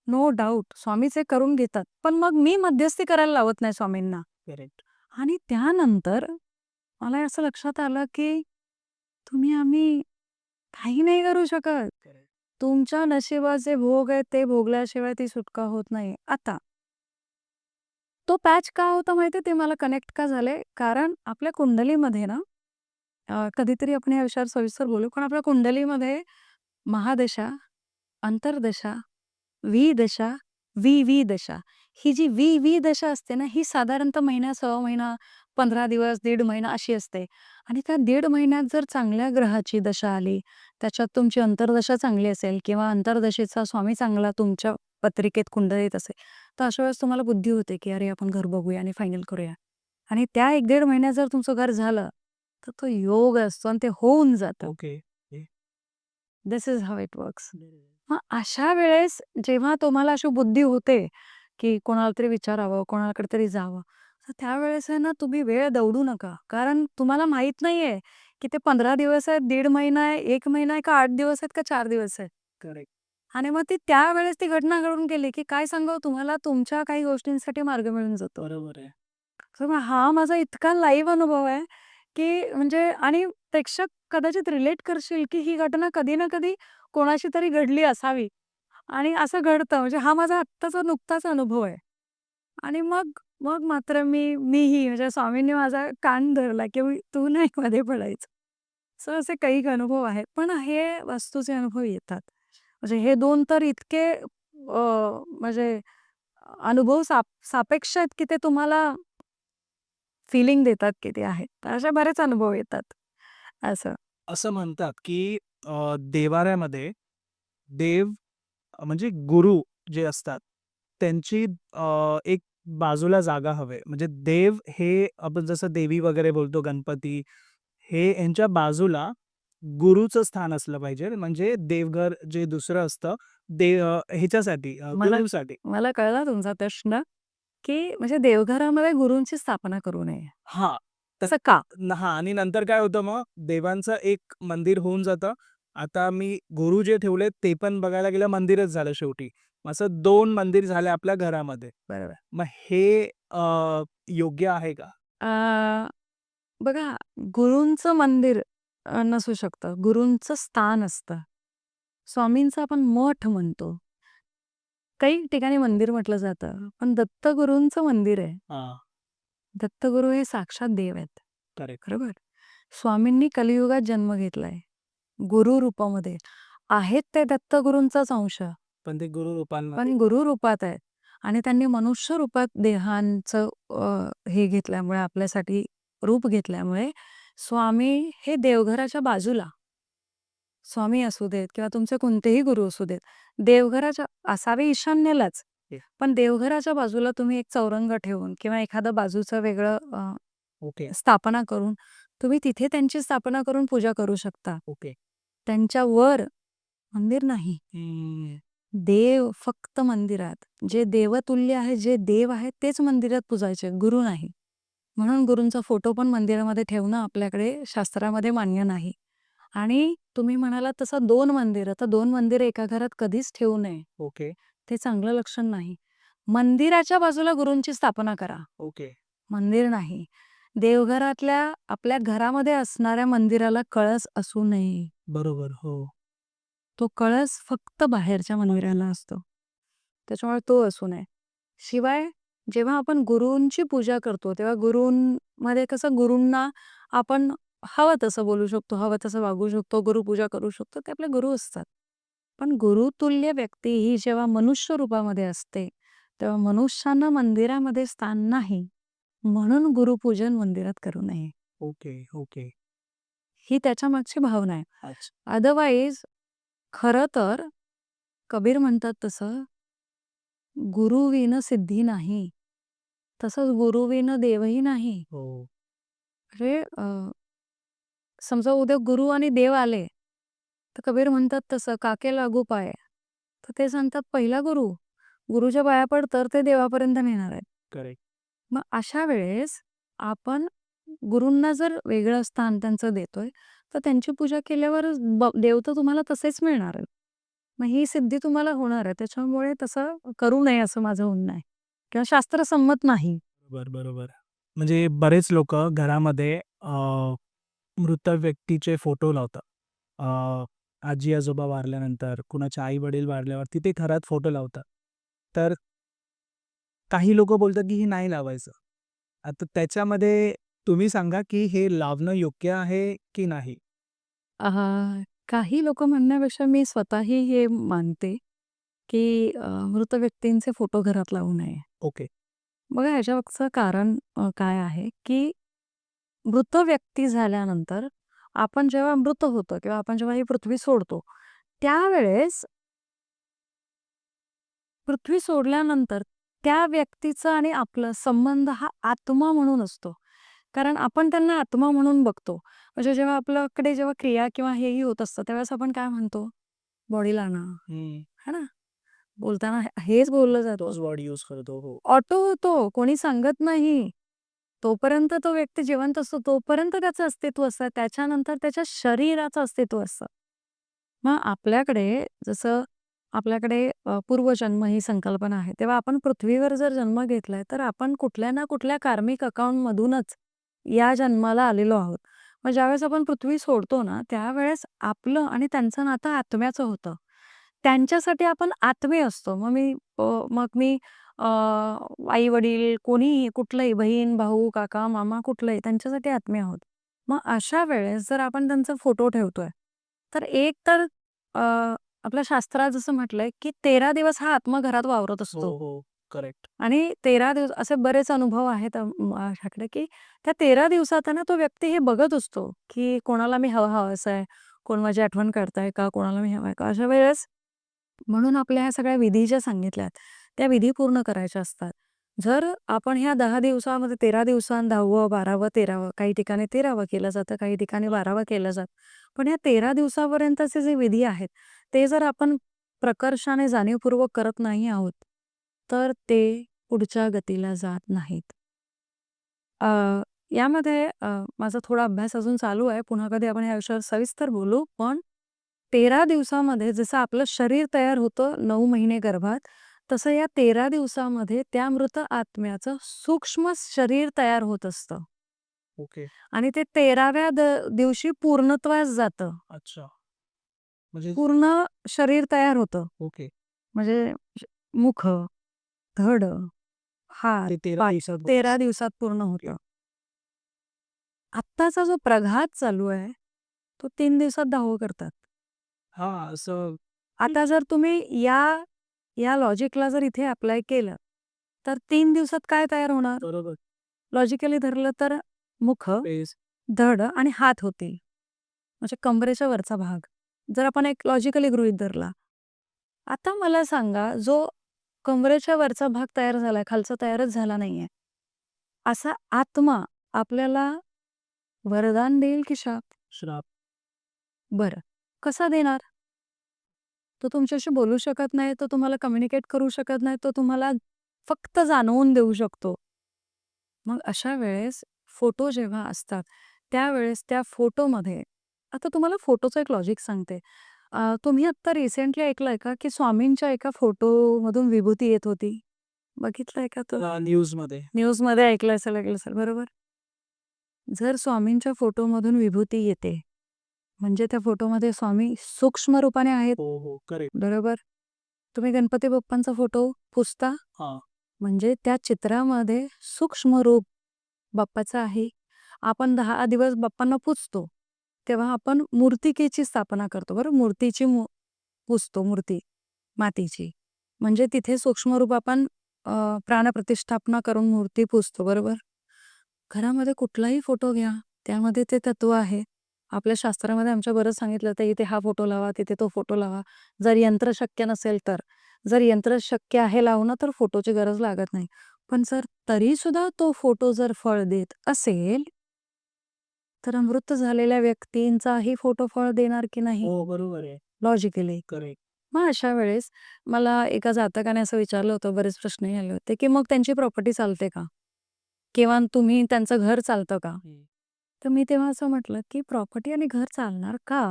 नो डाउट स्वामीच हे करून घेतात. पण मग मी मध्यस्थी करायला लावत नाही स्वामींना. करेक्ट. आणि त्यानंतर मला असं लक्षात आलं, की आम्ही काही नाही करू शकत. करेक्ट. तुमच्या नशिबाचे भोग आहेत ते भोगल्याशिवाय ती सुटका होत नाही. आता तो पॅच का होता माहिती ते मला कनेक्ट का झाले? कारण आपल्या कुंडलीमध्ये ना कधीतरी आपण या विषयावर सविस्तर बोलू. पण आपल्या कुंडलीमध्ये महादशा, अंतर्दशा, विदशा, विविदशा. ही जी विविदशा असते ना, ही साधारणतः महिना, सव्वा महिना, 15 दिवस, दीड महिना अशी असते. आणि त्या दीड महिन्यात जर चांगल्या ग्रहाची दशा आली, त्याच्यात तुमची अंतर्दशा चांगली असेल किंवा अंतर्दशेचा स्वामी चांगला तुमच्या पत्रिकेत, कुंडलीत असेल, तर अशा वेळेस तुम्हाला बुद्धी होते, की अरे आपण घर बघूया आणि फायनल करूया. आणि त्या 1-1.5 महिन्यात जर तुमचं घर झालं, तर तो योग असतो आणि ते होऊन जातं. Okay. A this is how it works. बरोबर. मग अशा वेळेस जेव्हा तुम्हाला अशी बुद्धी होते, की कोणाला तरी विचारावं, कोणाकडे तरी जावं, तर त्यावेळेस आहे ना तुम्ही वेळ दवडू नका. कारण तुम्हाला माहीत नाहीये, की ते 15 दिवस आहेत, 1.5 महिना आहे, 1 महिना आहे, का 8 दिवस आहेत, का 4 दिवस आहेत. करेक्ट. आणि मग ती त्यावेळेस ती घटना घडून गेली, की काय सांगावं तुम्हाला, तुमच्या काही गोष्टींसाठी मार्ग मिळून जातो. बरोबर आहे. तर मग हा माझा इतका लाईव्ह अनुभव आहे, की म्हणजे आणि प्रेक्षक कदाचित रिलेट करशील, की ही घटना कधी ना कधी कोणाशी तरी घडली असावी आणि असं घडतं. म्हणजे हा माझा आत्ताचा नुकताच अनुभव आहे. आणि मग मग मात्र मीही म्हणजे स्वामींनी माझा कान धरला, की "तू नाही मध्ये पडायचं." सो असे काही अनुभव आहेत. पण हे वास्तूचे अनुभव येतात. म्हणजे हे 2 तर इतके म्हणजे अनुभव सापेक्ष आहेत, की ते तुम्हाला फीलिंग देतात, की ते आहेत. तर असे बरेच अनुभव येतात. असं. असं म्हणतात, की देवाऱ्यामध्ये देव म्हणजे गुरु जे असतात, त्यांची एक बाजूला जागा हवे. म्हणजे देव हे आपण जसं देवी वगैरे बोलतो, गणपती, हे यांच्या बाजूला गुरुचं स्थान असलं पाहिजे. म्हणजे देवघर जे दुसरं असतं, ह्याच्यासाठी मला गुरूसाठी. मला कळला तुमचा प्रश्न, की म्हणजे देवघरामध्ये गुरूंची स्थापना करू नये. हां. तर असं का? हां आणि नंतर काय होतं मग देवांचं एक मंदिर होऊन जातं. आता मी गुरु जे ठेवले ते पण बघायला गेलं मंदिरच झालं शेवटी. असं 2 मंदिर झाले आपल्या घरामध्ये. बरोबर. मग हे योग्य आहे का? अ, बघा गुरूंचं मंदिर नसू शकतं. गुरूंचं स्थान असतं. स्वामींचं आपण मठ म्हणतो. काही ठिकाणी मंदिर म्हटलं जातं. पण दत्तगुरूंचं मंदिर आहे. हां. दत्तगुरू हे साक्षात देव आहेत. करेक्ट. बरोबर? स्वामींनी कलियुगात जन्म घेतलाय. गुरु रूपामध्ये. आहेत ते दत्तगुरूंचाच अंश. पण ते गुरु पण रूपांमध्ये गुरु रूपात आहेत. आणि त्यांनी मनुष्य रूपात देहांचं हे घेतल्यामुळे आपल्यासाठी रूप घेतल्यामुळे स्वामी हे देवघराच्या बाजूला स्वामी असू देत किंवा तुमचे कोणतेही गुरु असू देत, देवघराच्या असावे ईशान्येलाच. ओके. पण देवघराच्या बाजूला तुम्ही एक चौरंग ठेवून किंवा एखादं बाजूचं वेगळं ओके. स्थापना करून तुम्ही तिथे त्यांची स्थापना करून पूजा करू शकता. ओके. त्यांच्या वर मंदिर नाही. हं. देव फक्त मंदिरात. जे देवतुल्य आहे, जे देव आहेत तेच मंदिरात पूजायचे, गुरु नाही. म्हणून गुरूंचा फोटो पण मंदिरामध्ये ठेवणं आपल्याकडे शास्त्रामध्ये मान्य नाही. आणि तुम्ही म्हणालात तसं 2 मंदिरं, तर 2 मंदिरं एका घरात कधीच ठेवू नये. ओके. ते चांगलं लक्षण नाही. मंदिराच्या बाजूला गुरूंची स्थापना करा. ओके. मंदिर नाही. देवघरातल्या आपल्या घरामध्ये असणाऱ्या मंदिराला कळस असू नये. बरोबर. हो. तो कळस फक्त बाहेरच्या मंदिराला असतो. त्याच्यामुळे तो असू नये. शिवाय जेव्हा आपण गुरूंची पूजा करतो, तेव्हा गुरूंमध्ये कसं गुरूंना आपण हवं तसं बोलू शकतो, हवं तसं वागू शकतो, गुरुपूजा करू शकतो, ते आपले गुरु असतात. पण गुरुतुल्य व्यक्ती ही जेव्हा मनुष्य रूपामध्ये असते, तेव्हा मनुष्यानं मंदिरामध्ये स्थान नाही. म्हणून गुरुपूजन मंदिरात करू नये. ओके. ओके. ही त्याच्यामागची भावना आहे. अच्छा. अदरवाईज खरं तर कबीर म्हणतात तसं, "गुरुविन सिद्धी नाही." तसंच गुरुविन देवही नाही. हो. म्हणजे समजा उद्या गुरु आणि देव आले, तर कबीर म्हणतात तसं, "काके लागू पाय." तर ते सांगतात पहिला गुरु. गुरुच्या पाया पड तर ते देवापर्यंत नेणार आहेत. करेक्ट. मग अशा वेळेस आपण गुरूंना जर वेगळं स्थान त्यांचं देतोय, तर त्यांची पूजा केल्यावर देव तर तुम्हाला तसेच मिळणार आहेत. मग ही सिद्धी तुम्हाला होणार आहे. त्याच्यामुळे तसं करू नये असं माझं म्हणणं आहे किंवा शास्त्रसंमत नाही. बरोबर, बरोबर. म्हणजे बरेच लोकं घरामध्ये मृत व्यक्तीचे फोटो लावतात. आजी-आजोबा वारल्यानंतर, कुणाचे आई-वडील वारल्यावर तिथे घरात फोटो लावतात. तर काही लोकं बोलतात, की हे नाही लावायचं. आता त्याच्यामध्ये तुम्ही सांगा, की हे लावणं योग्य आहे की नाही? अ, काही लोकं म्हणण्यापेक्षा मी स्वतःही हे मानते, की मृत व्यक्तींचे फोटो घरात लावू नये. ओके. बघा ह्याच्यामागचं कारण काय आहे, की मृत व्यक्ती झाल्यानंतर आपण जेव्हा मृत होतो किंवा आपण जेव्हा ही पृथ्वी सोडतो, त्यावेळेस पृथ्वी सोडल्यानंतर त्या व्यक्तीचा आणि आपला संबंध हा आत्मा म्हणून असतो. कारण आपण त्यांना आत्मा म्हणून बघतो. म्हणजे जेव्हा आपल्याकडे जेव्हा क्रिया किंवा हेही होत असतं, त्यावेळेस आपण काय म्हणतो? बॉडीला आणा, हं. है ना? बोलताना हेच बोललं जातं. तोच वर्ड यूज करतो. हो. ऑटो होतो, कोणी सांगत नाही. तोपर्यंत तो व्यक्ती जिवंत असतो, तोपर्यंत त्याचं अस्तित्व असतं. त्याच्यानंतर त्याच्या शरीराचं अस्तित्व असतं. मग आपल्याकडे जसं आपल्याकडे पूर्वजन्म ही संकल्पना आहे. तेव्हा आपण पृथ्वीवर जर जन्म घेतलाय, तर आपण कुठल्या ना कुठल्या कार्मिक अकाउंटमधूनच या जन्माला आलेलो आहोत. मग ज्यावेळेस आपण पृथ्वी सोडतो ना, त्यावेळेस आपलं आणि त्यांचं नातं आत्म्याचं होतं. त्यांच्यासाठी आपण आत्मे असतो. मग मी आई-वडील कोणीही, कुठलंही बहीण, भाऊ, काका, मामा कुठलंही त्यांच्यासाठी आत्मे आहोत. मग अशा वेळेस जर आपण त्यांचा फोटो ठेवतोय, तर एक तर अ, आपल्या शास्त्रात जसं म्हटलंय, की 13 दिवस हा आत्मा घरात वावरत असतो. हो. करेक्ट. आणि 13 दिवस असे बरेच अनुभव आहेत माझ्याकडे, की त्या 13 दिवसात आहे ना, तो व्यक्ती हे बघत असतो, की कोणाला मी हवाहवासा आहे, कोण माझी आठवण काढतंय का, कोणाला मी हवा आहे का? अशा वेळेस म्हणून आपल्या ह्या सगळ्या विधी ज्या सांगितल्यात, त्या विधी पूर्ण करायच्या असतात. जर आपण ह्या 10 दिवसामध्ये 13 दिवसांत 10वं, 12वं, 13वं काही ठिकाणी 13वं केलं जातं, काही ठिकाणी 12वं केलं जातं. पण ह्या 13 दिवसापर्यंतचे जे विधी आहेत, ते जर आपण प्रकर्षाने जाणीवपूर्वक करत नाही आहोत, तर ते पुढच्या गतीला जात नाहीत. अ, यामध्ये माझा थोडा अभ्यास अजून चालू आहे. पुन्हा कधी आपण या विषयावर सविस्तर बोलू. पण 13 दिवसामध्ये जसं आपलं शरीर तयार होतं 9 महिने गर्भात, तसं या 13 दिवसामध्ये त्या मृत आत्म्याचं सूक्ष्म शरीर तयार होत असतं ओके. आणि ते 13व्या दिवशी पूर्णत्वास जातं. अच्छा. म्हणजे पूर्ण शरीर तयार होतं. ओके. म्हणजे श मुख, धड, हात, ते 13 पाय दिवसात 13 दिवसात पूर्ण ओके. होतं. आत्ताचा जो प्रघात चालू आहे, तो 3 दिवसात 10वं करतात. हां, असं आता जर तुम्ही या लॉजिकला जर इथे अप्लाय केलं, तर 3 दिवसात काय तयार होणार? बरोबर. लॉजिकली धरलं तर मुख, फेस धड आणि हात होतील. म्हणजे कंबरेच्या वरचा भाग. जर आपण एक लॉजिकली गृहीत धरला. आता मला सांगा, जो कंबरेच्या वरचा भाग तयार झालाय, खालचा तयारच झाला नाहीये. असा आत्मा आपल्याला वरदान देईल की शाप? श्राप. बरं. कसा देणार? तो तुमच्याशी बोलू शकत नाही, तो तुम्हाला कम्युनिकेट करू शकत नाही, तो तुम्हाला फक्त जाणवून देऊ शकतो. मग अशा वेळेस फोटो जेव्हा असतात, त्यावेळेस त्या फोटोमध्ये आता तुम्हाला फोटोचं एक लॉजिक सांगते. तुम्ही आत्ता रिसेंटली ऐकलंय का, की स्वामींच्या एका फोटोमधून विभूती येत होती? बघितलंय का तो? न्यूजमध्ये. न्यूजमध्ये ऐकलं असेल, बरोबर? जर स्वामींच्या फोटोमधून विभूती येते, म्हणजे त्या फोटोमध्ये स्वामी सूक्ष्म रूपाने आहेत, हो. करेक्ट. बरोबर? तुम्ही गणपती बाप्पांचा फोटो पुसता, हां. म्हणजे त्या चित्रामध्ये सूक्ष्म रूप बाप्पाचं आहे. आपण 10 दिवस बाप्पांना पूजतो, तेव्हा आपण मूर्तिकेची स्थापना करतो बरं. पुजतो मूर्ती मातीची. म्हणजे तिथे सूक्ष्म रूप आपण प्राणप्रतिष्ठापना करून मूर्ती पुजतो, बरोबर? घरामध्ये कुठलाही फोटो घ्या, त्यामध्ये ते तत्व आहे. आपल्या शास्त्रामध्ये आमच्या बरंच सांगितलं तर इथे हा फोटो लावा, तिथे तो फोटो लावा. जर यंत्र शक्य नसेल तर. जर यंत्र शक्य आहे लावणं तर फोटोची गरज लागत नाही. पण जर तरीसुद्धा तो फोटो जर फळ देत असेल, तर मृत झालेल्या व्यक्तींचाही फोटो फळ देणार की नाही? हो, बरोबर आहे. लॉजिकली. करेक्ट. मग अशा वेळेस मला एका जातकाने असं विचारलं होतं, बरेच प्रश्नही आले होते, की मग त्यांची प्रॉपर्टी चालते का? किंवा तुम्ही त्यांचं घर चालतं का? तर मी तेव्हा असं म्हटलं, की प्रॉपर्टी आणि घर चालणार का?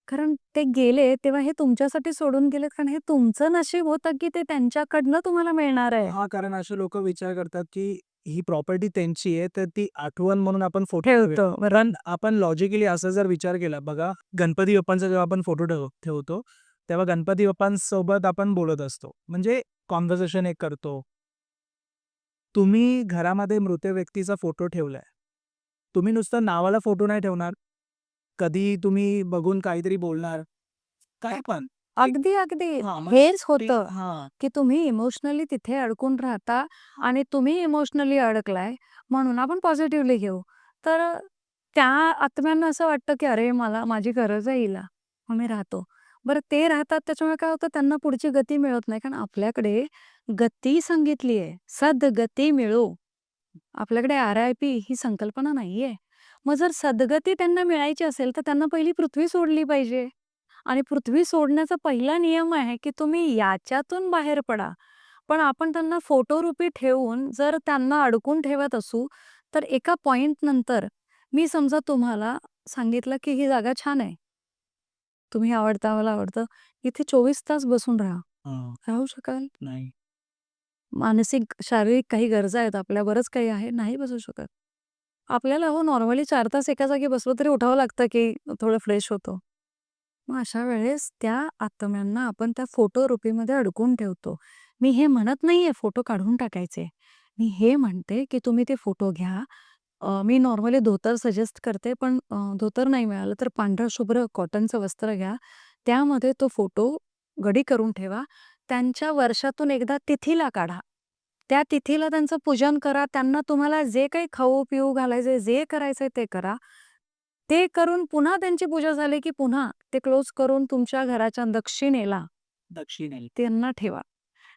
कारण ते गेले तेव्हा हे तुमच्यासाठी सोडून गेलेत, कारण हे तुमचं नशीब होतं, की ते त्यांच्याकडनं तुम्हाला मिळणार आहे. हां, कारण असे लोकं विचार करतात, की ही प्रॉपर्टी त्यांची आहे, तर ती आठवण म्हणून आपण फोटो ठेवूया. ठेवतो. बरं. पण आपण लॉजिकली असा जर विचार केला बघा, गणपती बाप्पांचा जेव्हा आपण फोटो ठेवतो, तेव्हा गणपती बाप्पांसोबत आपण बोलत असतो. म्हणजे कन्व्हर्सेशन एक करतो. तुम्ही घरामध्ये मृत व्यक्तीचा फोटो ठेवलाय. तुम्ही नुसतं नावाला फोटो नाही ठेवणार. कधी तुम्ही बघून काहीतरी बोलणार. काय पण. एक अगदी, अगदी. हां, मग हेच ते होतं, हां. की तुम्ही इमोशनली तिथे अडकून राहता आणि तुम्ही इमोशनली अडकलाय म्हणून आपण पॉझिटिव्हली घेऊ. तर त्या आत्म्यांना असं वाटतं, की "अरे, मला माझी गरज आहे हिला, मग मी राहतो." बरं ते राहतात त्याच्यामुळे काय होतं त्यांना पुढची गती मिळत नाही. कारण आपल्याकडे गती सांगितली आहे, सद्गती मिळो. आपल्याकडे आर-आय-पी ही संकल्पना नाहीये. मग जर सद्गती त्यांना मिळायची असेल, तर त्यांना पहिली पृथ्वी सोडली पाहिजे. आणि पृथ्वी सोडण्याचा पहिला नियम आहे, की तुम्ही याच्यातून बाहेर पडा. पण आपण त्यांना फोटोरूपी ठेवून जर त्यांना अडकून ठेवत असू, तर एका पॉइंटनंतर मी समजा तुम्हाला सांगितलं, की ही जागा छान आहे. तुम्ही आवडता, मला आवडतं. इथे 24 तास बसून राहा. हां. राहू शकाल? नाही. मानसिक, शारीरिक काही गरजा आहेत आपल्या, बरंच काही आहे, नाही बसू शकत. आपल्याला हो नॉर्मली 4 तास एका जागी बसलो तरी उठावं लागतं, की थोडं फ्रेश होतो. मग अशा वेळेस त्या आत्म्यांना आपण त्या फोटोरूपीमध्ये अडकवून ठेवतो. मी हे म्हणत नाहीये फोटो काढून टाकायचे. मी हे म्हणते, की तुम्ही ते फोटो घ्या. मी नॉर्मली धोतर सजेस्ट करते, पण धोतर नाही मिळालं तर पांढरं शुभ्र कॉटनचं वस्त्र घ्या. त्यामध्ये तो फोटो गडी करून ठेवा. त्यांच्या वर्षातून एकदा तिथीला काढा. त्या तिथीला त्यांचं पूजन करा. त्यांना तुम्हाला जे काही खाऊ-पिऊ घालायचंय, जे करायचंय ते करा. ते करून पुन्हा त्यांची पूजा झाली, की पुन्हा ते क्लोज करून तुमच्या घराच्या दक्षिणेला दक्षिणेला. त्यांना ठेवा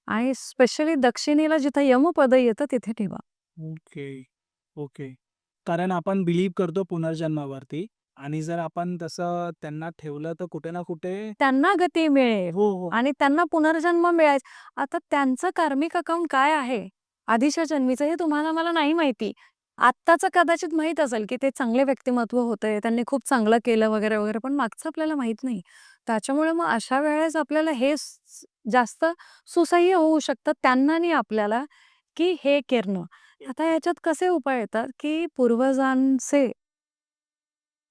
आणि स्पेशली दक्षिणेला जिथं यमपद येतं तिथे ठेवा. Okay, okay. कारण आपण बिलीव्ह करतो पुनर्जन्मावरती आणि जर आपण तसं त्यांना ठेवलं तर कुठे ना कुठे त्यांना गती मिळेल हो, हो. आणि त्यांना पुनर्जन्म मिळायचा. आता त्यांचं कार्मिक अकाउंट काय आहे? आधीच्या जन्मीचं हे तुम्हाला मला नाही माहिती. आत्ताचं कदाचित माहीत असेल, की ते चांगले व्यक्तिमत्व होते, त्यांनी खूप चांगलं केलं वगैरे, वगैरे. पण मागचं आपल्याला माहीत नाही. त्याच्यामुळे मग अशा वेळेस आपल्याला हे जास्त सुसह्य होऊ शकतं त्यांना आणि आपल्याला, की हे करणं. आता याच्यात कसे उपाय येतात, की पूर्वजांचे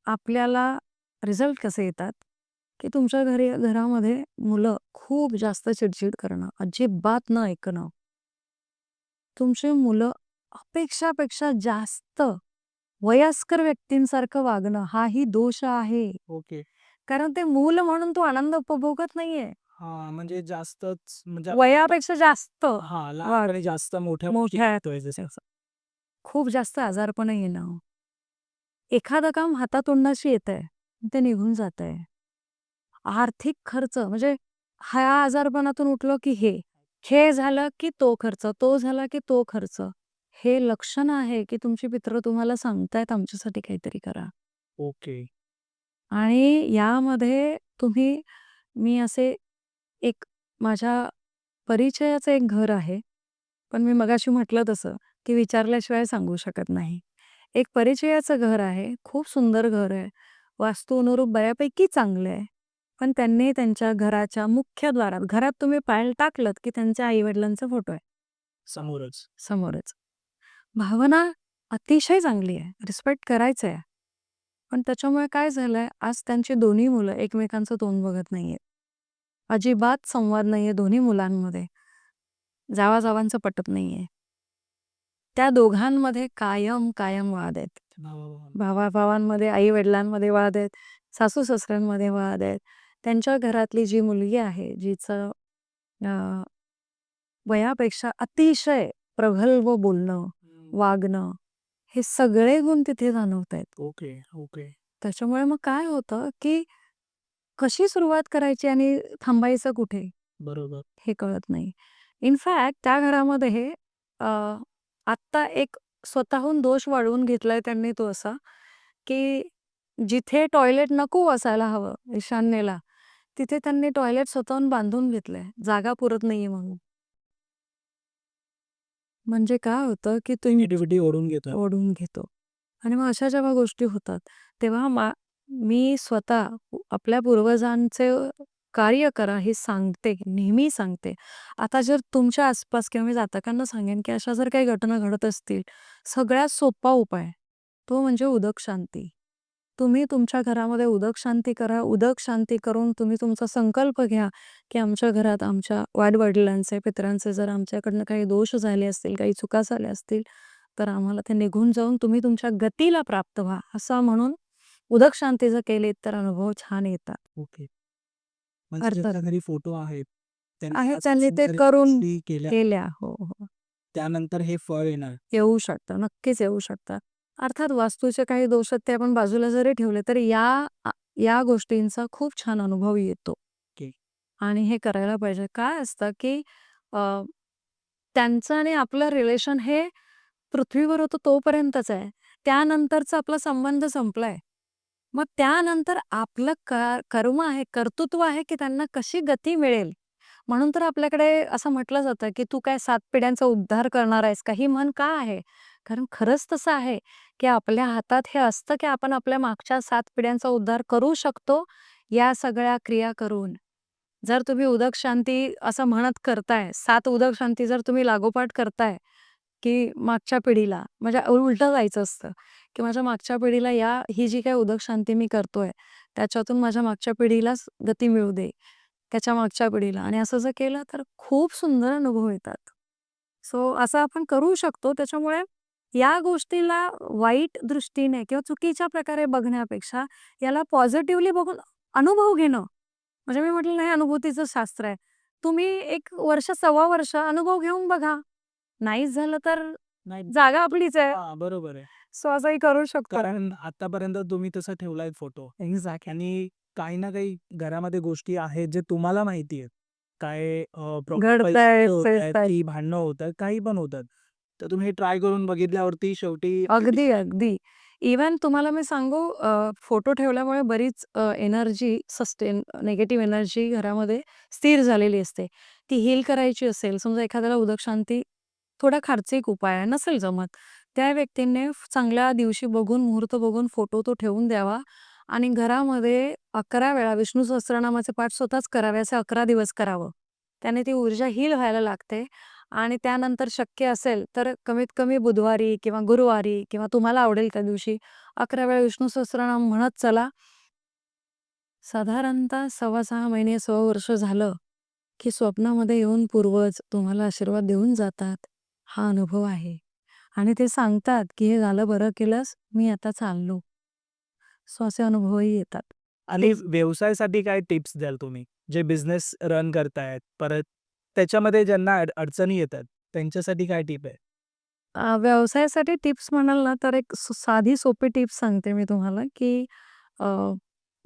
आपल्याला रिझल्ट कसे येतात, की तुमच्या घरामध्ये मुलं खूप जास्त चिडचिड करणं, अजिबात न ऐकणं. तुमची मुलं अपेक्षापेक्षा जास्त वयस्कर व्यक्तींसारखं वागणं हाही दोष आहे. ओके. कारण ते मूल म्हणून तो आनंद उपभोगत नाहीये. हां, म्हणजे जास्तच म्हणजे वयापेक्षा जास्त हां, वाढ लहानपणी जास्त मोठ्या गोष्टी मोठ्या करतोय जसं. खूप जास्त आजारपण येणं. एखादं काम हातातोंडाशी येतंय, ते निघून जातंय. आर्थिक खर्च म्हणजे ह्या आजारपणातून उठलो की हे झालं की तो खर्च, तो झाला की तो खर्च. हे लक्षण आहे की तुमचे पितृ तुम्हाला सांगतायत आमच्यासाठी काहीतरी करा. ओके. आणि यामध्ये तुम्ही मी असे एक माझ्या परिचयाचं एक घर आहे. पण मी मगाशी म्हटलं तसं, की विचारल्याशिवाय सांगू शकत नाही. एक परिचयाचं घर आहे. खूप सुंदर घर आहे. वास्तू अनुरूप बऱ्यापैकी चांगलं आहे. पण त्यांनी त्यांच्या घराच्या मुख्य द्वारात घरात तुम्ही पाय टाकलत, की त्यांच्या आई-वडिलांचा फोटो आहे समोरच. समोरच. भावना अतिशय चांगली आहे. रिस्पेक्ट करायचं आहे. पण त्याच्यामुळे काय झालंय, आज त्यांची दोन्ही मुलं एकमेकांचं तोंड बघत नाहीयेत. अजिबात संवाद नाहीये दोन्ही मुलांमध्ये. जावा-जावांचं पटत नाहीये. त्या दोघांमध्ये कायम वाद आहेत. भावा-भावांमध्ये, आई-वडिलांमध्ये वाद आहेत, सासू-सासऱ्यांमध्ये वाद आहेत. त्यांच्या घरातली जी मुलगी आहे, जिचं अ, वयापेक्षा अतिशय प्रगल्भ बोलणं, वागणं, हे सगळे गुण तिथे जाणवतायत. Okay, okay. त्याच्यामुळे मग काय होतं, की कशी सुरुवात करायची आणि थांबायचं कुठे? बरोबर. हे कळत नाही. इनफॅक्ट त्या घरामध्ये अ, आत्ता एक स्वतःहून दोष वाढवून घेतलाय त्यांनी तो असा, की जिथे टॉयलेट नको असायला हवं ईशान्येला, तिथे त्यांनी टॉयलेट स्वतःहून बांधून घेतलंय. जागा पुरत नाहीये म्हणून. म्हणजे काय होतं, की तुम्ही निगेटिव्हिटी ओढून घेतोय. ओढून घेतो आणि मग अशा जेव्हा गोष्टी होतात, तेव्हा मी स्वतः आपल्या पूर्वजांचे कार्य करा हे सांगते, नेहमी सांगते. आता जर तुमच्या आसपास किंवा मी जातकांना सांगेन, की अशा जर काही घटना घडत असतील, सगळ्यात सोपा उपाय तो म्हणजे उदक शांती. तुम्ही तुमच्या घरामध्ये उदक शांती करा. उदक शांती करून तुम्ही तुमचा संकल्प घ्या, की आमच्या घरात आमच्या वाडवडिलांचे, पितरांचे जर आमच्याकडनं काही दोष झाले असतील, काही चुका झाल्या असतील, तर आम्हाला ते निघून जाऊन तुम्ही तुमच्या गतीला प्राप्त व्हा, असं म्हणून उदक शांती जर केलीत तर अनुभव छान येतात. ओके. म्हणजे अर्थात ज्यांच्या घरी फोटो आहेत, त्यांनी आहे ह्या त्यांनी ते संस्कारी करून गोष्टी केल्या, केल्या. हो, हो. त्यानंतर हे फळ येणार. येऊ शकतं, नक्कीच येऊ शकतं. अर्थात वास्तूचे काही दोष आहेत ते आपण बाजूला जरी ठेवले, तरी या गोष्टींचा खूप छान अनुभव येतो. ओके. आणि हे करायला पाहिजे. काय असतं, की अ, त्यांचं आणि आपलं रिलेशन हे पृथ्वीवर होतं तोपर्यंतच आहे. त्यानंतरचा आपला संबंध संपलाय. मग त्यानंतर आपलं कर्म आहे, कर्तृत्व आहे, की त्यांना कशी गती मिळेल. म्हणून तर आपल्याकडे असं म्हटलं जातं, की "तू काय 7 पिढ्यांचा उद्धार करणार आहेस का?" ही म्हण का आहे? कारण खरंच तसं आहे, की आपल्या हातात हे असतं, की आपण आपल्या मागच्या 7 पिढ्यांचा उद्धार करू शकतो, या सगळ्या क्रिया करून. जर तुम्ही उदक शांती असं म्हणत करताय, 7 उदक शांती जर तुम्ही लागोपाठ करताय, की मागच्या पिढीला म्हणजे उलटं जायचं असतं, की माझ्या मागच्या पिढीला ही जी काही उदक शांती मी करतोय, त्याच्यातून माझ्या मागच्या पिढीलाच गती मिळू दे. त्याच्या मागच्या पिढीला आणि असं जर केलं तर खूप सुंदर अनुभव येतात. सो असं आपण करू शकतो. त्याच्यामुळे या गोष्टीला वाईट दृष्टीने किंवा चुकीच्या प्रकारे बघण्यापेक्षा याला पॉझिटिव्हली बघून अनुभव घेणं. म्हणजे मी म्हटलं नाही अनुभूतीचं शास्त्र आहे. तुम्ही 1 वर्ष, सव्वा वर्ष अनुभव घेऊन बघा. नाहीच झालं तर नाही. जागा आपलीच आहे. हां, बरोबर आहे. सो असंही करू शकतो. कारण आतापर्यंत तुम्ही तसा ठेवलाय फोटो एक्झॅक्टली. आणि काही ना काही घरामध्ये गोष्टी आहेत जे तुम्हाला माहिती आहेत. काय पैसे घडतंय, होतायत, फिरतंय. की भांडणं होतात, काही पण होतात. तर तुम्ही हे ट्राय करून बघितल्यावरती शेवटी अगदी, अगदी. इव्हन तुम्हाला मी सांगू फोटो ठेवल्यामुळे बरीच एनर्जी निगेटिव्ह एनर्जी घरामध्ये स्थिर झालेली असते. ती हील करायची असेल, समजा एखाद्याला उदकशांती थोडा खर्चिक उपाय आहे, नसेल जमत. त्या व्यक्तीने चांगल्या दिवशी बघून, मुहूर्त बघून फोटो तो ठेवून द्यावा आणि घरामध्ये 11 वेळा विष्णू सहस्त्रनामाचे पाठ स्वतःच करावे, असे 11 दिवस करावं. त्याने ती ऊर्जा हील व्हायला लागते आणि त्यानंतर शक्य असेल तर कमीत कमी बुधवारी किंवा गुरुवारी किंवा तुम्हाला आवडेल त्या दिवशी 11 वेळा विष्णू सहस्त्रनाम म्हणत चला. साधारणतः 6.25 महिने, सव्वा वर्ष झालं, की स्वप्नामध्ये येऊन पूर्वज तुम्हाला आशीर्वाद देऊन जातात. हा अनुभव आहे. आणि ते सांगतात, की "हे झालं बरं केलंस, मी आता चाललो." सो असे अनुभवही येतात. आणि व्यवसायासाठी काय टिप्स द्याल तुम्ही? जे बिझनेस रन करतायत, परत त्याच्यामध्ये ज्यांना अडचणी येतात, त्यांच्यासाठी काय टिप आहे? व्यवसायासाठी टिप्स म्हणाल ना, तर एक साधी सोपी टिप्स सांगते मी तुम्हाला, की अ,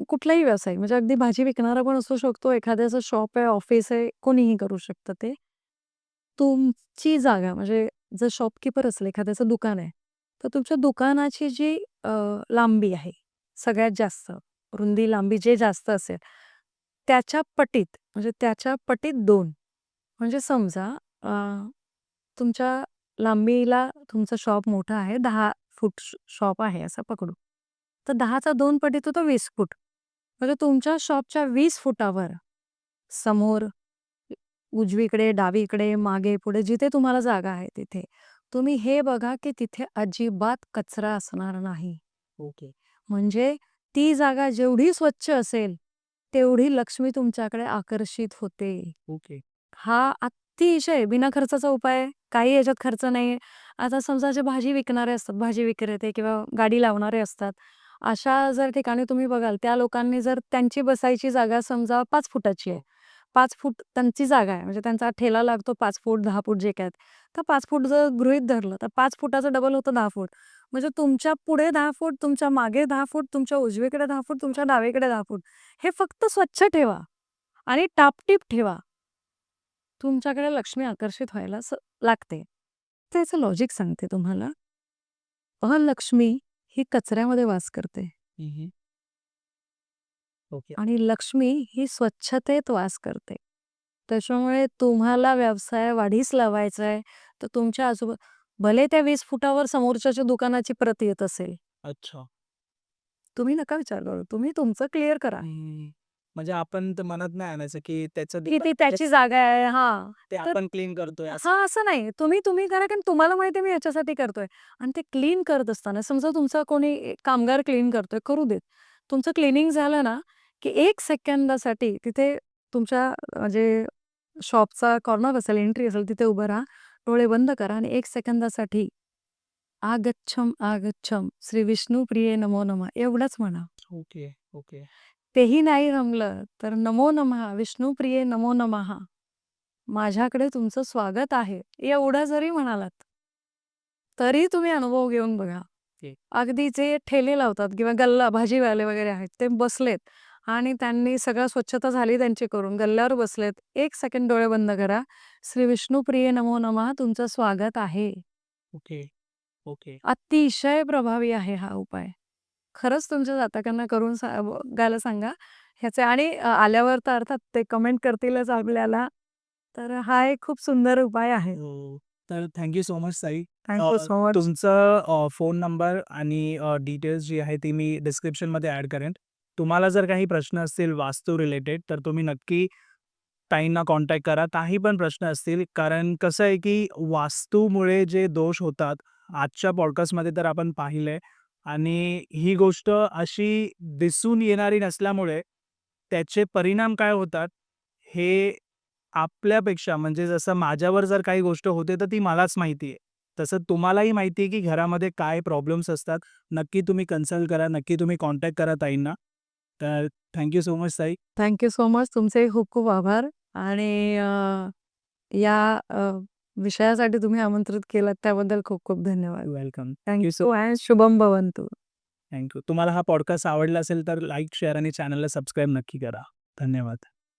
कुठलाही व्यवसाय म्हणजे अगदी भाजी विकणारा पण असू शकतो, एखाद्याचं शॉप आहे, ऑफिस आहे, कोणीही करू शकतं ते. तुमची जागा म्हणजे जर शॉपकीपर असेल, एखाद्याचं दुकान आहे, तर तुमच्या दुकानाची जी लांबी आहे, सगळ्यात जास्त रुंदी, लांबी जे जास्त असेल, त्याच्या पटीत म्हणजे त्याच्या पटीत 2 म्हणजे समजा अ, तुमच्या लांबीला तुमचं शॉप मोठं आहे, 10 फूट शॉप आहे असं पकडू. तर 10चा 2 पटीत होतो 20 फूट. म्हणजे तुमच्या शॉपच्या 20 फुटावर समोर, उजवीकडे, डावीकडे, मागे, पुढे जिथे तुम्हाला जागा आहे तिथे. तुम्ही हे बघा, की तिथे अजिबात कचरा असणार नाही. ओके, म्हणजे ती जागा जेवढी स्वच्छ असेल, तेवढी लक्ष्मी तुमच्याकडे आकर्षित होते. ओके. हा अतिशय बिना खर्चाचा उपाय आहे. काही याच्यात खर्च नाहीये. आता समजा जे भाजी विकणारे असतात, भाजी विक्रेते किंवा गाडी लावणारे असतात. अशा जर ठिकाणी तुम्ही बघाल, त्या लोकांनी जर त्यांची बसायची जागा समजा 5 फुटाची आहे. 5 फूट त्यांची जागा आहे. म्हणजे त्यांचा ठेला लागतो 5 फूट, 10 फूट जे काय आहेत. तर 5 फूट जर गृहीत धरलं, तर 5 फुटाचं डबल होतं 10 फूट. म्हणजे तुमच्या पुढे 10 फूट, तुमच्या मागे 10 फूट, तुमच्या उजवीकडे 10 फूट, तुमच्या डावीकडे 10 फूट. हे फक्त स्वच्छ ठेवा आणि टापटीप ठेवा. तुमच्याकडे लक्ष्मी आकर्षित व्हायला लागते. त्याचं लॉजिक सांगते तुम्हाला. लक्ष्मी ही कचऱ्यामध्ये वास करते हं, ओके. आणि लक्ष्मी ही स्वच्छतेत वास करते. त्याच्यामुळे तुम्हाला व्यवसाय वाढीस लावायचा आहे, तर तुमच्या भले त्या 20 फुटावर समोरच्याच्या दुकानाची प्रत येत असेल, अच्छा. तुम्ही नका विचार करू. तुम्ही तुमचं क्लिअर करा. हं. म्हणजे आपण तर मनात नाही आणायचं, की त्याचं की ती त्याची जागा आहे हां. ते तर आपण क्लीन करतोय असं. हां, असं नाही. तुम्ही करा कारण तुम्हाला माहिती आहे मी ह्याच्यासाठी करतोय आणि ते क्लीन करत असताना समजा तुमचा कोणी कामगार क्लीन करतोय, करू देत. तुमचं क्लीनिंग झालं ना, की 1 सेकंदासाठी तिथे तुमच्या जे शॉपचा कॉर्नर असेल, एंट्री असेल तिथे उभं राहा. डोळे बंद करा आणि 1 सेकंदासाठी "आगच्छम, आगच्छम, श्री विष्णुप्रिये नमो नमः" एवढंच म्हणा. Okay, okay. तेही नाही जमलं तर "नमो नमः, विष्णुप्रिये नमो नमः." माझ्याकडे तुमचं स्वागत आहे. एवढं जरी म्हणालात, तरी तुम्ही अनुभव घेऊन बघा. ओके. अगदी जे ठेले लावतात किंवा गल्ला भाजीवाले वगैरे आहेत, ते बसलेत आणि त्यांनी सगळं स्वच्छता झाली त्यांची करून, गल्ल्यावर बसलेत. 1 सेकंड डोळे बंद करा. श्री विष्णुप्रिये नमो नमः तुमचं स्वागत आहे. Okay, okay. अतिशय प्रभावी आहे हा उपाय. खरंच तुमच्या जातकांना करून बघायला सांगा. ह्याचे आणि आल्यावर तर अर्थात ते कमेंट करतीलच आपल्याला. तर हा एक खूप सुंदर उपाय आहे. हो. तर थँक सो मच ताई. Thank so much. तुमचा फोन नंबर आणि डिटेल्स जी आहे ती मी डिस्क्रिप्शनमध्ये ॲड करेन. तुम्हाला जर काही प्रश्न असतील वास्तू रिलेटेड तर तुम्ही नक्की ताईंना कॉन्टॅक्ट करा. काही पण प्रश्न असतील कारण कसं आहे की वास्तूमुळे जे दोष होतात आजच्या पॉडकास्टमध्ये तर आपण पाहिलंय आणि ही गोष्ट अशी दिसून येणारी नसल्यामुळे त्याचे परिणाम काय होतात हे आपल्यापेक्षा म्हणजे जसं माझ्यावर जर काही गोष्ट होते तर ती मलाच माहिती आहे. तसं तुम्हालाही माहिती आहे की घरामध्ये काय प्रॉब्लेम्स असतात. नक्की तुम्ही कन्सल्ट करा, नक्की तुम्ही कॉन्टॅक्ट करा ताईंना. तर थँक सो मच ताई. Thank you so much. तुमचेही खूप खूप आभार आणि या विषयासाठी तुम्ही आमंत्रित केलात त्याबद्दल खूप खूप धन्यवाद. वेलकम. थँक यू अँड शुभम भवंतु. थँक तुम्हाला हा पॉडकास्ट आवडला असेल तर लाईक, शेअर आणि चॅनलला सबस्क्राईब नक्की करा. धन्यवाद.